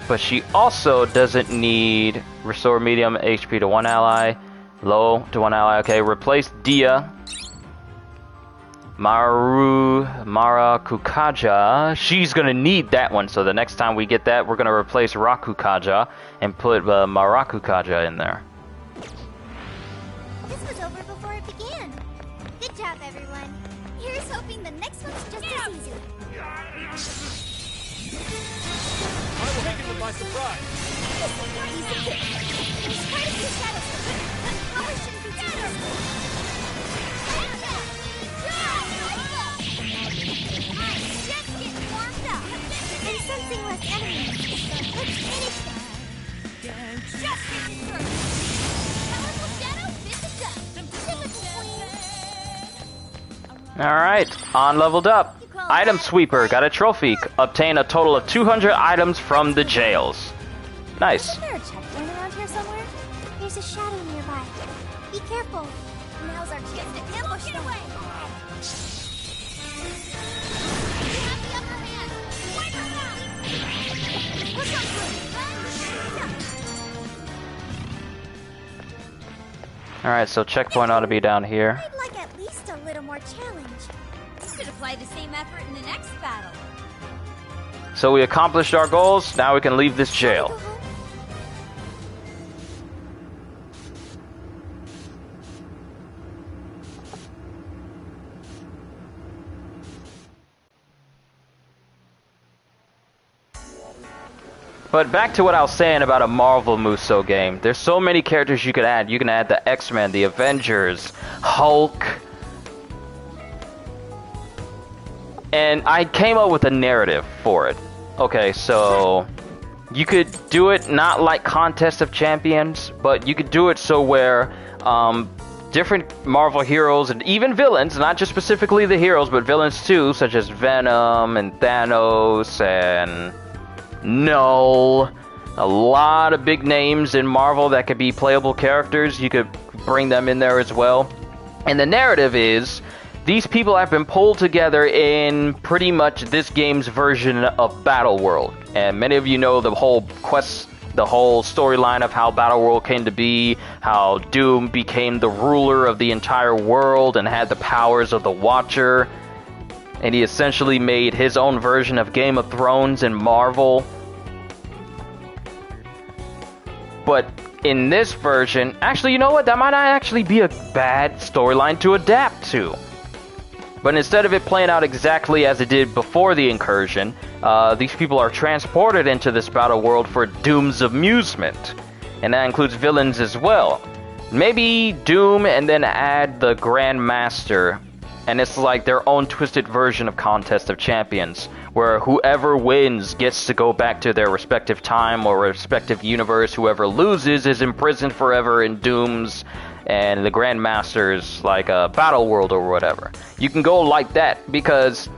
But she also doesn't need Restore medium HP to one ally. Low to one ally. Okay, replace Dia. Marakukaja. She's gonna need that one, so the next time we get that, we're gonna replace Rakukaja and put Marakukaja in there. This was over before it began. Good job, everyone. Here's hoping the next one's just as easy. I'm taking them by surprise. This is not easy. There's quite a few shadows. Probably shouldn't be too careful. I'm just getting warmed up. I'm sensing less enemies. Let's finish them. Just get it through. Powerful shadow, this is done. Typical queen. Alright, on leveled up. Item Sweeper, got a trophy. Obtain a total of 200 items from the jails. Nice. Isn't there a checkpoint around here somewhere? There's a shadow nearby. Be careful. Now's our chance to ambush them. You have the upper hand. Wipe them out. Push on through. Alright, so checkpoint ought to be down here. I'd like at least a little more challenge. You should apply the same effort in the next battle. So we accomplished our goals, now we can leave this jail. But back to what I was saying about a Marvel Musou game. There's so many characters you could add. You can add the X-Men, the Avengers, Hulk. And I came up with a narrative for it. Okay, so you could do it not like Contest of Champions, but you could do it so where different Marvel heroes and even villains, not just specifically the heroes, but villains too, such as Venom and Thanos and Null. A lot of big names in Marvel that could be playable characters. You could bring them in there as well. And the narrative is, these people have been pulled together in pretty much this game's version of Battle World. And many of you know the whole quest, the whole storyline of how Battle World came to be, how Doom became the ruler of the entire world and had the powers of the Watcher. And he essentially made his own version of Game of Thrones and Marvel. But in this version, actually, you know what? That might not actually be a bad storyline to adapt to. But instead of it playing out exactly as it did before the incursion, these people are transported into this battle world for Doom's amusement. And that includes villains as well. Maybe Doom and then add the Grand Master. And it's like their own twisted version of Contest of Champions, where whoever wins gets to go back to their respective time or respective universe. Whoever loses is imprisoned forever in Doom's and the Grand Master's like a battle world or whatever. You can go like that because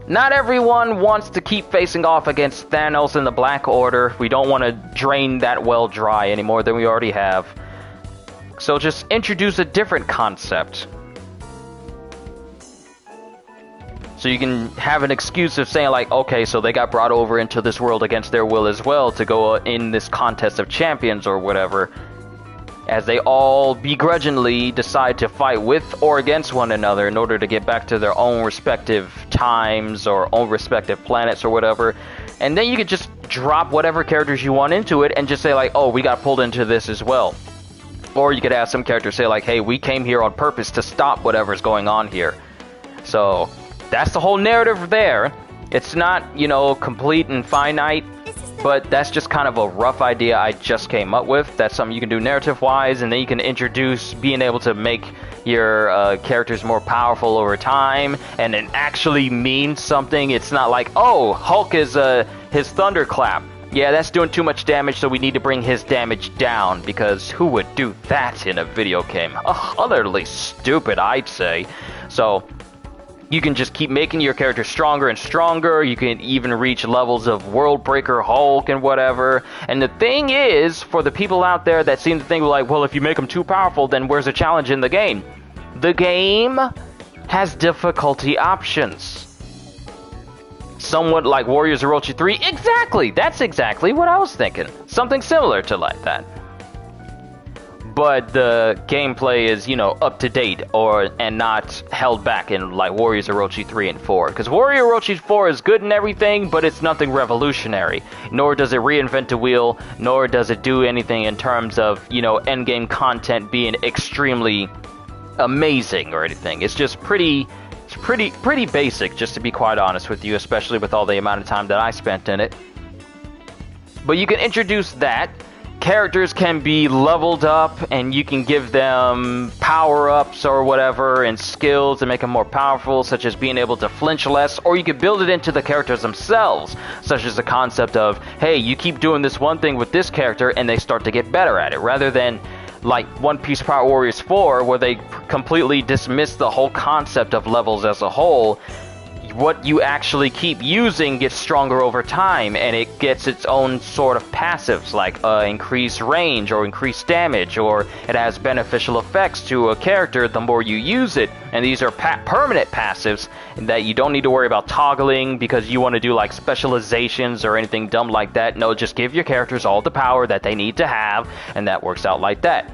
Not everyone wants to keep facing off against Thanos and the Black Order. We don't want to drain that well dry any more than we already have. So just introduce a different concept. So you can have an excuse of saying like, okay, so they got brought over into this world against their will as well to go in this contest of champions or whatever. As they all begrudgingly decide to fight with or against one another in order to get back to their own respective times or own respective planets or whatever. And then you could just drop whatever characters you want into it and just say like, oh, we got pulled into this as well. Or you could have some characters say like, hey, we came here on purpose to stop whatever's going on here. So that's the whole narrative there. It's not, you know, complete and finite, but that's just kind of a rough idea I just came up with. That's something you can do narrative-wise, and then you can introduce being able to make your characters more powerful over time, and it actually means something. It's not like, oh, Hulk is his thunderclap. Yeah, that's doing too much damage, so we need to bring his damage down, because who would do that in a video game? Utterly stupid, I'd say. So you can just keep making your character stronger and stronger. You can even reach levels of World Breaker Hulk and whatever. And the thing is, for the people out there that seem to think like, well, if you make them too powerful, then where's the challenge in the game? The game has difficulty options. Somewhat like Warriors Orochi 3. Exactly! That's exactly what I was thinking. Something similar to like that. But the gameplay is, you know, up to date and not held back in like Warriors Orochi 3 and 4. Because Warrior Orochi 4 is good and everything, but it's nothing revolutionary. Nor does it reinvent the wheel, nor does it do anything in terms of, you know, endgame content being extremely amazing or anything. It's just pretty basic, just to be quite honest with you, especially with all the amount of time that I spent in it. But you can introduce that. Characters can be leveled up, and you can give them power-ups or whatever and skills to make them more powerful, such as being able to flinch less, or you can build it into the characters themselves, such as the concept of, hey, you keep doing this one thing with this character and they start to get better at it, rather than like One Piece Power Warriors 4, where they completely dismiss the whole concept of levels as a whole. What you actually keep using gets stronger over time, and it gets its own sort of passives, like increased range or increased damage, or it has beneficial effects to a character the more you use it. And these are permanent passives that you don't need to worry about toggling because you want to do like specializations or anything dumb like that. No, just give your characters all the power that they need to have, and that works out like that.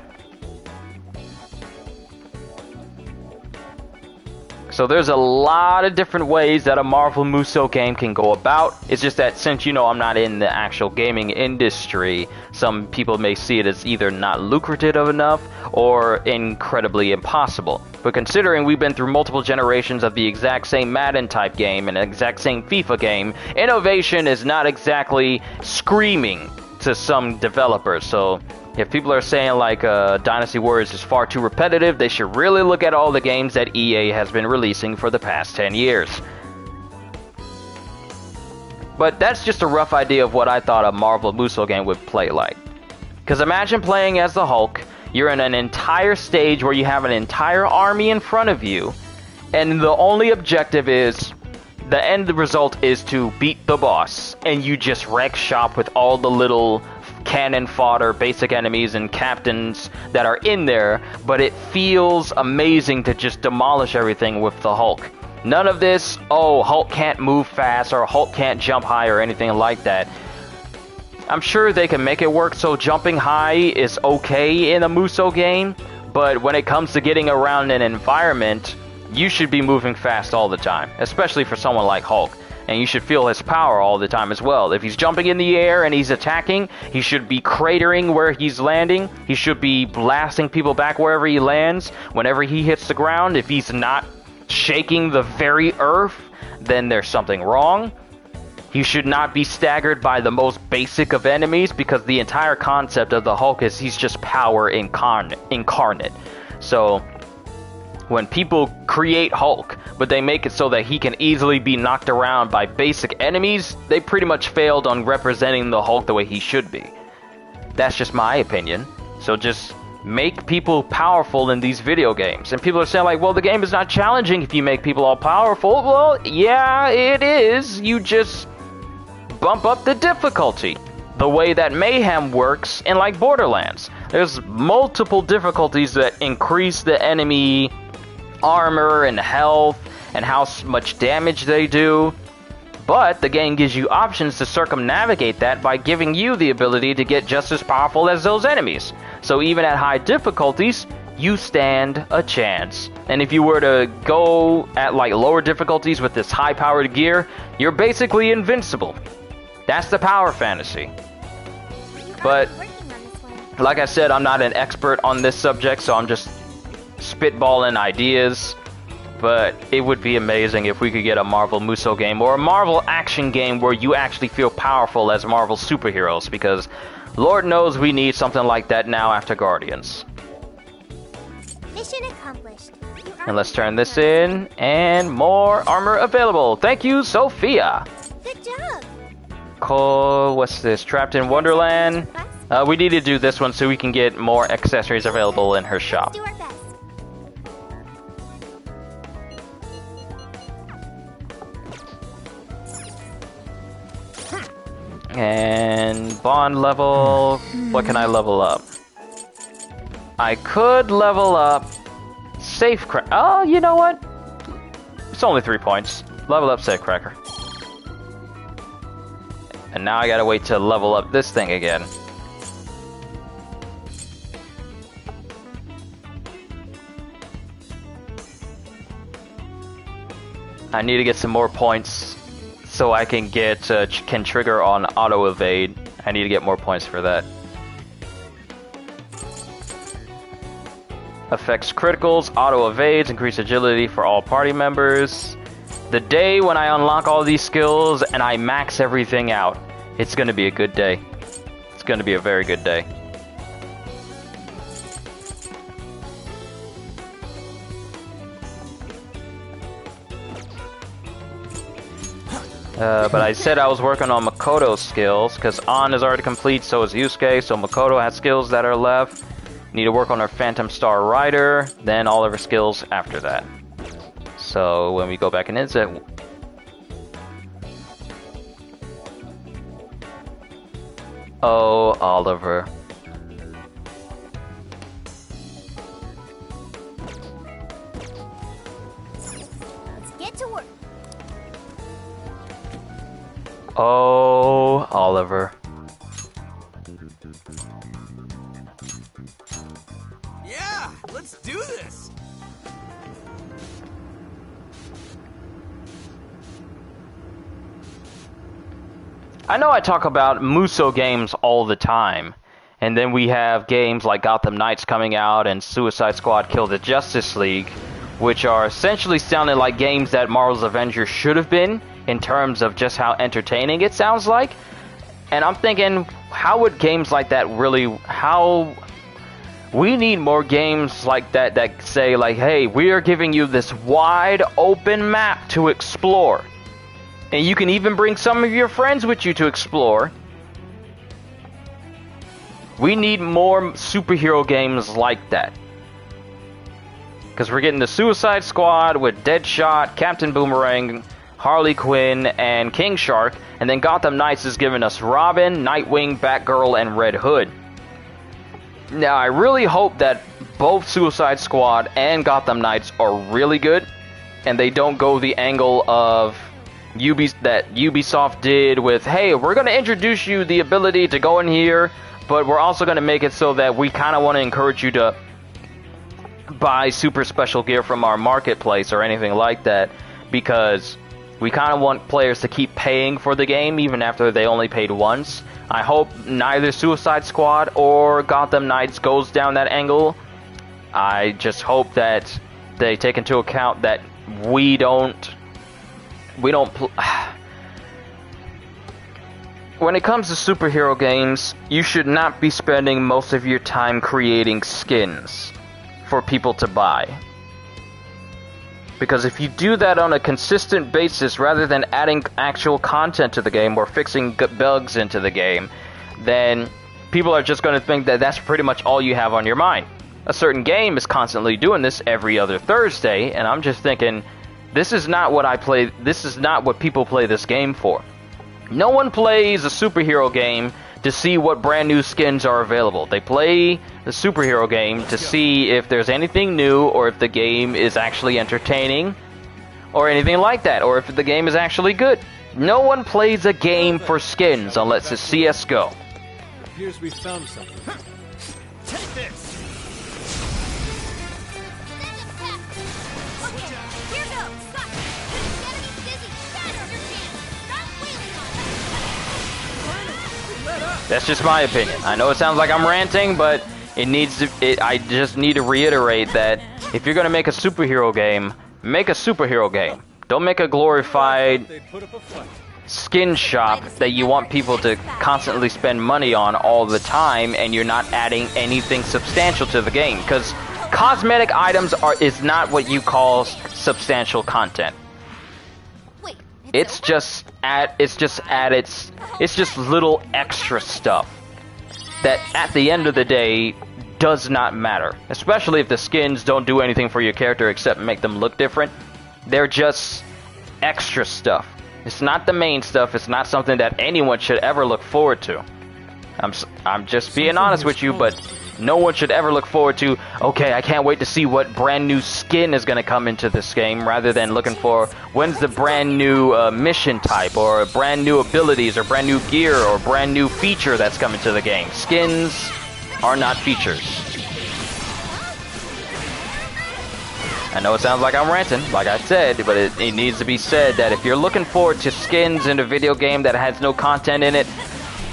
So there's a lot of different ways that a Marvel Musou game can go about. It's just that since, you know, I'm not in the actual gaming industry, some people may see it as either not lucrative enough or incredibly impossible. But considering we've been through multiple generations of the exact same Madden type game and the exact same FIFA game, innovation is not exactly screaming to some developers. So if people are saying like Dynasty Warriors is far too repetitive, they should really look at all the games that EA has been releasing for the past 10 years. But that's just a rough idea of what I thought a Marvel Musou game would play like. Because imagine playing as the Hulk, you're in an entire stage where you have an entire army in front of you, and the only objective is, the end result is to beat the boss, and you just wreck shop with all the little cannon fodder, basic enemies, and captains that are in there, but it feels amazing to just demolish everything with the Hulk. None of this, oh, Hulk can't move fast, or Hulk can't jump high, or anything like that. I'm sure they can make it work so jumping high is okay in a Musou game, but when it comes to getting around an environment, you should be moving fast all the time, especially for someone like Hulk. And you should feel his power all the time as well. If he's jumping in the air and he's attacking, he should be cratering where he's landing. He should be blasting people back wherever he lands. Whenever he hits the ground, if he's not shaking the very earth, then there's something wrong. He should not be staggered by the most basic of enemies, because the entire concept of the Hulk is he's just power incarnate. So when people create Hulk, but they make it so that he can easily be knocked around by basic enemies, they pretty much failed on representing the Hulk the way he should be. That's just my opinion. So just make people powerful in these video games. And people are saying like, well, the game is not challenging if you make people all powerful. Well, yeah, it is. You just bump up the difficulty. The way that Mayhem works in like Borderlands. There's multiple difficulties that increase the enemy armor and health and how much damage they do. But the game gives you options to circumnavigate that by giving you the ability to get just as powerful as those enemies. So even at high difficulties, you stand a chance. And if you were to go at like lower difficulties with this high-powered gear, you're basically invincible. That's the power fantasy. But like I said, I'm not an expert on this subject, so I'm just spitballing ideas. But it would be amazing if we could get a Marvel Musou game or a Marvel action game where you actually feel powerful as Marvel superheroes, because Lord knows we need something like that now after Guardians. Mission accomplished. And let's turn this in, and more armor available. Thank you, Sophia. Good job. Cole, what's this? Trapped in Wonderland. We need to do this one so we can get more accessories available in her shop. Do our best. And bond level. What can I level up? I could level up Safe Cracker. Oh, you know what? It's only 3 points. Level up Safe Cracker. And now I gotta wait to level up this thing again. I need to get some more points so I can get can trigger on auto evade. I need to get more points for that. Affects criticals, auto evades, increase agility for all party members. The day when I unlock all these skills and I max everything out, it's gonna be a good day. It's gonna be a very good day. But I said I was working on Makoto's skills, because An is already complete, so is Yusuke, so Makoto has skills that are left. Need to work on her Phantom Star Rider, then all of her skills after that. So when we go back in Inset... Oh, Oliver. Let's get to work. Oh, Oliver. Yeah, let's do this. I know I talk about Musou games all the time, and then we have games like Gotham Knights coming out and Suicide Squad Kill the Justice League, which are essentially sounding like games that Marvel's Avengers should have been, in terms of just how entertaining it sounds like. And I'm thinking, how would games like that really... We need more games like that that say like, hey, we are giving you this wide open map to explore. And you can even bring some of your friends with you to explore. We need more superhero games like that. Because we're getting the Suicide Squad with Deadshot, Captain Boomerang, Harley Quinn, and King Shark, and then Gotham Knights is giving us Robin, Nightwing, Batgirl, and Red Hood. Now, I really hope that both Suicide Squad and Gotham Knights are really good, and they don't go the angle of that Ubisoft did with, hey, we're going to introduce you the ability to go in here, but we're also going to make it so that we kind of want to encourage you to buy super special gear from our marketplace or anything like that, because we kind of want players to keep paying for the game even after they only paid once. I hope neither Suicide Squad or Gotham Knights goes down that angle. I just hope that they take into account that we don't when it comes to superhero games, you should not be spending most of your time creating skins for people to buy. Because if you do that on a consistent basis rather than adding actual content to the game or fixing bugs into the game, then people are just going to think that that's pretty much all you have on your mind. a certain game is constantly doing this every other Thursday, and I'm just thinking, this is not what I play. This is not what people play this game for. No one plays a superhero game to see what brand new skins are available. They play the superhero game to see if there's anything new, or if the game is actually entertaining, or anything like that, or if the game is actually good. No one plays a game for skins unless it's CSGO. Appears we found something. Take this! Here goes! Stop! The enemy's dizzy! Shatter your chance! Start wheeling on it! That's just my opinion. I know it sounds like I'm ranting, but it needs to. I just need to reiterate that if you're gonna make a superhero game, make a superhero game. Don't make a glorified skin shop that you want people to constantly spend money on all the time, and you're not adding anything substantial to the game. Because cosmetic items is not what you call substantial content. It's just little extra stuff that at the end of the day does not matter. Especially if the skins don't do anything for your character except make them look different. They're just extra stuff. It's not the main stuff. It's not something that anyone should ever look forward to. I'm just being honest with you, but no one should ever look forward to, okay, I can't wait to see what brand new skin is going to come into this game, rather than looking for when's the brand new mission type, or brand new abilities, or brand new gear, or brand new feature that's coming to the game. Skins are not features. I know it sounds like I'm ranting, like I said, but it needs to be said that if you're looking forward to skins in a video game that has no content in it,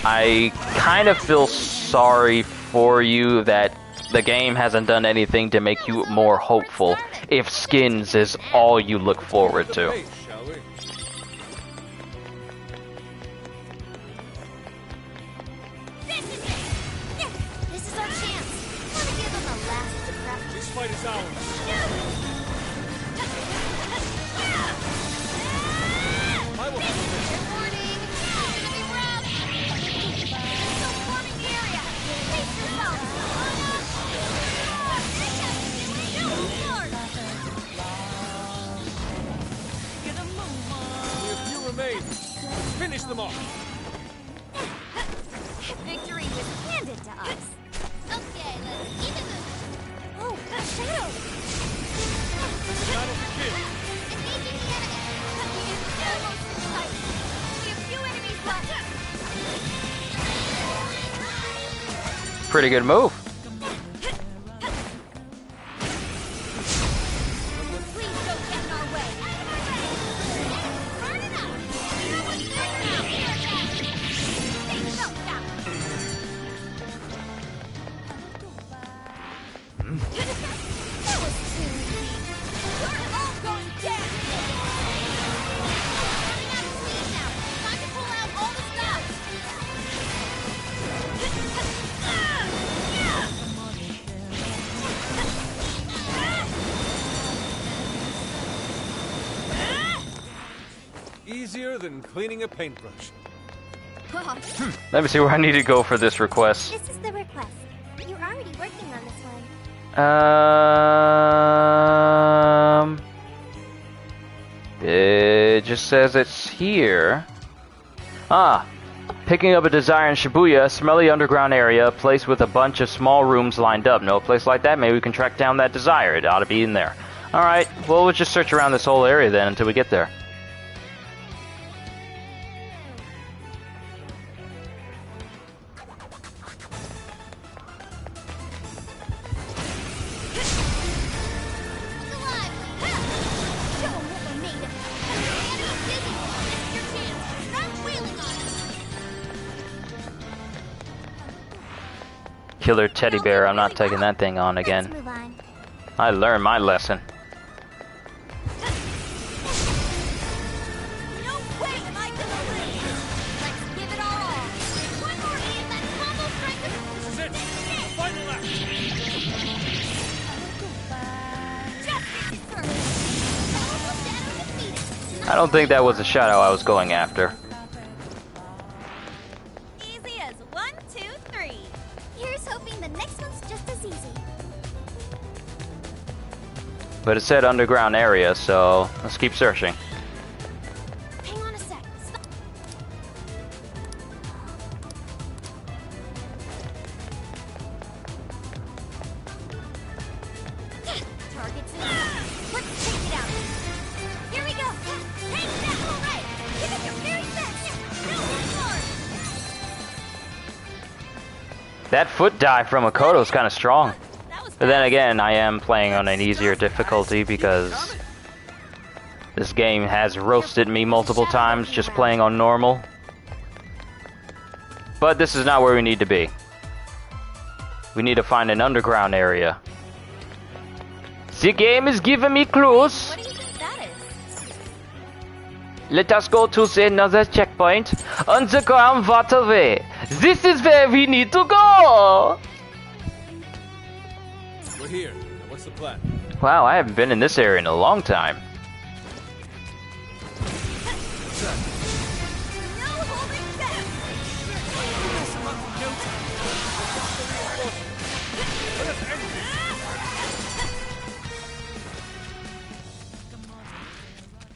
I kind of feel sorry for you that the game hasn't done anything to make you more hopeful if skins is all you look forward to. This is our chance. Wanna give them a last surprise? This fight is ours. Finish them off! Victory was handed to us. Okay, let's keep it moving. Oh, Shadow! Shadow the kid! Engaging the enemy. It's almost tight. We have few enemies left. Pretty good move. Please don't get in our way. Burn it up. That was too easy. You're all going down. Running out of speed now. Time to pull out all the stops. Easier than cleaning a paintbrush. Let me see where I need to go for this request. This is the request. You're already working on this one. It just says it's here. Picking up a desire in Shibuya, smelly underground area, a place with a bunch of small rooms lined up. Know a place like that? Maybe we can track down that desire. It ought to be in there. Alright, well, we'll just search around this whole area then until we get there. Killer teddy bear, I'm not taking that thing on again. I learned my lesson. No way am I gonna lose. Let's give it our all. One more hit and that combo strike. This is it! The final act! Just this first. Powerful shadow defeated. I don't think that was the shadow I was going after. Easy as 1, 2, 3. Here's hoping the next one's just as easy. But it said underground area, so let's keep searching. Hang on a sec. Stop. Target's in. Let's take it out. Here we go. Take that. All right. Give it your very best. No more. That foot dive from Makoto is kind of strong. But then again, I am playing on an easier difficulty because this game has roasted me multiple times just playing on normal. But this is not where we need to be. We need to find an underground area. The game is giving me clues. What do you think that is? Let us go to another checkpoint. Underground waterway. This is where we need to go. We're here. Now what's the plan? Wow, I haven't been in this area in a long time.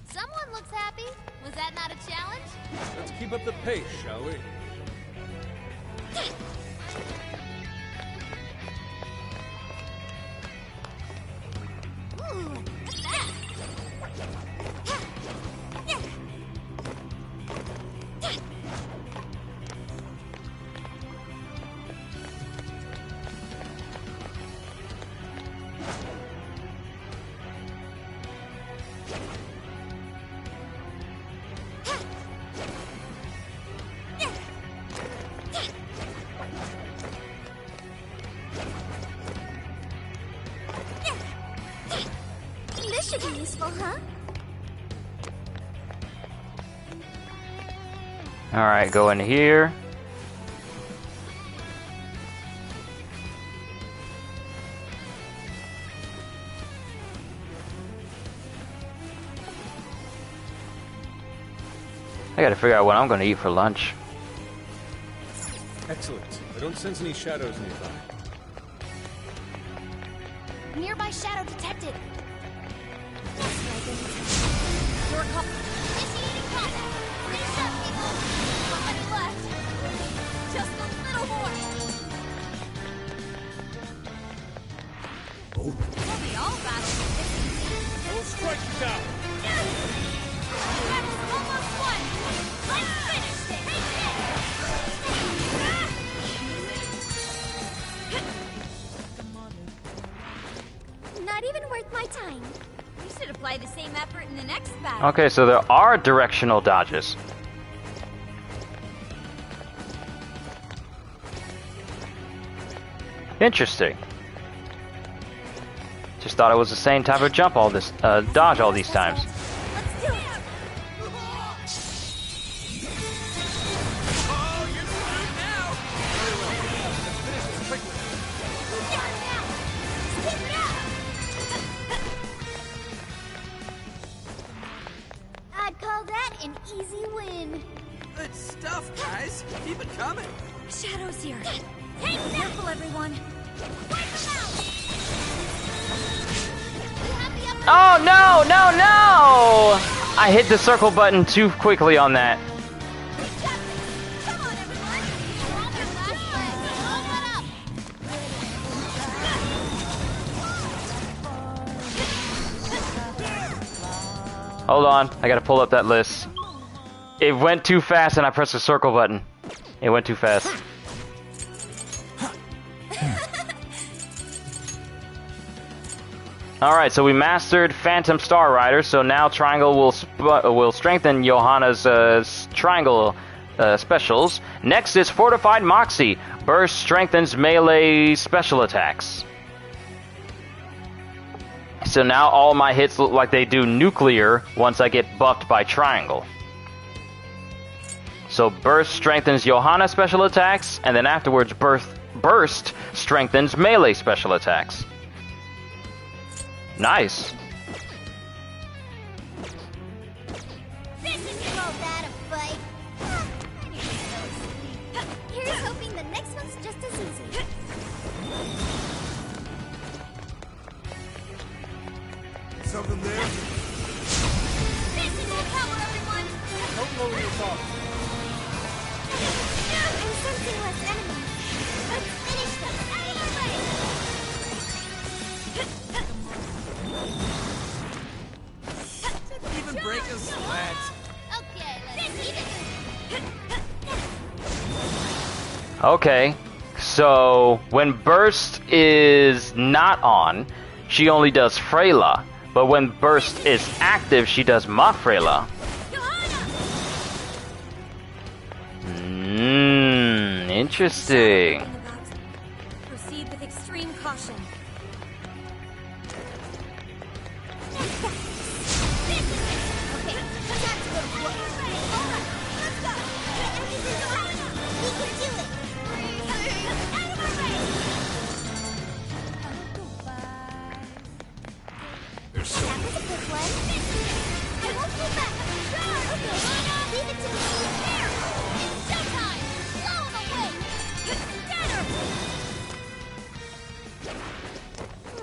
Someone looks happy. Was that not a challenge? Let's keep up the pace, shall we? Ooh, what's that? This should be useful, huh? Alright, go in here. I gotta figure out what I'm gonna eat for lunch. Excellent. I don't sense any shadows nearby. Nearby shadow detected. You're initiating combat. Finish up, people. Nobody left. Just a little more. We'll be all battle. I will strike you down. Battle's almost won. Let's finish this. Not even worth my time. You should apply the same effort in the next battle. Okay, so there are directional dodges. Interesting. Just thought it was the same type of jump all this, dodge all these times. Let's do it. I'd call that an easy win. Good stuff, guys. Keep it coming. Shadow's here. Take that. Careful, everyone. Wipe them out. We have the upper Oh no, no, no! I hit the circle button too quickly on that. Come on, everyone. We're on their last leg. All let up. Hold on, I gotta pull up that list. It went too fast and I pressed the circle button. It went too fast. Alright, so we mastered Phantom Star Rider, so now Triangle will strengthen Johanna's Triangle specials. Next is Fortified Moxie. Burst strengthens melee special attacks. So now all my hits look like they do nuclear once I get buffed by Triangle. So Burst strengthens Johanna special attacks, and then afterwards Burst strengthens melee special attacks. Nice. This is called that a fight. Here's hoping the next one's just as easy. Facing less enemies. Let's finish them. Out of my way! Even break a sweat. Okay, let's eat it. Okay, so when Burst is not on, she only does Freyla. But when Burst is active, she does Mafreyla. Interesting. Proceed with extreme caution.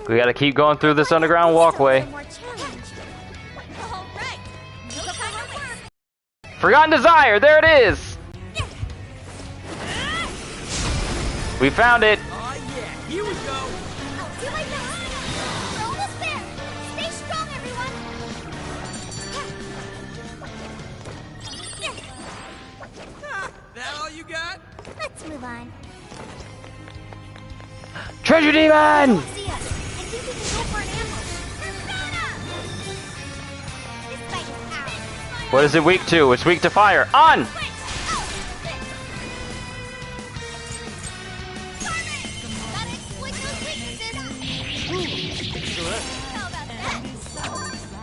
We gotta keep going through this underground walkway. Forgotten Desire, there it is! We found it! Oh yeah, here we go! I'll do my best! We're almost there! Stay strong, everyone! That all you got? Let's move on. Treasure Demon! See us. I think we can go for an ambush. This fight is ours. What is it weak to? It's weak to fire. On!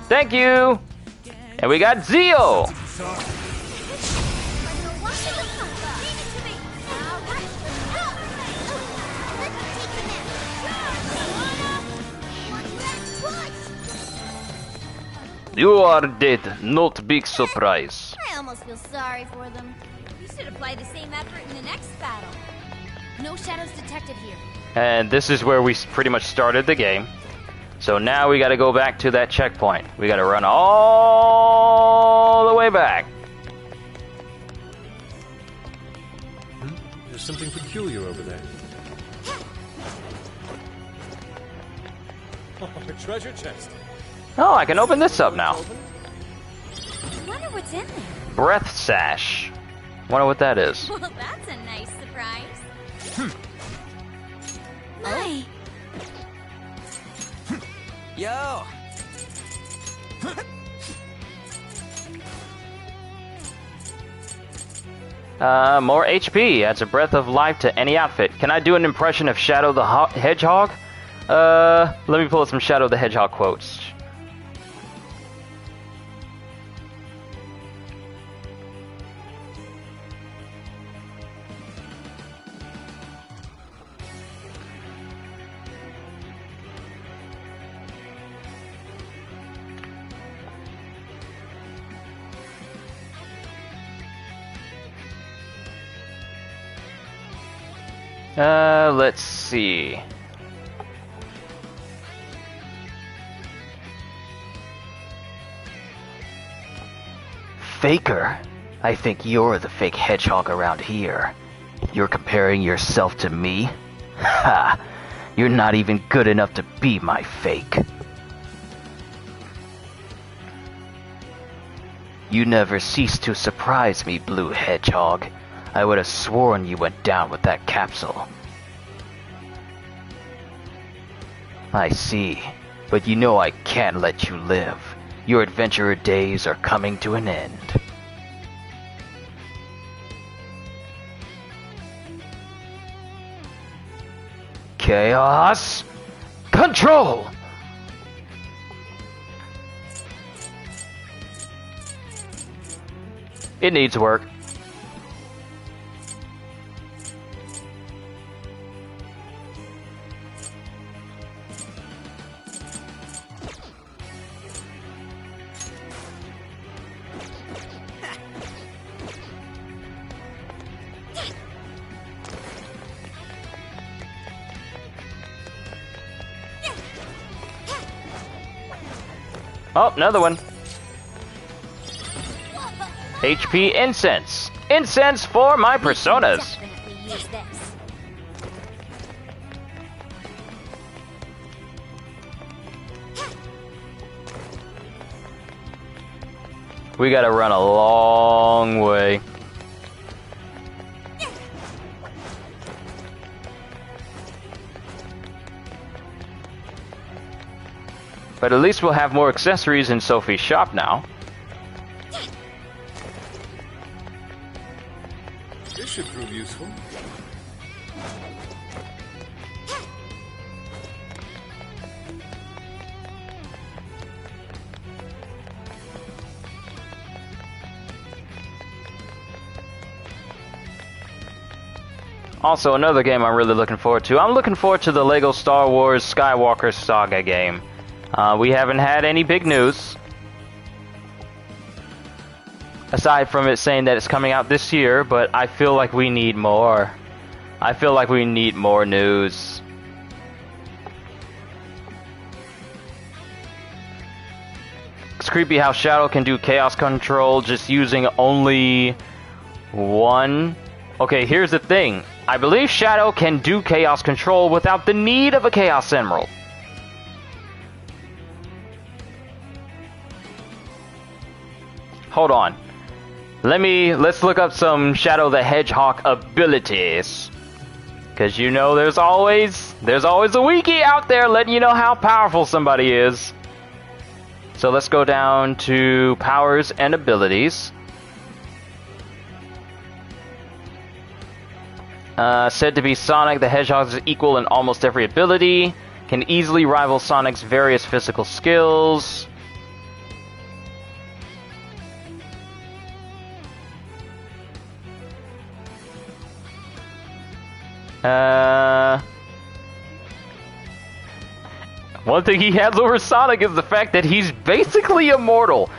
Thank you! And we got Zio! You are dead, not big surprise. I almost feel sorry for them. You should apply the same effort in the next battle. No shadows detected here. And this is where we pretty much started the game. So now we gotta go back to that checkpoint. We gotta run all the way back. There's something peculiar over there. Oh, a treasure chest. Oh, I can open this up now. I wonder what's in there. Breath Sash. Wonder what that is. Well, that's a nice surprise. My. Yo! More HP. Adds a breath of life to any outfit. Can I do an impression of Shadow the Hedgehog? Let me pull up some Shadow the Hedgehog quotes. Let's see. Faker? I think you're the fake hedgehog around here. You're comparing yourself to me? Ha! You're not even good enough to be my fake. You never cease to surprise me, Blue Hedgehog. I would have sworn you went down with that capsule. I see, but you know I can't let you live. Your adventurer days are coming to an end. Chaos Control! It needs work. Oh, another one. HP Incense. Incense for my personas. this. We gotta run a long way. But at least we'll have more accessories in Sophie's shop now. This should prove useful. Also, another game I'm really looking forward to. I'm looking forward to the LEGO Star Wars Skywalker Saga game. We haven't had any big news. Aside from it saying that it's coming out this year, but I feel like we need more. I feel like we need more news. It's creepy how Shadow can do chaos control just using only one. Okay, here's the thing. I believe Shadow can do chaos control without the need of a Chaos Emerald. Hold on. Let's look up some Shadow the Hedgehog abilities. Cause you know there's always a wiki out there letting you know how powerful somebody is. So let's go down to powers and abilities. Said to be Sonic the Hedgehog's equal in almost every ability. Can easily rival Sonic's various physical skills. One thing he has over Sonic is the fact that he's basically immortal.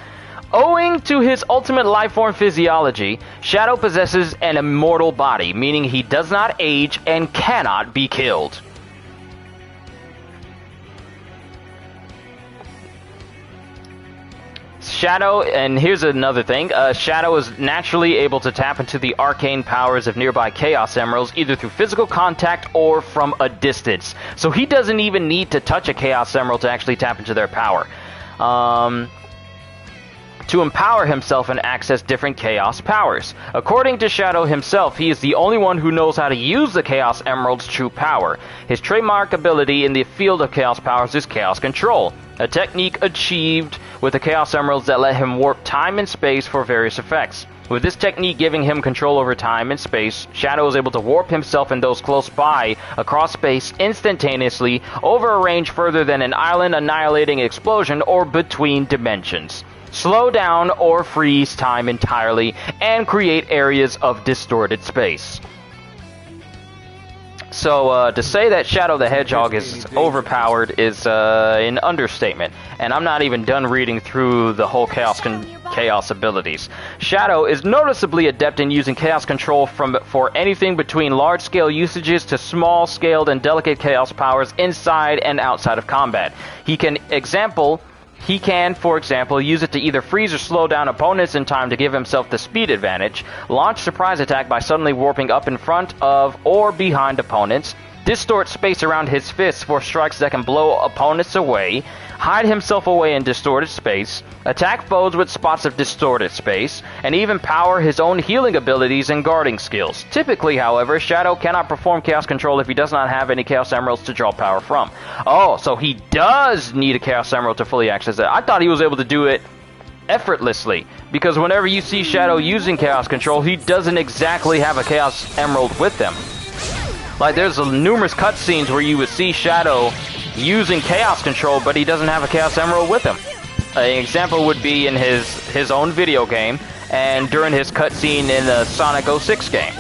Owing to his ultimate lifeform physiology, Shadow possesses an immortal body, meaning he does not age and cannot be killed. Shadow, and here's another thing, Shadow is naturally able to tap into the arcane powers of nearby Chaos Emeralds, either through physical contact or from a distance. So he doesn't even need to touch a Chaos Emerald to actually tap into their power. To empower himself and access different Chaos powers. According to Shadow himself, he is the only one who knows how to use the Chaos Emerald's true power. His trademark ability in the field of Chaos powers is Chaos Control, a technique achieved with the Chaos Emeralds that let him warp time and space for various effects. With this technique giving him control over time and space, Shadow is able to warp himself and those close by across space instantaneously over a range further than an island annihilating explosion or between dimensions. Slow down or freeze time entirely, and create areas of distorted space. So, to say that Shadow the Hedgehog is overpowered is an understatement, and I'm not even done reading through the whole Chaos abilities. Shadow is noticeably adept in using Chaos Control for anything between large-scale usages to small-scaled and delicate Chaos powers inside and outside of combat. He can, for example, use it to either freeze or slow down opponents in time to give himself the speed advantage, launch surprise attack by suddenly warping up in front of or behind opponents, distort space around his fists for strikes that can blow opponents away, hide himself away in distorted space, attack foes with spots of distorted space, and even power his own healing abilities and guarding skills. Typically, however, Shadow cannot perform Chaos Control if he does not have any Chaos Emeralds to draw power from. Oh, so he does need a Chaos Emerald to fully access it. I thought he was able to do it effortlessly, because whenever you see Shadow using Chaos Control, he doesn't exactly have a Chaos Emerald with him. Like, there's numerous cutscenes where you would see Shadow using Chaos Control, but he doesn't have a Chaos Emerald with him. An example would be in his own video game, and during his cutscene in the Sonic 06 game.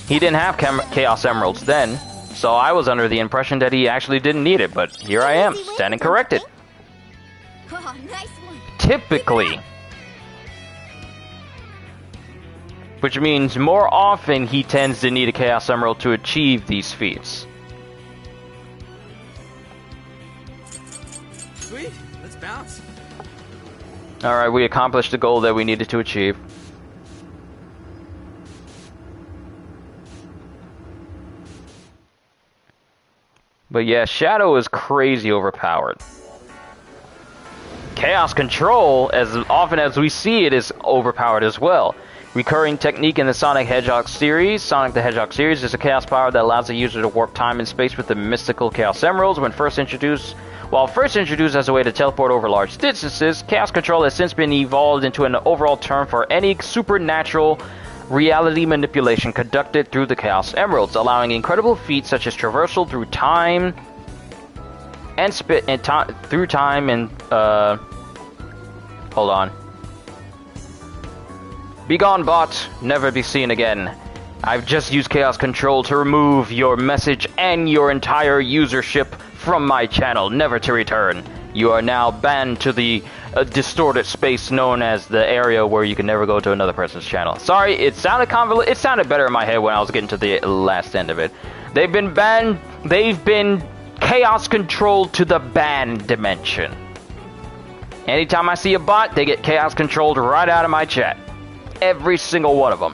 He didn't have Chaos Emeralds then, so I was under the impression that he actually didn't need it, but here I am, standing corrected. Oh, nice one. Typically. Which means more often he tends to need a Chaos Emerald to achieve these feats. Sweet, let's bounce. Alright, we accomplished the goal that we needed to achieve. But yeah, Shadow is crazy overpowered. Chaos Control, as often as we see it, is overpowered as well. Recurring technique in the Sonic the Hedgehog series is a chaos power that allows the user to warp time and space with the mystical Chaos Emeralds. While first introduced as a way to teleport over large distances, Chaos Control has since been evolved into an overall term for any supernatural reality manipulation conducted through the Chaos Emeralds, allowing incredible feats such as traversal through time and hold on. Begone, bot, never be seen again. I've just used Chaos Control to remove your message and your entire usership from my channel, never to return. You are now banned to the distorted space known as the area where you can never go to another person's channel. Sorry, it sounded convoluted. It sounded better in my head when I was getting to the last end of it. They've been banned. They've been Chaos Controlled to the banned dimension. Anytime I see a bot, they get Chaos Controlled right out of my chat. Every single one of them.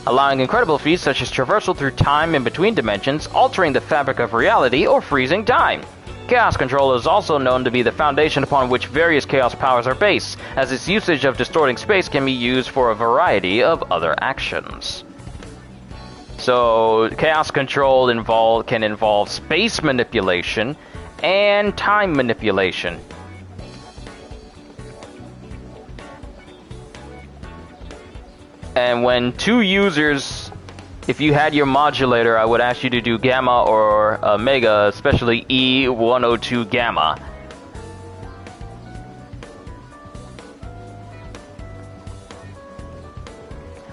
Allowing incredible feats such as traversal through time in between dimensions, altering the fabric of reality, or freezing time. Chaos Control is also known to be the foundation upon which various chaos powers are based, as its usage of distorting space can be used for a variety of other actions. So, Chaos Control can involve space manipulation and time manipulation. And when two users, if you had your modulator, I would ask you to do Gamma or Omega, especially E102 Gamma.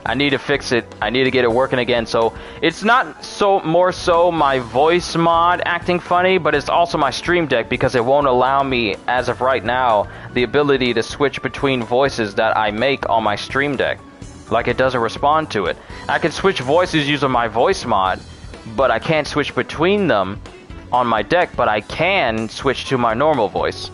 I need to fix it. I need to get it working again. So it's not more so my voice mod acting funny, but it's also my Stream Deck, because it won't allow me, as of right now, the ability to switch between voices that I make on my Stream Deck. Like, it doesn't respond to it. I can switch voices using my voice mod, but I can't switch between them on my deck, but I can switch to my normal voice.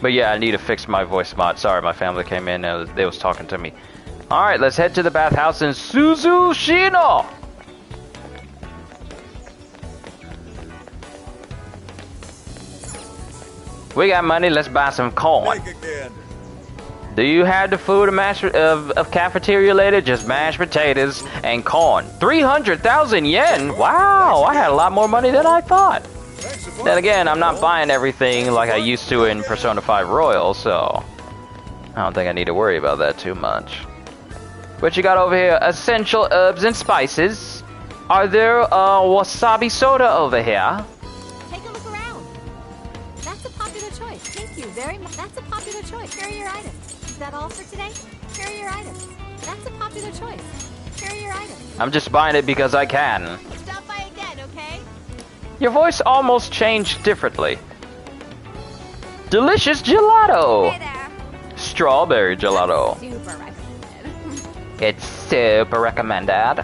But yeah, I need to fix my voice mod. Sorry, my family came in and they was talking to me. Alright, let's head to the bathhouse in Suzushino! We got money, let's buy some corn. Do you have the food of cafeteria later? Just mashed potatoes and corn. 300,000 yen! Wow, I had a lot more money than I thought. Then again, I'm not buying everything like I used to in Persona 5 Royal, so I don't think I need to worry about that too much. What you got over here? Essential herbs and spices. Are there wasabi soda over here? Take a look around. That's a popular choice. Thank you very much. That's a popular choice. Carry your items. Is that all for today? Carry your items. That's a popular choice. Carry your items. I'm just buying it because I can. Stop by again, okay? Your voice almost changed differently. Delicious gelato! Hey there. Strawberry gelato. Super recommended. It's super recommended.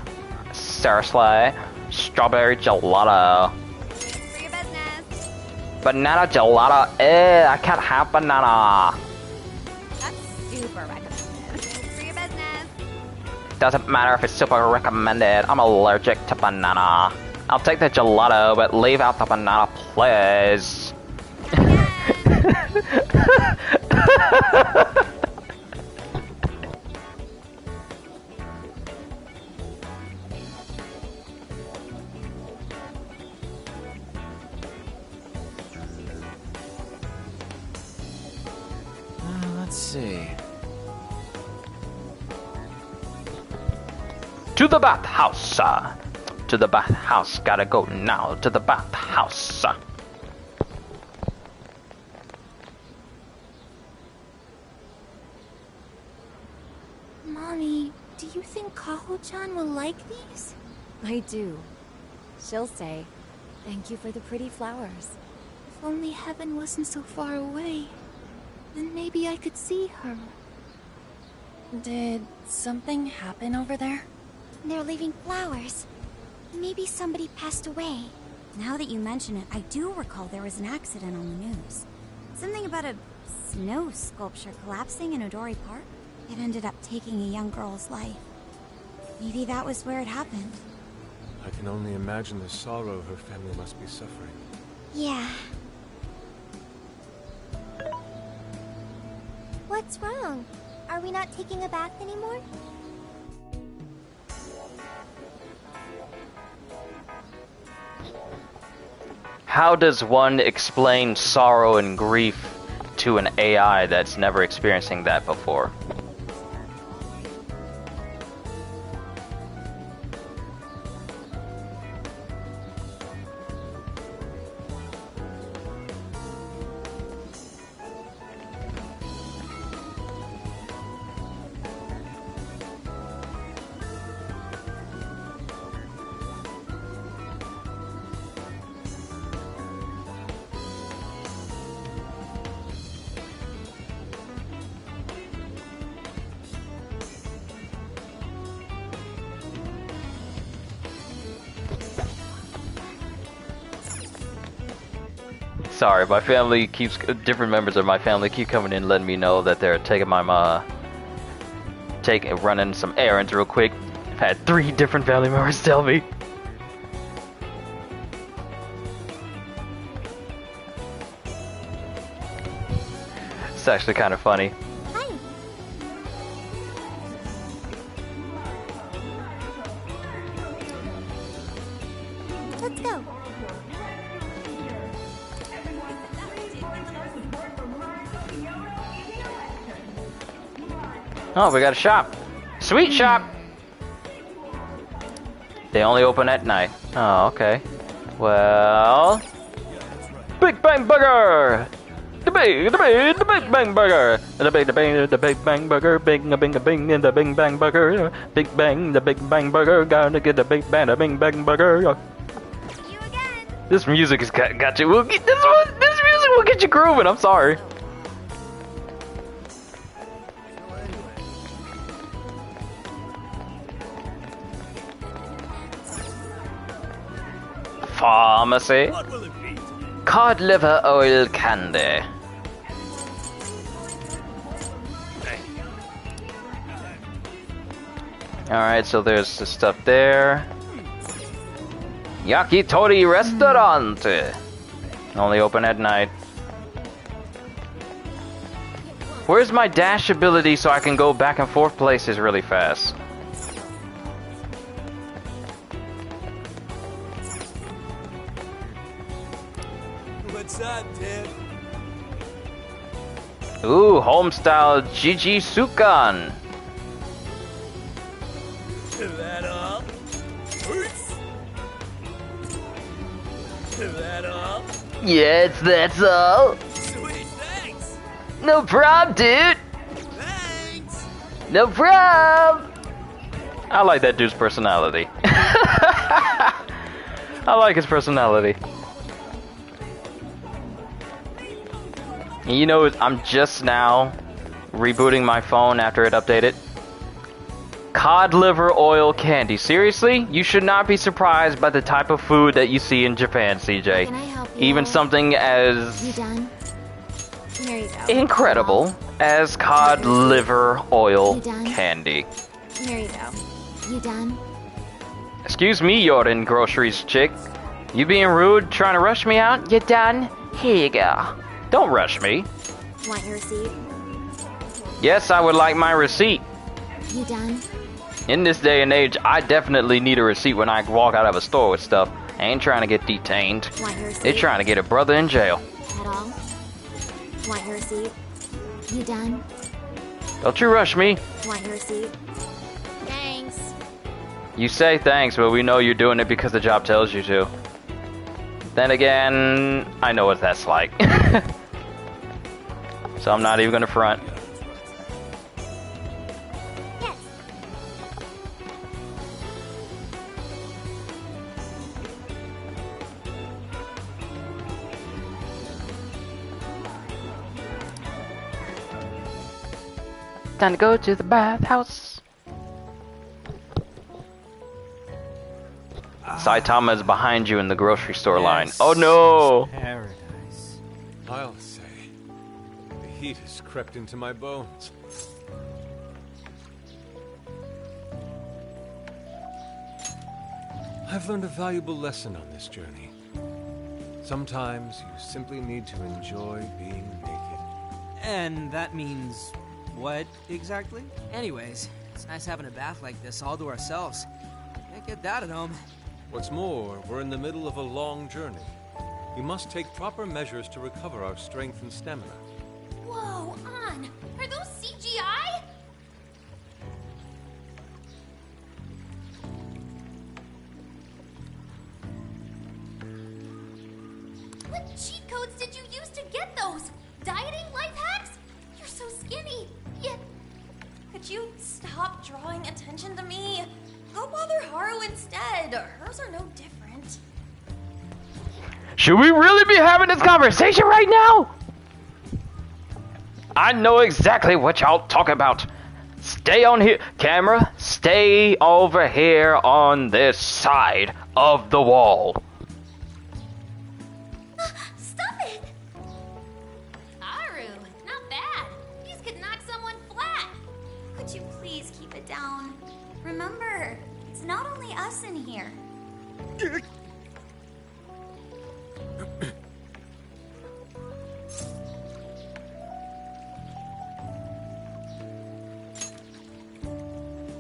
Seriously. Strawberry gelato. For your business. Banana gelato. I can't have banana. That's super recommended. For your business. Doesn't matter if it's super recommended. I'm allergic to banana. I'll take the gelato, but leave out the banana, please. Let's see. To the bathhouse. To the bathhouse. Gotta go now to the bathhouse. Do you think Kaho-chan will like these? I do. She'll say, "Thank you for the pretty flowers." If only heaven wasn't so far away, then maybe I could see her. Did something happen over there? They're leaving flowers. Maybe somebody passed away. Now that you mention it, I do recall there was an accident on the news. Something about a snow sculpture collapsing in Odori Park. It ended up taking a young girl's life. Maybe that was where it happened. I can only imagine the sorrow her family must be suffering. Yeah. What's wrong? Are we not taking a bath anymore? How does one explain sorrow and grief to an AI that's never experiencing that before? Sorry, my family keeps, different members of my family keep coming in letting me know that they're taking my, running some errands real quick. I've had 3 different family members tell me. It's actually kind of funny. Hi. Let's go. Oh, we got a shop. Sweet shop! They only open at night. Oh, okay. Well... Big Bang Burger! The Big Bang Burger! The Big Bang Burger, bing, the Bing Bang Burger. Big Bang, the Big Bang Burger, gotta get the Big Bang Burger. This music has got you. We'll get this music will get you grooving, I'm sorry. Pharmacy. Cod liver oil candy. Alright, so there's the stuff there. Yakitori restaurant. Only open at night. Where's my dash ability so I can go back and forth places really fast? What's up, Tim? Ooh, homestyle Jiji Sukan. Is that all? Oops. Is that all? Yes, that's all. Sweet, thanks. No problem, dude. Thanks. No problem. I like that dude's personality. I like his personality. You know, I'm just now rebooting my phone after it updated. Cod liver oil candy. Seriously? You should not be surprised by the type of food that you see in Japan, CJ. Can I help you? Even something as You done? Here you go. incredible as cod liver oil candy. Here you go. You done? Excuse me, you're in groceries, chick. You being rude, trying to rush me out? You done? Here you go. Don't rush me. Want your receipt? Yes, I would like my receipt. You done? In this day and age, I definitely need a receipt when I walk out of a store with stuff. I ain't trying to get detained. Want your receipt? They're trying to get a brother in jail. At all? Want your receipt? You done? Don't you rush me. Want your receipt? Thanks. You say thanks, but we know you're doing it because the job tells you to. Then again, I know what that's like. So I'm not even gonna front. time to go to the bathhouse. Saitama is behind you in the grocery store line. Oh no! Paradise. I'll say, the heat has crept into my bones. I've learned a valuable lesson on this journey. Sometimes you simply need to enjoy being naked. And that means what exactly? Anyways, it's nice having a bath like this all to ourselves. Can't get that at home. What's more, we're in the middle of a long journey. We must take proper measures to recover our strength and stamina. Whoa, An! Are those CGI? What cheat codes did you use to get those? Dieting life hacks? You're so skinny. Yeah. Could you stop drawing attention to me? Go bother Haru instead. Hers are no different. Should we really be having this conversation right now? I know exactly what y'all talk about. Stay on here. Camera, stay over here on this side of the wall. Stop it! Haru, not bad. These could knock someone flat. Could you please keep it down? Remember, it's not only us in here.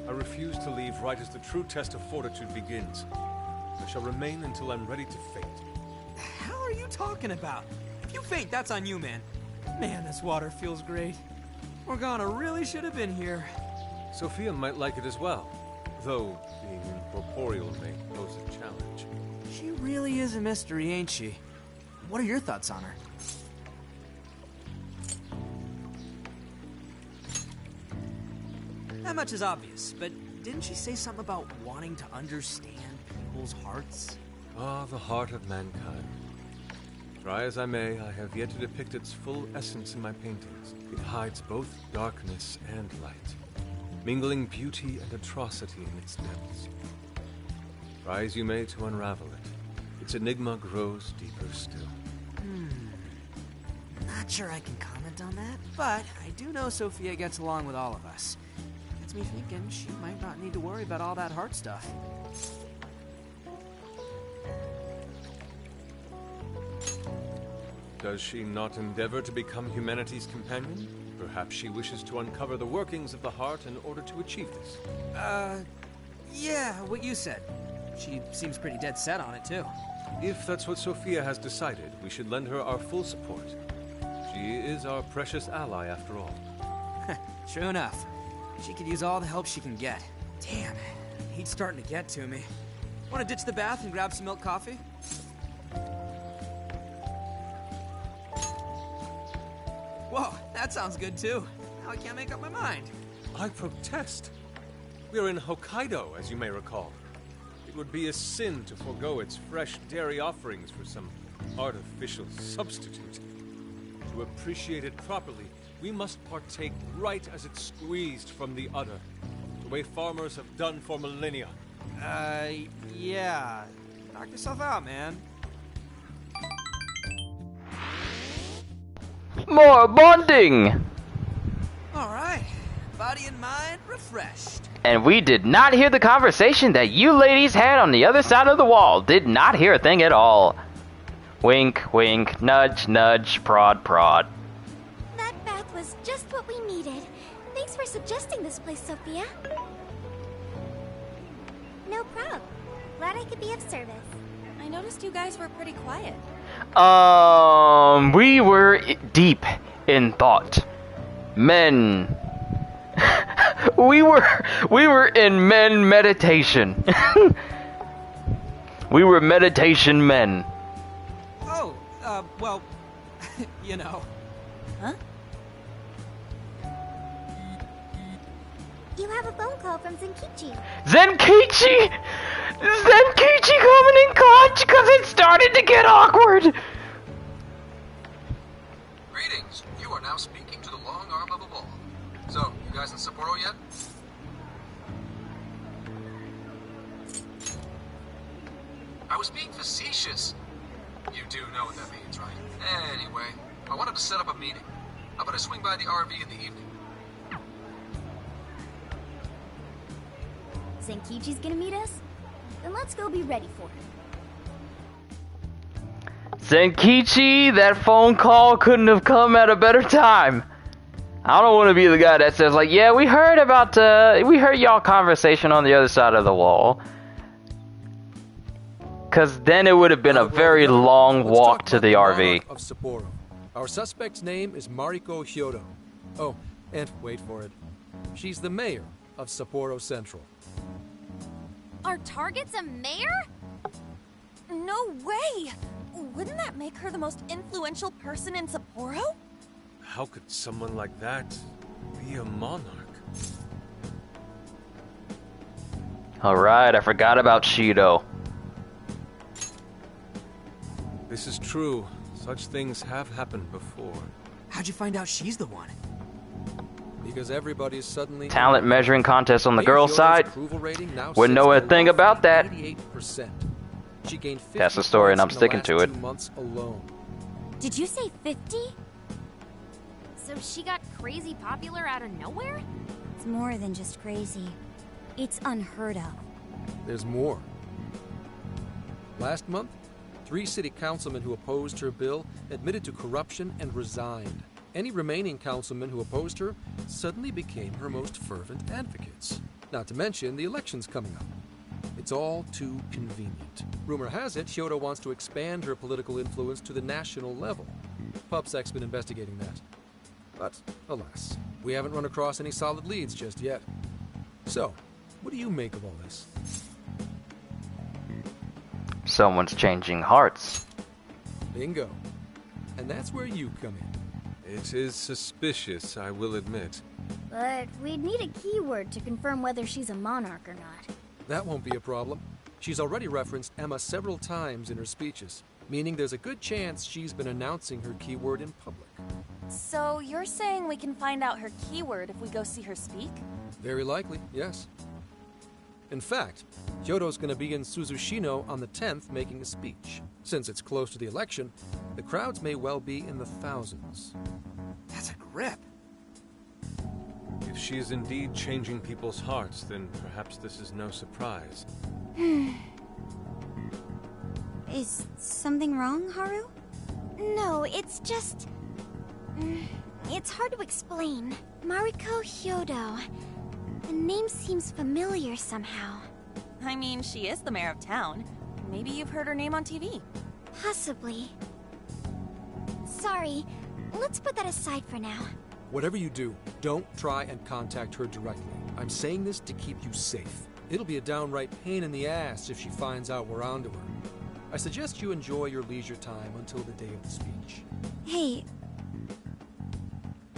I refuse to leave right as the true test of fortitude begins. I shall remain until I'm ready to faint. The hell are you talking about? If you faint, that's on you, man. Man, this water feels great. Morgana really should have been here. Sophia might like it as well, though being incorporeal may pose a challenge. She really is a mystery, ain't she? What are your thoughts on her? That much is obvious, but didn't she say something about wanting to understand people's hearts? Ah, the heart of mankind. Try as I may, I have yet to depict its full essence in my paintings. It hides both darkness and light, mingling beauty and atrocity in its depths. Try as you may to unravel it, its enigma grows deeper still. Not sure I can comment on that, but I do know Sophia gets along with all of us. Gets me thinking she might not need to worry about all that heart stuff. Does she not endeavor to become humanity's companion? Perhaps she wishes to uncover the workings of the heart in order to achieve this. Yeah, what you said. She seems pretty dead set on it, too. If that's what Sophia has decided, we should lend her our full support. She is our precious ally, after all. True enough. She could use all the help she can get. Damn, heat's starting to get to me. Want to ditch the bath and grab some milk coffee? Whoa, that sounds good too. Now I can't make up my mind. I protest. We are in Hokkaido, as you may recall. It would be a sin to forego its fresh dairy offerings for some artificial substitute. To appreciate it properly, we must partake right as it's squeezed from the udder, the way farmers have done for millennia. Yeah. Knock yourself out, man. More bonding! Alright. Body and mind refreshed. And we did not hear the conversation that you ladies had on the other side of the wall. Did not hear a thing at all. Wink, wink, nudge, nudge, prod, prod. That bath was just what we needed. Thanks for suggesting this place, Sophia. No problem. Glad I could be of service. I noticed you guys were pretty quiet. We were deep in thought. Men. we were in men meditation. We were meditation men. Oh, well, you know. Huh? You have a phone call from Zenkichi. Zenkichi coming in clutch because it started to get awkward. Greetings. You are now speaking to the long arm of a ball. So, you guys in Suspicious. You do know what that means, right? Anyway, I wanted to set up a meeting. How about I swing by the RV in the evening? Zenkichi's gonna meet us? Then let's go be ready for it. Zenkichi, that phone call couldn't have come at a better time. I don't want to be the guy that says like, yeah, we heard y'all conversation on the other side of the wall. Cause then it would have been a very long walk to the RV. Of Sapporo. Our suspect's name is Mariko Hyodo. Oh, and wait for it. She's the mayor of Sapporo Central. Our target's a mayor? No way! Wouldn't that make her the most influential person in Sapporo? How could someone like that be a monarch? Alright, I forgot about Shido. This is true. Such things have happened before. How'd you find out she's the one? Because everybody's suddenly... Talent measuring contest on the girls' side. Wouldn't know a thing about that. 88%. She gained 50 That's the story and I'm sticking to it. 2 months alone. Did you say 50? So she got crazy popular out of nowhere? It's more than just crazy. It's unheard of. There's more. Last month, 3 city councilmen who opposed her bill admitted to corruption and resigned. Any remaining councilmen who opposed her suddenly became her most fervent advocates. Not to mention the elections coming up. It's all too convenient. Rumor has it, Hyodo wants to expand her political influence to the national level. PubSec's been investigating that. But, alas, we haven't run across any solid leads just yet. So, what do you make of all this? Someone's changing hearts. Bingo. And that's where you come in. It is suspicious, I will admit. But we'd need a keyword to confirm whether she's a monarch or not. That won't be a problem. She's already referenced Emma several times in her speeches, meaning there's a good chance she's been announcing her keyword in public. So you're saying we can find out her keyword if we go see her speak? Very likely, yes. In fact, Hyodo's going to be in Suzushino on the 10th making a speech. Since it's close to the election, the crowds may well be in the thousands. That's a grip. If she is indeed changing people's hearts, then perhaps this is no surprise. Is something wrong, Haru? No, it's just... It's hard to explain. Mariko Hyodo. The name seems familiar somehow. I mean, she is the mayor of town. Maybe you've heard her name on TV. Possibly. Sorry, let's put that aside for now. Whatever you do, don't try and contact her directly. I'm saying this to keep you safe. It'll be a downright pain in the ass if she finds out we're onto her. I suggest you enjoy your leisure time until the day of the speech. Hey,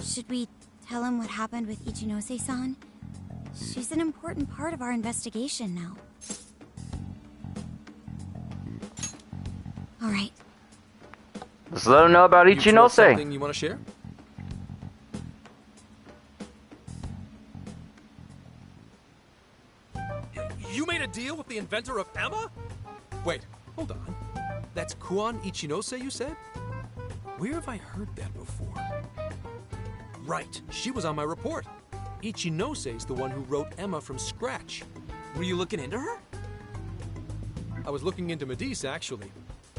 should we tell him what happened with Ichinose-san? She's an important part of our investigation now. All right. Let's let him know about Ichinose. Something you want to share? You made a deal with the inventor of Emma? Wait, hold on. That's Kuon Ichinose, you said? Where have I heard that before? Right, she was on my report. Ichinose's the one who wrote Emma from scratch. Were you looking into her? I was looking into Medice, actually.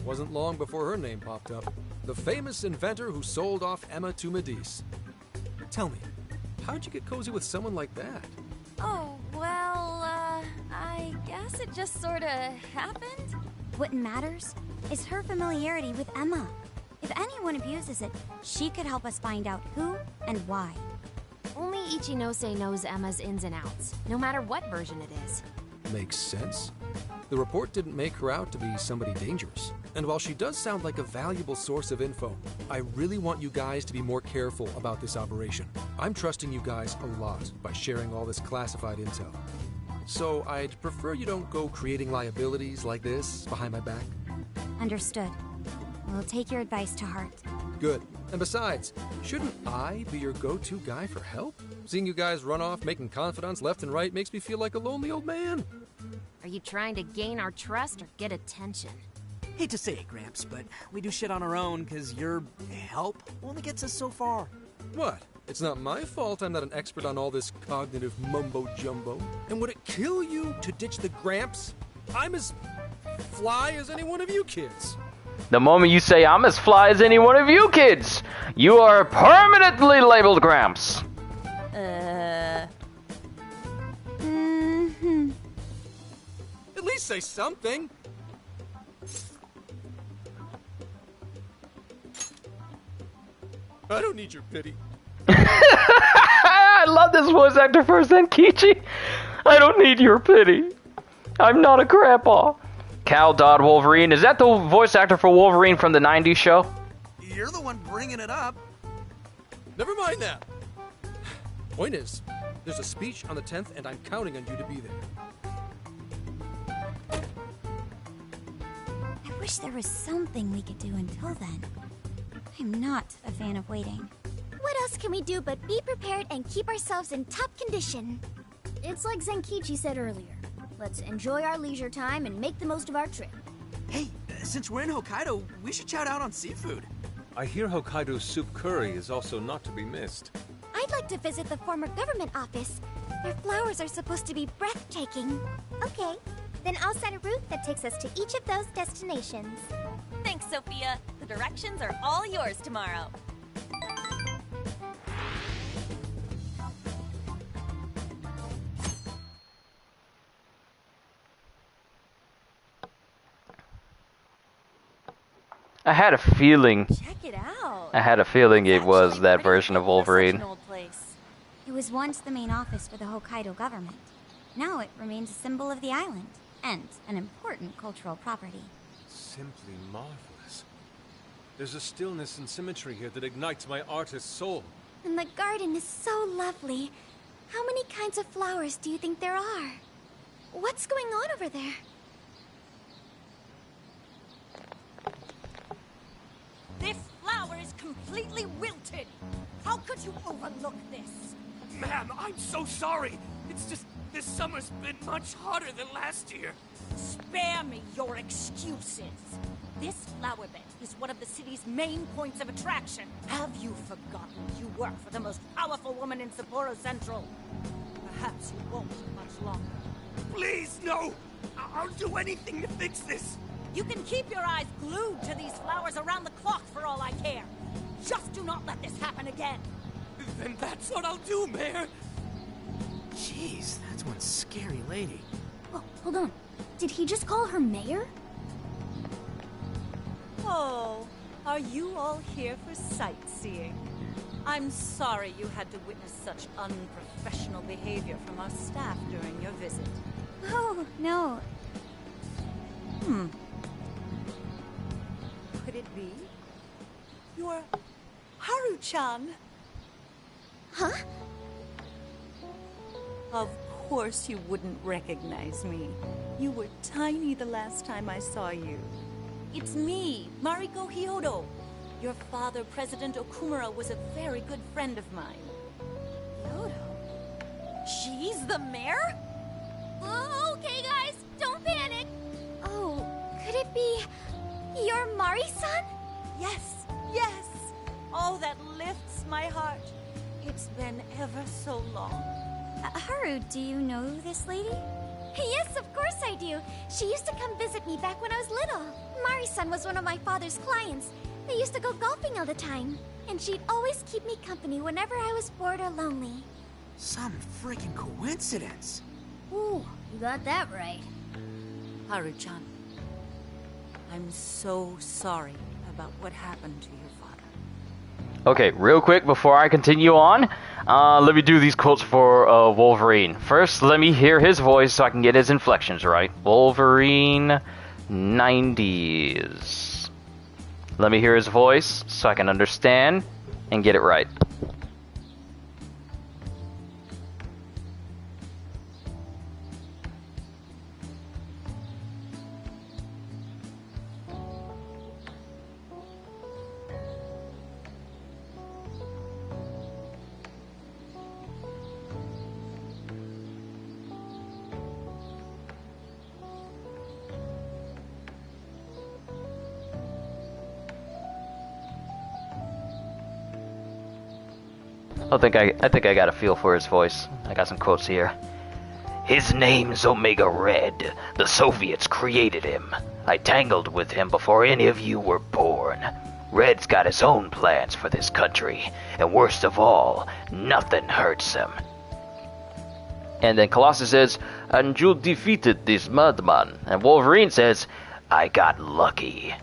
Wasn't long before her name popped up. The famous inventor who sold off Emma to Medice. Tell me, how'd you get cozy with someone like that? Oh, well, I guess it just sorta happened. What matters is her familiarity with Emma. If anyone abuses it, she could help us find out who and why. Only Ichinose knows Emma's ins and outs, no matter what version it is. Makes sense. The report didn't make her out to be somebody dangerous. And while she does sound like a valuable source of info, I really want you guys to be more careful about this operation. I'm trusting you guys a lot by sharing all this classified intel. So I'd prefer you don't go creating liabilities like this behind my back. Understood. We'll take your advice to heart. Good. And besides, shouldn't I be your go-to guy for help? Seeing you guys run off making confidants left and right makes me feel like a lonely old man. Are you trying to gain our trust or get attention? Hate to say it, Gramps, but we do shit on our own because your help only gets us so far. What? It's not my fault I'm not an expert on all this cognitive mumbo-jumbo. And would it kill you to ditch the Gramps? I'm as fly as any one of you kids. The moment you say I'm as fly as any one of you kids, you are permanently labeled Gramps. At least say something. I don't need your pity. I love this voice actor first, then Kichi. I don't need your pity. I'm not a grandpa. Cal Dodd Wolverine. Is that the voice actor for Wolverine from the 90s show? You're the one bringing it up. Never mind that. Point is, there's a speech on the 10th, and I'm counting on you to be there. I wish there was something we could do until then. I'm not a fan of waiting. What else can we do but be prepared and keep ourselves in top condition? It's like Zenkichi said earlier. Let's enjoy our leisure time and make the most of our trip. Hey, since we're in Hokkaido, we should chow down on seafood. I hear Hokkaido's soup curry is also not to be missed. I'd like to visit the former government office. Their flowers are supposed to be breathtaking. Okay, then I'll set a route that takes us to each of those destinations. Thanks, Sophia. The directions are all yours tomorrow. I had a feeling. Check it out. I had a feeling it was that version of Wolverine. It was once the main office for the Hokkaido government. Now it remains a symbol of the island and an important cultural property. Simply marvelous. There's a stillness and symmetry here that ignites my artist's soul. And the garden is so lovely. How many kinds of flowers do you think there are? What's going on over there? This flower is completely wilted. How could you overlook this? Ma'am, I'm so sorry. It's just this summer's been much hotter than last year. Spare me your excuses. This flower bed is one of the city's main points of attraction. Have you forgotten you work for the most powerful woman in Sapporo Central? Perhaps you won't much longer. Please, no! I'll do anything to fix this. You can keep your eyes glued to these flowers around the clock for all I care. Just do not let this happen again. Then that's what I'll do, Mayor. Jeez, that's one scary lady. Oh, hold on. Did he just call her mayor? Oh, are you all here for sightseeing? I'm sorry you had to witness such unprofessional behavior from our staff during your visit. Oh, no. Could it be? You're Haru-chan. Huh? Of course you wouldn't recognize me. You were tiny the last time I saw you. It's me, Mariko Hyodo. Your father, President Okumura, was a very good friend of mine. Hyodo? She's the mayor? Okay, guys, don't panic. Oh, could it be your Mari-san? Yes, yes. Oh, that lifts my heart. It's been ever so long. Haru, do you know this lady? Yes, of course I do. She used to come visit me back when I was little. Mari-san was one of my father's clients. They used to go golfing all the time. And she'd always keep me company whenever I was bored or lonely. Some freaking coincidence. Ooh, you got that right. Haru-chan, I'm so sorry about what happened to your father. Okay, real quick before I continue on, let me do these quotes for Wolverine. First, let me hear his voice so I can get his inflections right. Wolverine 90s. Let me hear his voice so I can understand and get it right. I think I got a feel for his voice. I got some quotes here. His name's Omega Red. The Soviets created him. I tangled with him before any of you were born. Red's got his own plans for this country, and worst of all, nothing hurts him. And then Colossus says, and you defeated this madman. And Wolverine says, I got lucky.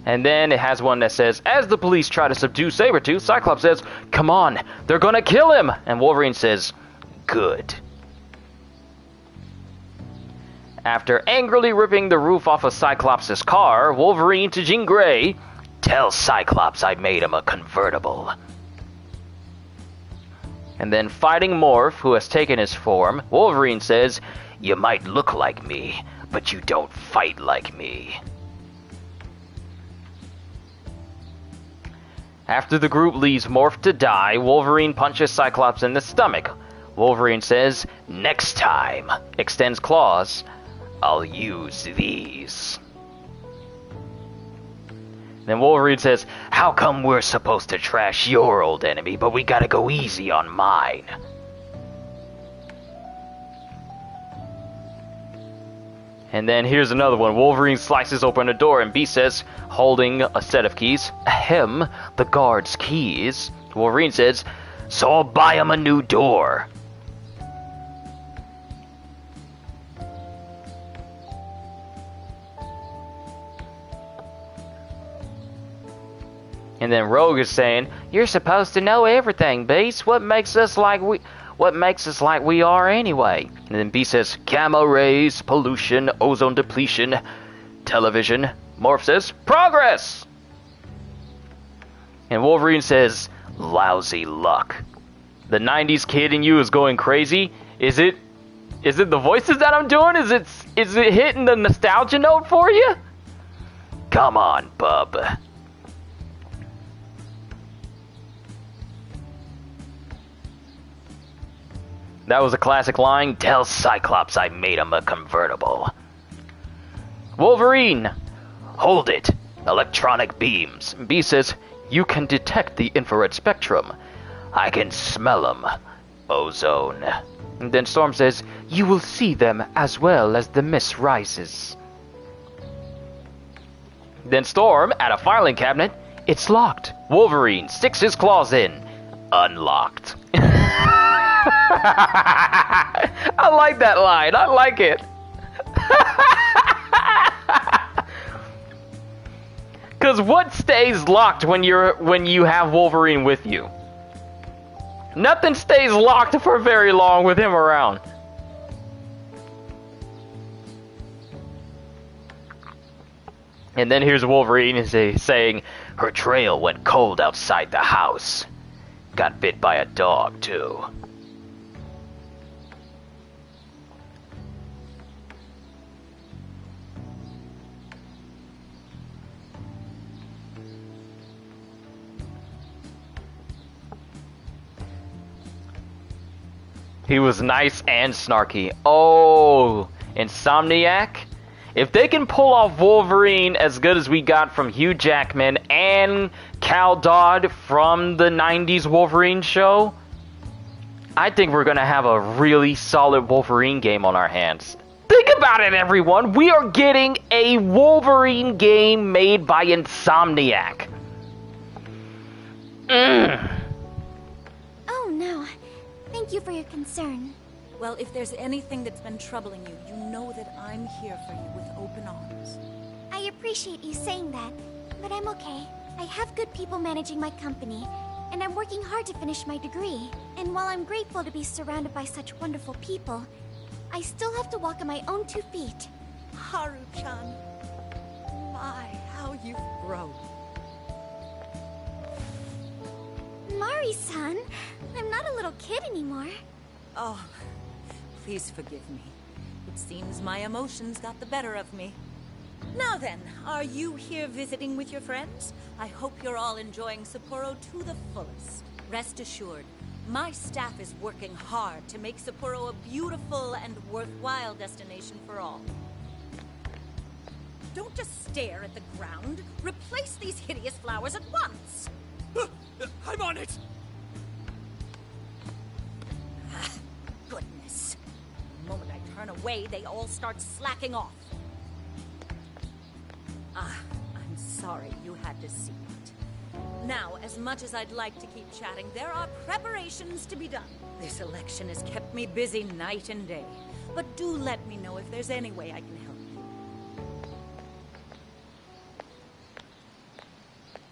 And then it has one that says, as the police try to subdue Sabretooth, Cyclops says, come on, they're gonna kill him. And Wolverine says, good. After angrily ripping the roof off of Cyclops' car, Wolverine to Jean Grey, tell Cyclops I made him a convertible. And then fighting Morph, who has taken his form, Wolverine says, you might look like me, but you don't fight like me. After the group leaves Morph to die, Wolverine punches Cyclops in the stomach. Wolverine says, next time, extends claws, I'll use these. Then Wolverine says, how come we're supposed to trash your old enemy, but we gotta go easy on mine? And then here's another one. Wolverine slices open a door and Beast says, holding a set of keys, ahem, the guard's keys. Wolverine says, so I'll buy him a new door. And then Rogue is saying, you're supposed to know everything, Beast. What makes us like we are anyway? And then Beast says, gamma rays, pollution, ozone depletion, television. Morph says, progress! And Wolverine says, lousy luck. The 90s kid in you is going crazy. Is it the voices that I'm doing? Is it hitting the nostalgia note for you? Come on, bub. That was a classic line. Tell Cyclops I made him a convertible. Wolverine! Hold it. Electronic beams. Beast says, you can detect the infrared spectrum. I can smell them. Ozone. And then Storm says, you will see them as well as the mist rises. Then Storm, at a filing cabinet, it's locked. Wolverine sticks his claws in. Unlocked. I like that line. I like it. Cause what stays locked when you have Wolverine with you? Nothing stays locked for very long with him around. And then here's Wolverine saying, her trail went cold outside the house. Got bit by a dog too. He was nice and snarky. Oh, Insomniac? If they can pull off Wolverine as good as we got from Hugh Jackman and Cal Dodd from the 90s Wolverine show, I think we're going to have a really solid Wolverine game on our hands. Think about it, everyone. We are getting a Wolverine game made by Insomniac. Oh, no. Thank you for your concern. Well, if there's anything that's been troubling you, you know that I'm here for you with open arms. I appreciate you saying that, but I'm okay. I have good people managing my company, and I'm working hard to finish my degree. And while I'm grateful to be surrounded by such wonderful people, I still have to walk on my own 2 feet. Haru-chan, my, how you've grown. Mari-san, I'm not a little kid anymore. Oh, please forgive me. It seems my emotions got the better of me. Now then, are you here visiting with your friends? I hope you're all enjoying Sapporo to the fullest. Rest assured, my staff is working hard to make Sapporo a beautiful and worthwhile destination for all. Don't just stare at the ground. Replace these hideous flowers at once. I'm on it! Goodness. The moment I turn away, they all start slacking off. I'm sorry you had to see it. Now, as much as I'd like to keep chatting, there are preparations to be done. This election has kept me busy night and day. But do let me know if there's any way I can help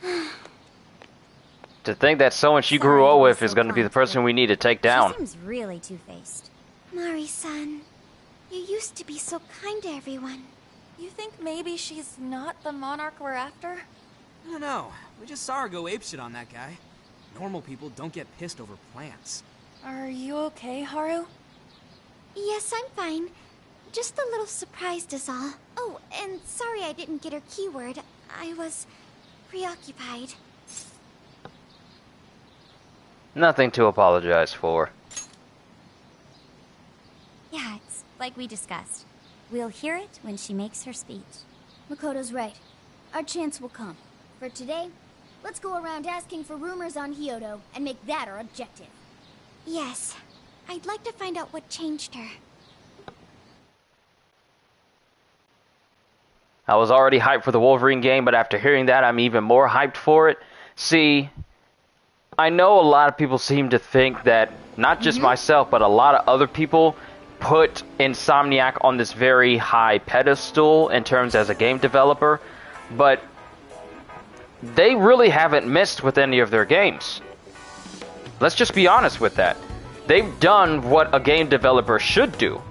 you. To think that someone she grew up with is going to be the person we need to take down. She seems really two-faced. Mari-san, you used to be so kind to everyone. You think maybe she's not the monarch we're after? I don't know. We just saw her go apeshit on that guy. Normal people don't get pissed over plants. Are you okay, Haru? Yes, I'm fine. Just a little surprised is all. Oh, and sorry I didn't get her keyword. I was preoccupied. Nothing to apologize for. Yeah, it's like we discussed. We'll hear it when she makes her speech. Makoto's right. Our chance will come. For today, let's go around asking for rumors on Hyodo and make that our objective. Yes. I'd like to find out what changed her. I was already hyped for the Wolverine game, but after hearing that, I'm even more hyped for it. See, I know a lot of people seem to think that, not just myself, but a lot of other people put Insomniac on this very high pedestal in terms as a game developer, but they really haven't missed with any of their games. Let's just be honest with that. They've done what a game developer should do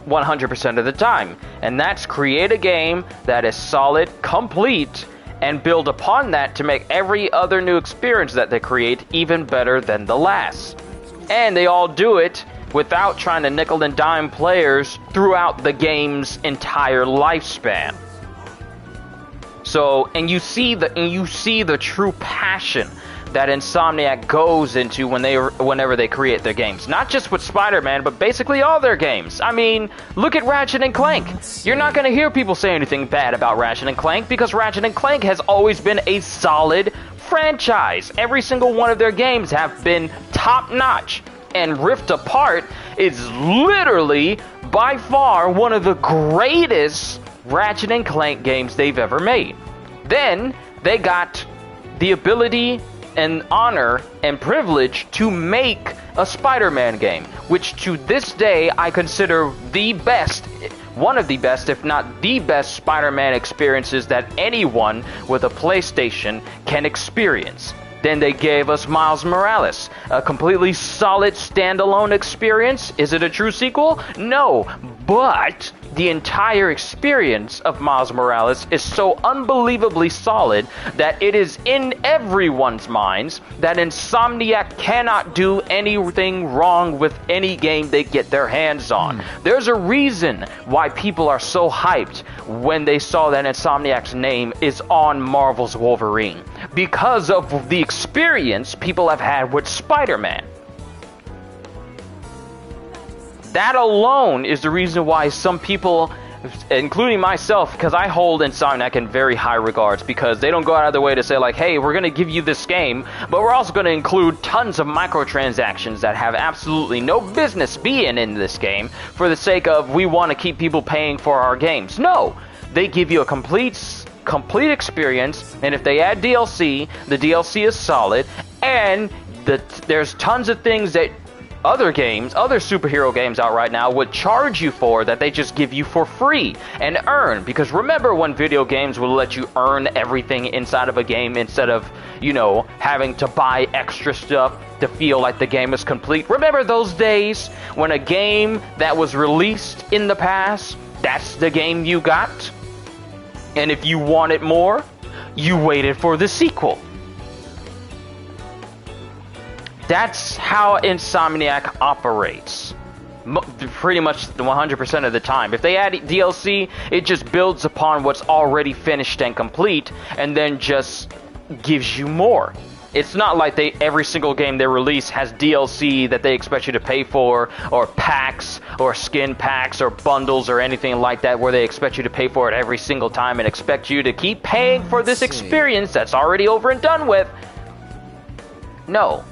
100% of the time, and that's create a game that is solid, complete, and build upon that to make every other new experience that they create even better than the last. And they all do it without trying to nickel and dime players throughout the game's entire lifespan. So, and you see the true passion that Insomniac goes into whenever they create their games. Not just with Spider-Man, but basically all their games. I mean, look at Ratchet & Clank. You're not going to hear people say anything bad about Ratchet & Clank because Ratchet & Clank has always been a solid franchise. Every single one of their games have been top-notch. And Rift Apart is literally, by far, one of the greatest Ratchet & Clank games they've ever made. Then, they got the ability and honor and privilege to make a Spider-Man game, which to this day I consider the best, one of the best, if not the best Spider-Man experiences that anyone with a PlayStation can experience. Then they gave us Miles Morales, a completely solid standalone experience. Is it a true sequel? No, but the entire experience of Miles Morales is so unbelievably solid that it is in everyone's minds that Insomniac cannot do anything wrong with any game they get their hands on. There's a reason why people are so hyped when they saw that Insomniac's name is on Marvel's Wolverine, because of the experience people have had with Spider-Man. That alone is the reason why some people, including myself, because I hold Insomniac in very high regards, because they don't go out of their way to say like, hey, we're going to give you this game, but we're also going to include tons of microtransactions that have absolutely no business being in this game for the sake of we want to keep people paying for our games. No, they give you a complete experience, and if they add DLC, the DLC is solid, and there's tons of things that other superhero games out right now would charge you for that they just give you for free and earn. Because remember when video games will let you earn everything inside of a game instead of, you know, having to buy extra stuff to feel like the game is complete? Remember those days when a game that was released in the past, that's the game you got? And if you wanted more, you waited for the sequel. That's how Insomniac operates. Pretty much 100% of the time. If they add DLC, it just builds upon what's already finished and complete, and then just gives you more. It's not like every single game they release has DLC that they expect you to pay for, or packs, or skin packs, or bundles, or anything like that, where they expect you to pay for it every single time and expect you to keep paying for this experience that's already over and done with. No.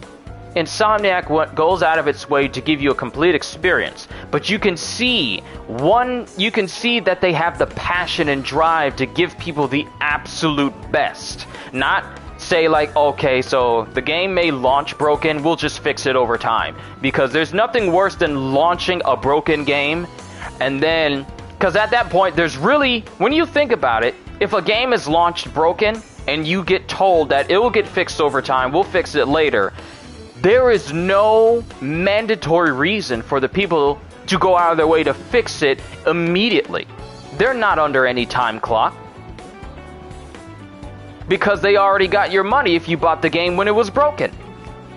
Insomniac goes out of its way to give you a complete experience, but you can see that they have the passion and drive to give people the absolute best. Not say like, okay, so the game may launch broken, we'll just fix it over time. Because there's nothing worse than launching a broken game, and then, because at that point, there's really, when you think about it, if a game is launched broken, and you get told that it will get fixed over time, we'll fix it later, there is no mandatory reason for the people to go out of their way to fix it immediately. They're not under any time clock. Because they already got your money if you bought the game when it was broken.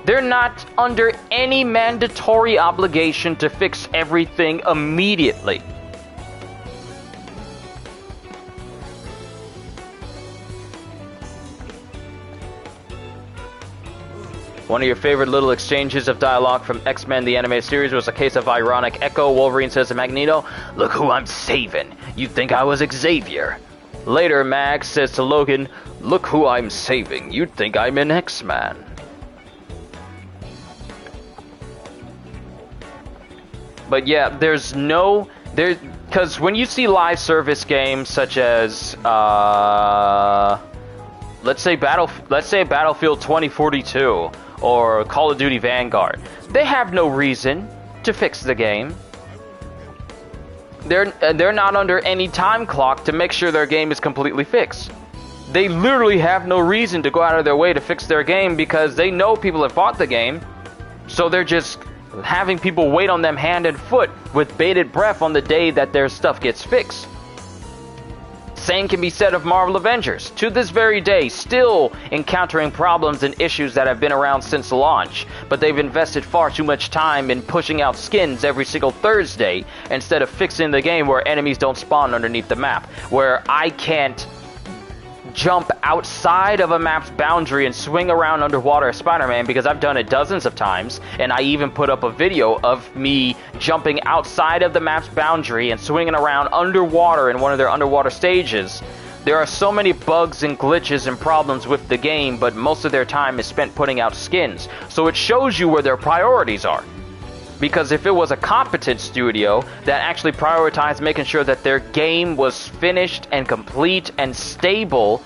They're not under any mandatory obligation to fix everything immediately. One of your favorite little exchanges of dialogue from X-Men the animated series was a case of ironic echo. Wolverine says to Magneto, "Look who I'm saving. You'd think I was Xavier." Later, Mag says to Logan, "Look who I'm saving. You'd think I'm an X-Man." But yeah, because when you see live service games such as, let's say Battlefield 2042 or Call of Duty Vanguard, they have no reason to fix the game. They're not under any time clock to make sure their game is completely fixed. They literally have no reason to go out of their way to fix their game because they know people have bought the game, so they're just having people wait on them hand and foot with bated breath on the day that their stuff gets fixed. Same can be said of Marvel Avengers. To this very day, still encountering problems and issues that have been around since launch, but they've invested far too much time in pushing out skins every single Thursday instead of fixing the game where enemies don't spawn underneath the map, where I can't jump outside of a map's boundary and swing around underwater as Spider-Man, because I've done it dozens of times, and I even put up a video of me jumping outside of the map's boundary and swinging around underwater in one of their underwater stages. There are so many bugs and glitches and problems with the game, but most of their time is spent putting out skins, so it shows you where their priorities are. Because if it was a competent studio that actually prioritized making sure that their game was finished and complete and stable,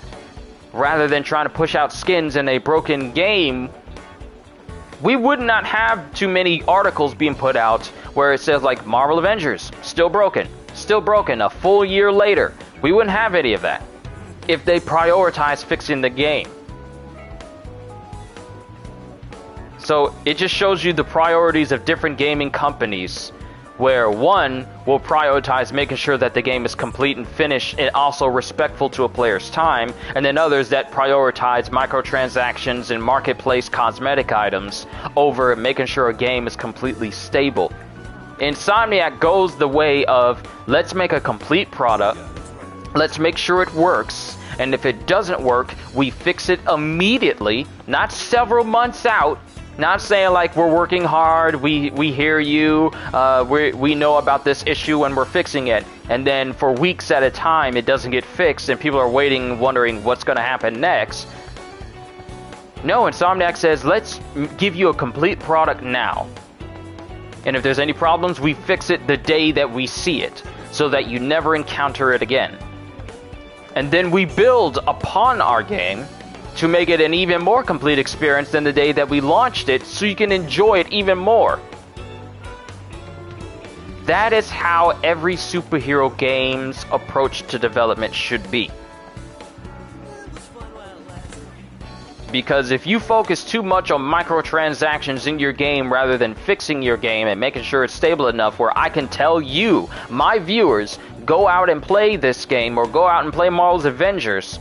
rather than trying to push out skins in a broken game, we would not have too many articles being put out where it says like Marvel Avengers, still broken, a full year later. We wouldn't have any of that if they prioritize fixing the game. So it just shows you the priorities of different gaming companies, where one will prioritize making sure that the game is complete and finished and also respectful to a player's time, and then others that prioritize microtransactions and marketplace cosmetic items over making sure a game is completely stable. Insomniac goes the way of, let's make a complete product, let's make sure it works, and if it doesn't work, we fix it immediately, not several months out. Not saying like we're working hard, we hear you, we know about this issue and we're fixing it, and then for weeks at a time it doesn't get fixed and people are waiting, wondering what's going to happen next. No, Insomniac says, let's give you a complete product now. And if there's any problems, we fix it the day that we see it, so that you never encounter it again. And then we build upon our game to make it an even more complete experience than the day that we launched it, so you can enjoy it even more. That is how every superhero game's approach to development should be. Because if you focus too much on microtransactions in your game rather than fixing your game and making sure it's stable enough where I can tell you, my viewers, go out and play this game or go out and play Marvel's Avengers,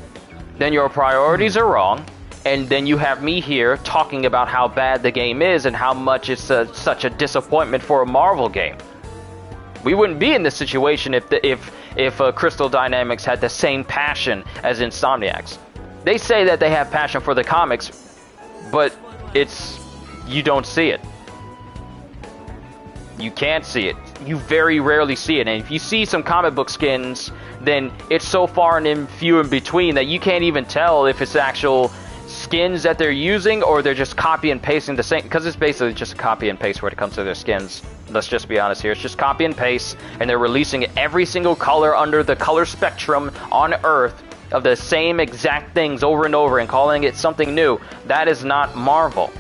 then your priorities are wrong, and then you have me here talking about how bad the game is and how much it's such a disappointment for a Marvel game. We wouldn't be in this situation if Crystal Dynamics had the same passion as Insomniacs. They say that they have passion for the comics, but you don't see it. You can't see it. You very rarely see it. And if you see some comic book skins, then it's so far and few in between that you can't even tell if it's actual skins that they're using, or they're just copy and pasting the same, because it's basically just a copy and paste when it comes to their skins. Let's just be honest here. It's just copy and paste, and they're releasing every single color under the color spectrum on Earth of the same exact things over and over and calling it something new. That is not Marvel.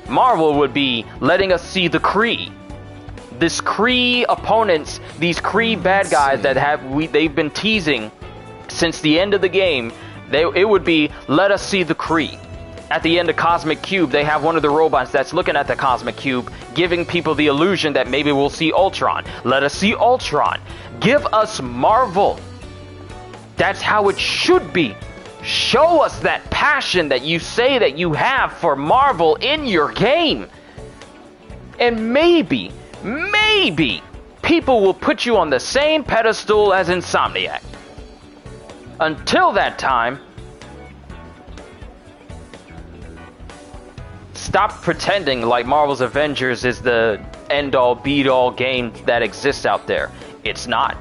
Marvel would be letting us see the Kree. This Kree opponents, these Kree bad guys that they've been teasing since the end of the game. It would be, let us see the Kree. At the end of Cosmic Cube, they have one of the robots that's looking at the Cosmic Cube, giving people the illusion that maybe we'll see Ultron. Let us see Ultron. Give us Marvel. That's how it should be. Show us that passion that you say that you have for Marvel in your game. And maybe people will put you on the same pedestal as Insomniac. Until that time, stop pretending like Marvel's Avengers is the end-all, be-all game that exists out there. It's not.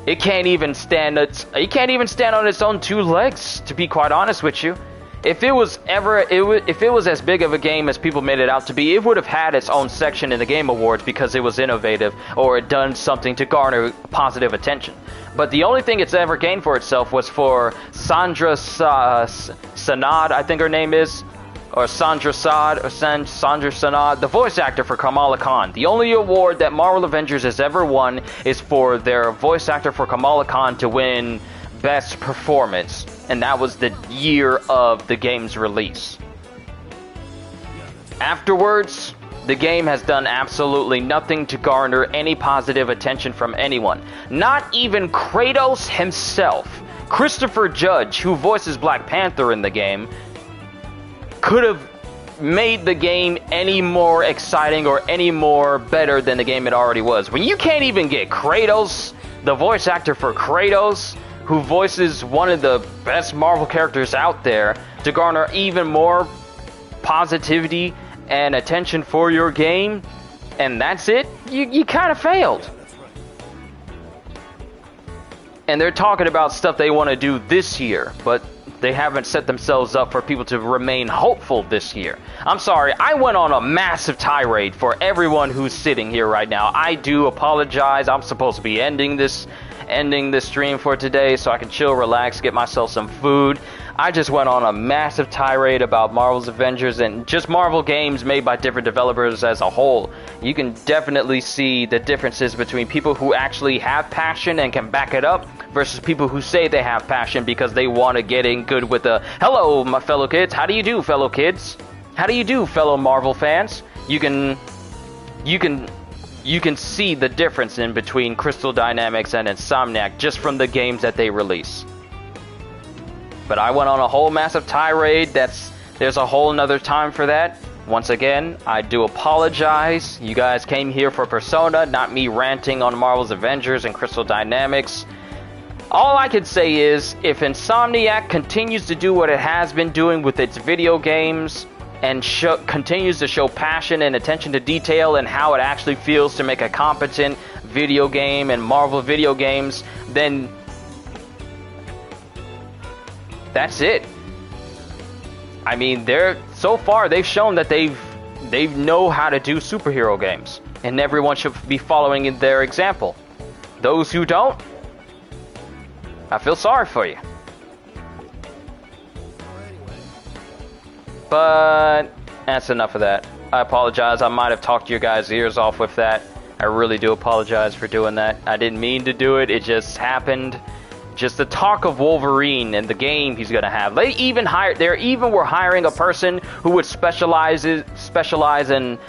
It can't even stand on its own two legs, to be quite honest with you. If it was as big of a game as people made it out to be, it would have had its own section in the Game Awards because it was innovative or it done something to garner positive attention. But the only thing it's ever gained for itself was for Sandra Sanad, I think her name is, or Sandra Saad, or Sandra Sanad, the voice actor for Kamala Khan. The only award that Marvel Avengers has ever won is for their voice actor for Kamala Khan to win Best Performance, and that was the year of the game's release. Afterwards, the game has done absolutely nothing to garner any positive attention from anyone. Not even Kratos himself. Christopher Judge, who voices Black Panther in the game, could have made the game any more exciting or any more better than the game it already was. When you can't even get Kratos, the voice actor for Kratos, who voices one of the best Marvel characters out there, to garner even more positivity and attention for your game, and that's it, you kind of failed. And they're talking about stuff they want to do this year, but they haven't set themselves up for people to remain hopeful this year. I'm sorry, I went on a massive tirade for everyone who's sitting here right now. I do apologize. I'm supposed to be ending this stream for today so I can chill, relax, get myself some food. I just went on a massive tirade about Marvel's Avengers and just Marvel games made by different developers as a whole. You can definitely see the differences between people who actually have passion and can back it up versus people who say they have passion because they want to get in good with the, hello, my fellow kids. How do you do, fellow kids? How do you do, fellow Marvel fans? You can see the difference in between Crystal Dynamics and Insomniac just from the games that they release. But I went on a whole massive tirade. There's a whole nother time for that. Once again, I do apologize. You guys came here for Persona, not me ranting on Marvel's Avengers and Crystal Dynamics. All I can say is, if Insomniac continues to do what it has been doing with its video games, and continues to show passion and attention to detail and how it actually feels to make a competent video game and Marvel video games, then that's it. I mean, so far they've shown that they know how to do superhero games, and everyone should be following in their example. Those who don't, I feel sorry for you. But that's enough of that. I apologize. I might have talked your guys' ears off with that. I really do apologize for doing that. I didn't mean to do it. It just happened. Just the talk of Wolverine and the game he's gonna have. They even were hiring a person who would specialize in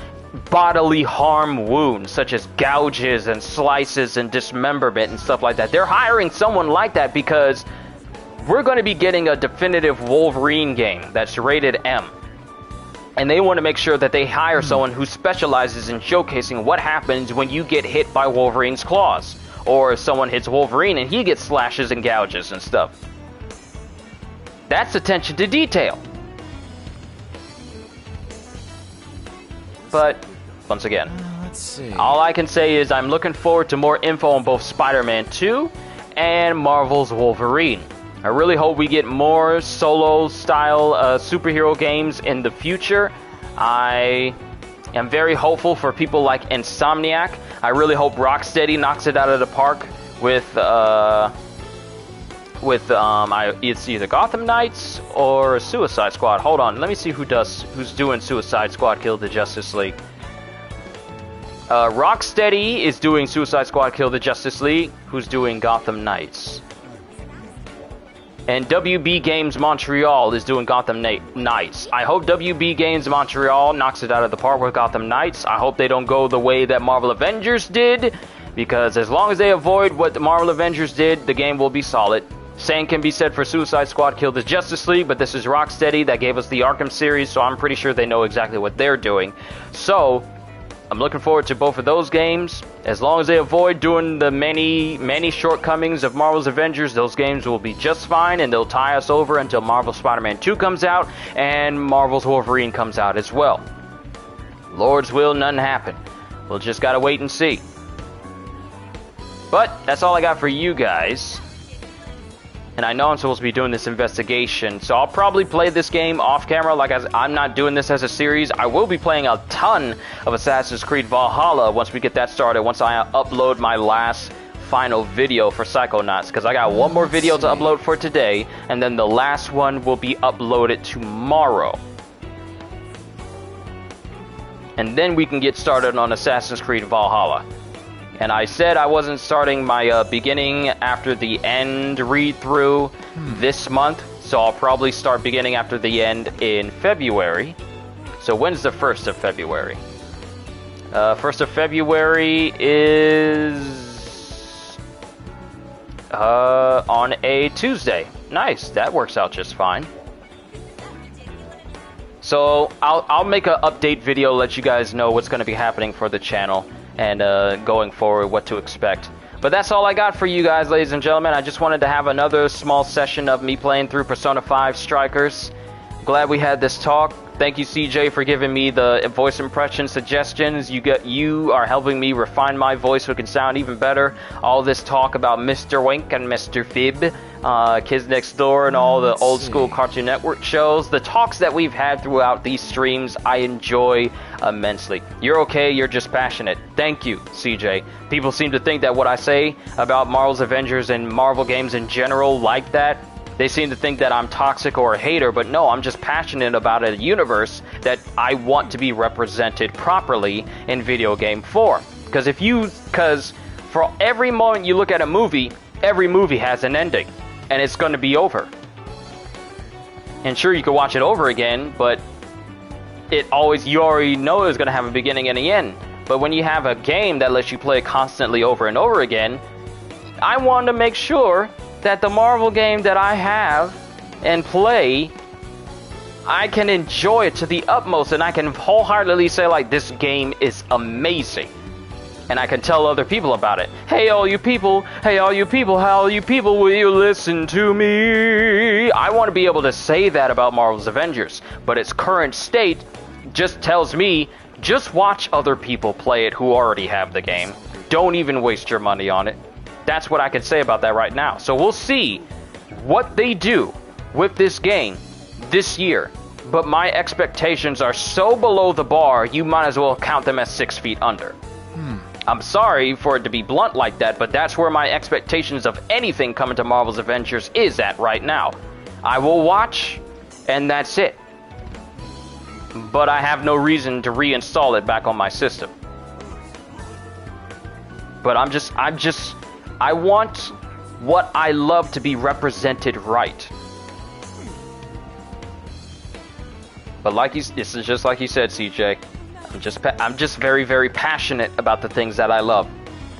bodily harm wounds, such as gouges and slices and dismemberment and stuff like that. They're hiring someone like that because we're going to be getting a definitive Wolverine game that's rated M. And they want to make sure that they hire someone who specializes in showcasing what happens when you get hit by Wolverine's claws. Or if someone hits Wolverine and he gets slashes and gouges and stuff. That's attention to detail. But, once again, let's see. All I can say is I'm looking forward to more info on both Spider-Man 2 and Marvel's Wolverine. I really hope we get more solo-style superhero games in the future. I am very hopeful for people like Insomniac. I really hope Rocksteady knocks it out of the park with it's either Gotham Knights or Suicide Squad. Hold on, let me see who's doing Suicide Squad Kill the Justice League. Rocksteady is doing Suicide Squad Kill the Justice League. Who's doing Gotham Knights? And WB Games Montreal is doing Gotham Knights. I hope WB Games Montreal knocks it out of the park with Gotham Knights. I hope they don't go the way that Marvel Avengers did, because as long as they avoid what the Marvel Avengers did, the game will be solid. Same can be said for Suicide Squad Kill the Justice League, but this is Rocksteady that gave us the Arkham series, so I'm pretty sure they know exactly what they're doing. So, I'm looking forward to both of those games. As long as they avoid doing the many shortcomings of Marvel's Avengers, those games will be just fine, and they'll tie us over until Marvel Spider-Man 2 comes out and Marvel's Wolverine comes out as well. Lord's will, nothing happen. We'll just gotta wait and see. But that's all I got for you guys. And I know I'm supposed to be doing this investigation, so I'll probably play this game off camera. Like I'm not doing this as a series. I will be playing a ton of Assassin's Creed Valhalla once we get that started, once I upload my last final video for Psychonauts, because I got one more video to upload for today, and then the last one will be uploaded tomorrow. And then we can get started on Assassin's Creed Valhalla. And I said I wasn't starting my beginning after the end read-through this month, so I'll probably start beginning after the end in February. So when's the 1st of February? 1st of February is on a Tuesday. Nice, that works out just fine. So I'll make an update video, let you guys know what's going to be happening for the channel. And going forward, what to expect. But that's all I got for you guys, ladies and gentlemen. I just wanted to have another small session of me playing through Persona 5 Strikers. Glad we had this talk. Thank you, CJ, for giving me the voice impression suggestions. You are helping me refine my voice so it can sound even better. All this talk about Mr. Wink and Mr. Fib, Kids Next Door, and all the old school Cartoon Network shows. The talks that we've had throughout these streams, I enjoy immensely. You're okay, you're just passionate. Thank you, CJ. People seem to think that what I say about Marvel's Avengers and Marvel games in general like that. They seem to think that I'm toxic or a hater, but no, I'm just passionate about a universe that I want to be represented properly in video game form. Because for every moment you look at a movie, every movie has an ending, and it's going to be over. And sure, you can watch it over again, but you already know it's going to have a beginning and an end. But when you have a game that lets you play constantly over and over again, I want to make sure that the Marvel game that I have and play, I can enjoy it to the utmost, and I can wholeheartedly say, like, this game is amazing. And I can tell other people about it. Hey all you people, will you listen to me? I want to be able to say that about Marvel's Avengers, but its current state just tells me, just watch other people play it who already have the game. Don't even waste your money on it. That's what I can say about that right now. So we'll see what they do with this game this year. But my expectations are so below the bar, you might as well count them as 6 feet under. I'm sorry for it to be blunt like that, but that's where my expectations of anything coming to Marvel's Avengers is at right now. I will watch, and that's it. But I have no reason to reinstall it back on my system. But I want what I love to be represented right. But this is just like you said, CJ. I'm just very, very passionate about the things that I love.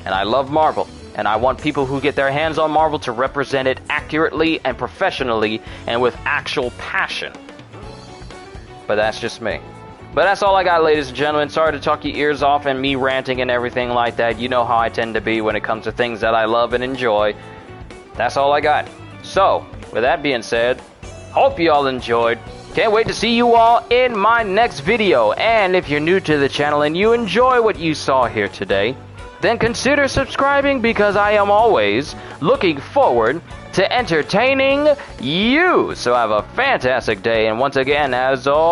And I love Marvel. And I want people who get their hands on Marvel to represent it accurately and professionally and with actual passion. But that's just me. But that's all I got, ladies and gentlemen. Sorry to talk your ears off and me ranting and everything like that. You know how I tend to be when it comes to things that I love and enjoy. That's all I got. So, with that being said, hope you all enjoyed. Can't wait to see you all in my next video. And if you're new to the channel and you enjoy what you saw here today, then consider subscribing because I am always looking forward to entertaining you. So have a fantastic day, and once again, as always,